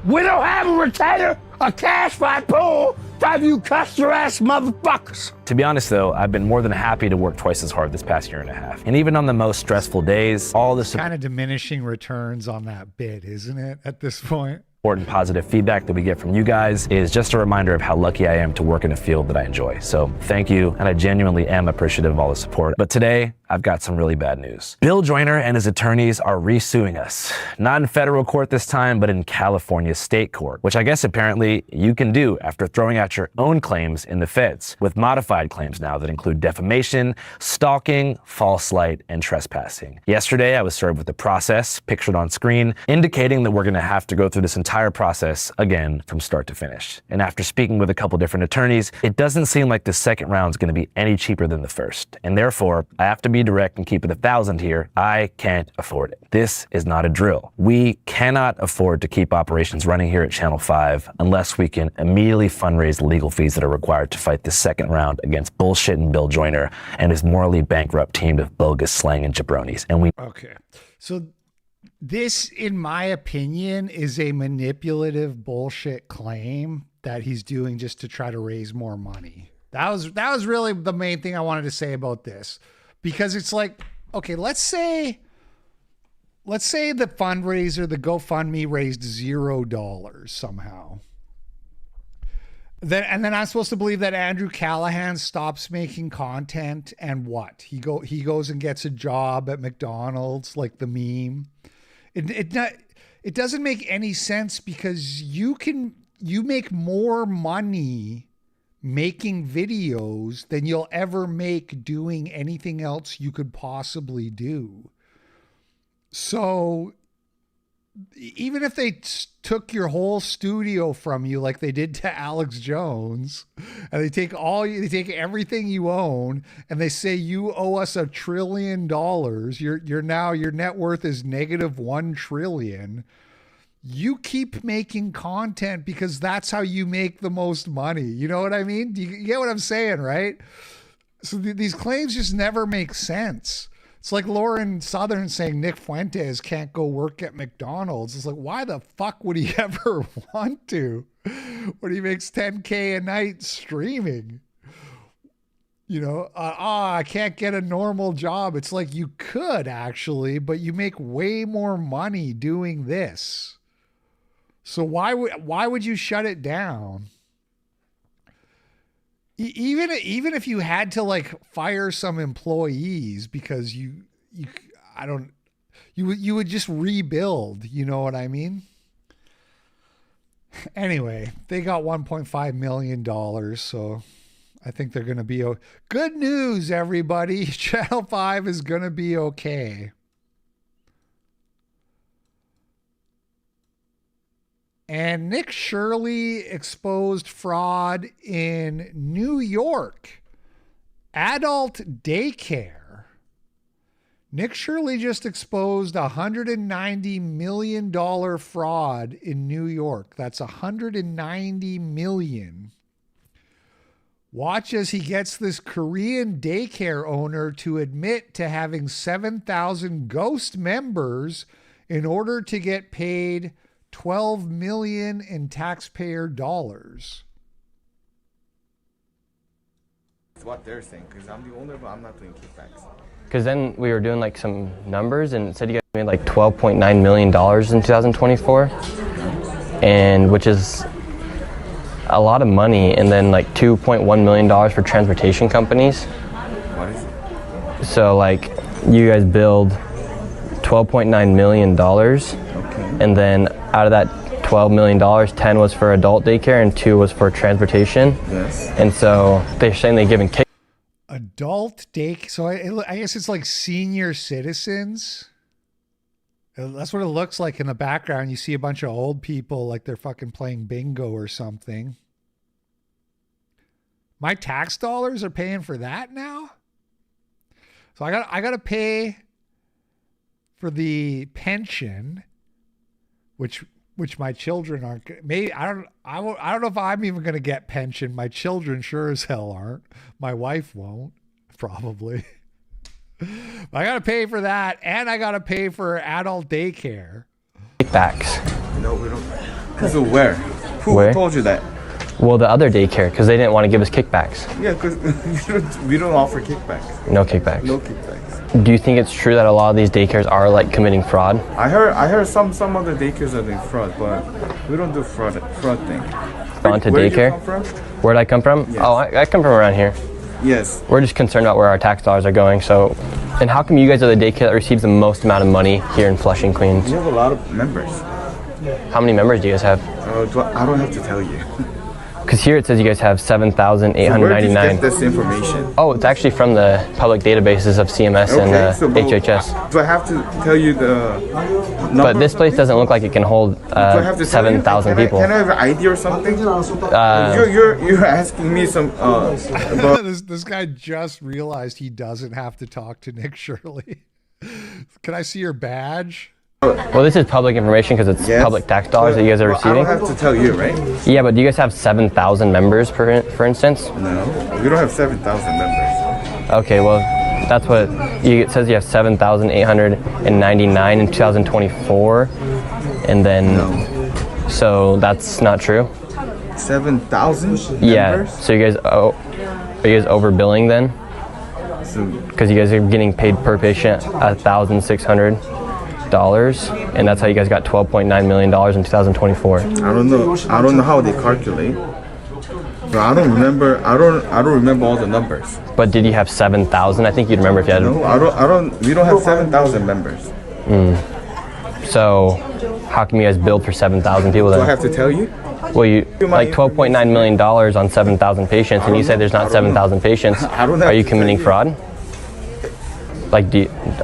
We don't have a retainer, a cash fight pool, five you custer-ass motherfuckers. To be honest though, I've been more than happy to work twice as hard this past year and a half. And even on the most stressful days, all the kind of diminishing returns on that bid, isn't it, at this point? Important positive feedback that we get from you guys is just a reminder of how lucky I am to work in a field that I enjoy. So thank you, and I genuinely am appreciative of all the support. But today, I've got some really bad news. Bill Joyner and his attorneys are re-suing us. Not in federal court this time, but in California state court, which I guess apparently you can do after throwing out your own claims in the feds, with modified claims now that include defamation, stalking, false light, and trespassing. Yesterday, I was served with a process, pictured on screen, indicating that we're gonna have to go through this entire process again from start to finish. And after speaking with a couple different attorneys, it doesn't seem like the second round is gonna be any cheaper than the first. And therefore, I have to be direct and keep it 1,000 here. I can't afford it. This is not a drill. We cannot afford to keep operations running here at Channel 5 unless we can immediately fundraise the legal fees that are required to fight this second round against bullshitting Bill Joyner and his morally bankrupt team of bogus slang and jabronis. And we So this, in my opinion, is a manipulative bullshit claim that he's doing just to try to raise more money. That was really the main thing I wanted to say about this. Because it's like, okay, let's say the fundraiser, the GoFundMe raised $0 somehow. Then I'm supposed to believe that Andrew Callahan stops making content and what? He goes and gets a job at McDonald's, like the meme. It doesn't make any sense because you make more money making videos than you'll ever make doing anything else you could possibly do. So even if they took your whole studio from you like they did to Alex Jones, and they take everything you own and they say you owe us $1 trillion, your net worth is -1 trillion. You keep making content because that's how you make the most money. You know what I mean? You get what I'm saying, right? So these claims just never make sense. It's like Lauren Southern saying Nick Fuentes can't go work at McDonald's. It's like, why the fuck would he ever want to when he makes $10K a night streaming? You know, I can't get a normal job. It's like you could actually, but you make way more money doing this. So why would you shut it down? Even if you had to like fire some employees because you would just rebuild, you know what I mean? Anyway, they got $1.5 million, so I think they're going to be good news, everybody. Channel 5 is going to be okay. And Nick Shirley exposed fraud in New York. Adult daycare Nick Shirley just exposed $190 million fraud in New York. That's $190 million. Watch as he gets this Korean daycare owner to admit to having 7,000 ghost members in order to get paid $12 million in taxpayer dollars. It's what they're saying, because I'm the owner, but I'm not doing kickbacks. Because then we were doing like some numbers and it said you guys made like $12.9 million in 2024, and which is a lot of money, and then like $2.1 million for transportation companies. What is it? So like you guys billed $12.9 million, okay. And then out of that $12 million, 10 was for adult daycare and 2 was for transportation. Yes. And so they're saying they're giving Adult daycare. So I guess it's like senior citizens. That's what it looks like in the background. You see a bunch of old people like they're fucking playing bingo or something. My tax dollars are paying for that now. So I got to pay for the pension, which my children aren't. Maybe I don't know if I'm even going to get pension. My children sure as hell aren't. My wife won't, probably. I got to pay for that, and I got to pay for adult daycare. Kickbacks. No, we don't. So where? Who told you that? Well, the other daycare, because they didn't want to give us kickbacks. Yeah, because we don't offer kickbacks. No kickbacks. No kickbacks. Do you think it's true that a lot of these daycares are like committing fraud? I heard some other daycares are doing fraud, but we don't do fraud thing. Gone to Where daycare? Did you come from? Where'd I come from? Yes. Oh, I come from around here. Yes. We're just concerned about where our tax dollars are going. So, and how come you guys are the daycare that receives the most amount of money here in Flushing, Queens? We have a lot of members. How many members do you guys have? I don't have to tell you. Because here it says you guys have 7,899. So where did you get this information? Oh, it's actually from the public databases of CMS and HHS. Do I have to tell you the number? But this place doesn't look like it can hold 7,000 people. Can I have an ID or something? You're asking me some. This guy just realized he doesn't have to talk to Nick Shirley. Can I see your badge? Well, this is public information because it's public tax dollars that you guys are receiving. I don't have to tell you, right? Yeah, but do you guys have 7,000 members, for instance? No, we don't have 7,000 members. Okay, well, that's what it says. You have 7,899 in 2024, and then so that's not true. 7,000? Yeah. So you guys are you guys overbilling then? Because you guys are getting paid per patient $1,600. And that's how you guys got $12.9 million in 2024. I don't know how they calculate. So I don't remember all the numbers. But did you have 7,000? I think you'd remember if you had. No, we don't have 7,000 members. So how come you guys billed for 7,000 people then? Do I have to tell you? Well, you like $12.9 million on 7,000 patients, and you say there's not 7,000 patients. Are you committing fraud? Like,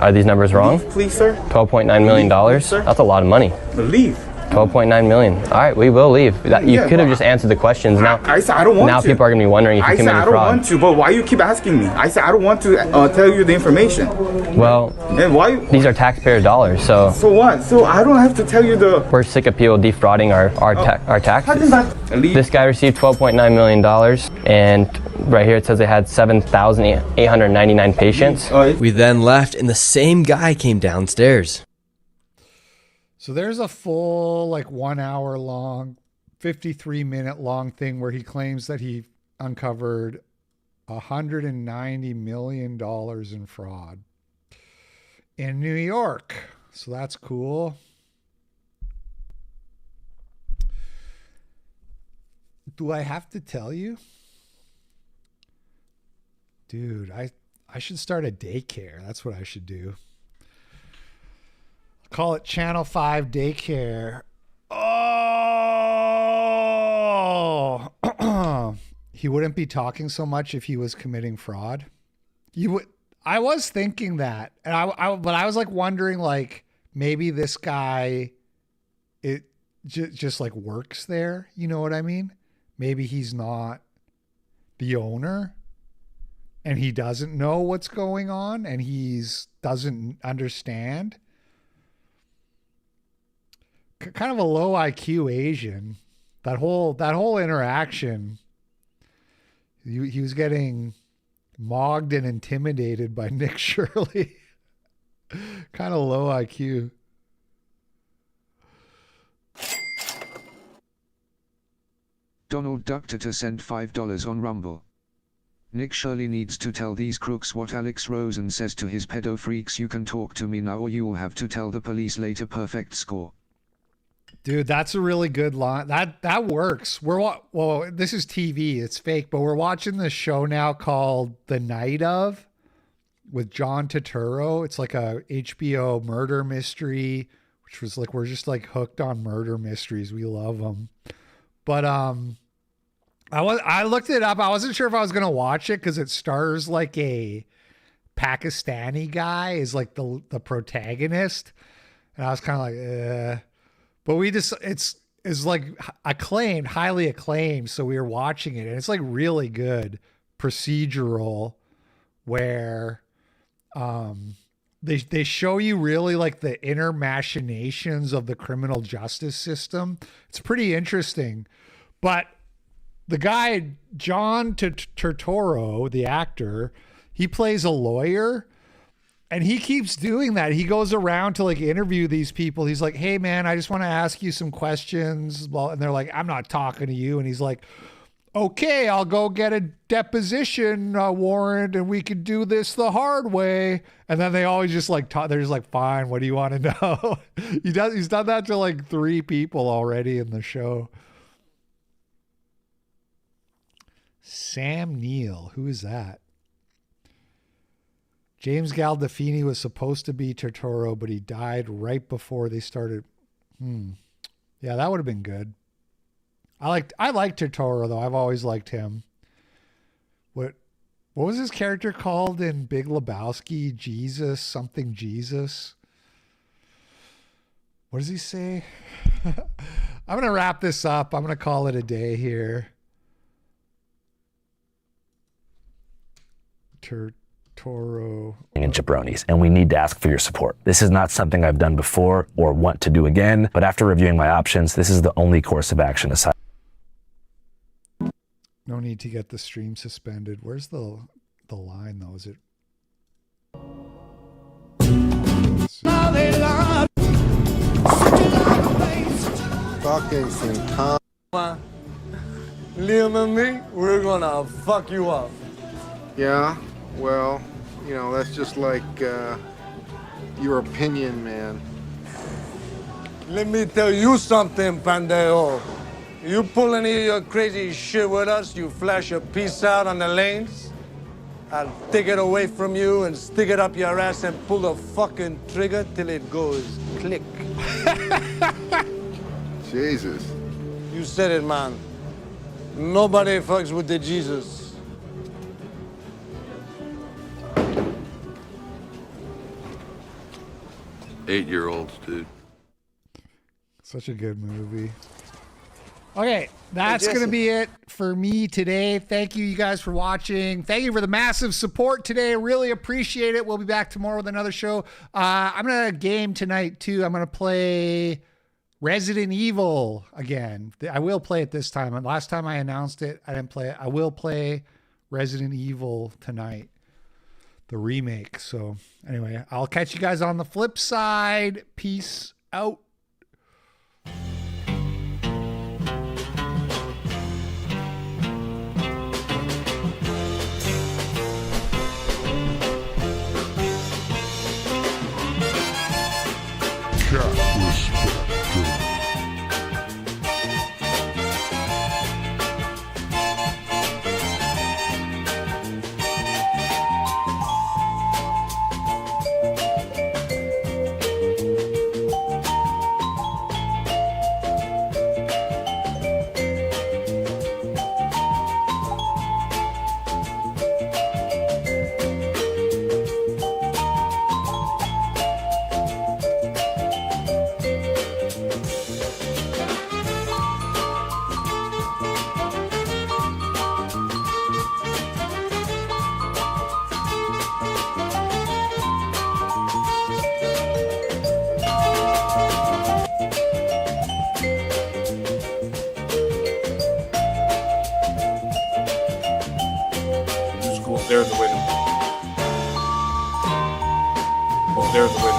are these numbers wrong? Please, sir. $12.9 million? That's a lot of money. Leave. $12.9 million. All right, we will leave. You could have just answered the questions. Now, I said I don't want to. Now people are going to be wondering if you committed fraud. I said I don't want to, but why you keep asking me? I said I don't want to tell you the information. Well, and why? These are taxpayer dollars, so. So what? So I don't have to tell you the. We're sick of people defrauding our taxes. This guy received $12.9 million, and right here it says they had 7,899 patients. We then left, and the same guy came downstairs. So there's a full, like 1 hour long, 53-minute long thing where he claims that he uncovered $190 million in fraud in New York. So that's cool. Do I have to tell you? Dude, I should start a daycare. That's what I should do. Call it Channel 5 Daycare. Oh, he wouldn't be talking so much if he was committing fraud. You would. I was thinking that, and but I was like wondering, like maybe this guy, just like works there. You know what I mean? Maybe he's not the owner. and he doesn't know what's going on and doesn't understand. Kind of a low IQ Asian. That whole interaction, he was getting mogged and intimidated by Nick Shirley. Kind of low IQ. Donald Duck to send $5 on Rumble. Nick Shirley needs to tell these crooks what Alex Rosen says to his pedo freaks. You can talk to me now or you will have to tell the police later. Perfect score. Dude, that's a really good line. That works. Well, this is TV. It's fake, but we're watching this show now called The Night Of with John Turturro. It's like a HBO murder mystery, which was like, we're just like hooked on murder mysteries. We love them. But I looked it up. I wasn't sure if I was going to watch it because it stars like a Pakistani guy is like the protagonist. And I was kind of like, But it's like acclaimed, highly acclaimed. So we were watching it and it's like really good procedural where they show you really like the inner machinations of the criminal justice system. It's pretty interesting. But the guy, John Turturro, the actor, he plays a lawyer. And he keeps doing that. He goes around to like interview these people. He's like, hey man, I just want to ask you some questions. Well, and they're like, I'm not talking to you. And he's like, okay, I'll go get a deposition warrant and we can do this the hard way. And then they always just like talk. They're just like, fine, what do you want to know? He's done that to like 3 people already in the show. Sam Neill, who is that? James Gandolfini was supposed to be Turturro, but he died right before they started. Yeah, that would have been good. I like Turturro though. I've always liked him. What was his character called in Big Lebowski? Something Jesus. What does he say? I'm gonna wrap this up. I'm gonna call it a day here. Toro and jabronis, and we need to ask for your support. This is not something I've done before or want to do again, but after reviewing my options, this is the only course of action aside. No need to get the stream suspended. Where's the line though? Is it? Fucking Santana. Liam and me, we're gonna fuck you up. Yeah, well, you know, that's just like your opinion, man. Let me tell you something, Pandeo. You pull any of your crazy shit with us, you flash a piece out on the lanes, I'll take it away from you and stick it up your ass and pull the fucking trigger till it goes click. Jesus. You said it, man. Nobody fucks with the Jesus. Eight-year-olds, dude. Such a good movie. Okay, that's going to be it for me today. Thank you guys for watching. Thank you for the massive support today. Really appreciate it. We'll be back tomorrow with another show. I'm going to game tonight too. I'm going to play Resident Evil again. I will play it this time. Last time I announced it, I didn't play it. I will play Resident Evil tonight, the remake. So anyway, I'll catch you guys on the flip side. Peace out. there's the winner. Oh, there's the winner.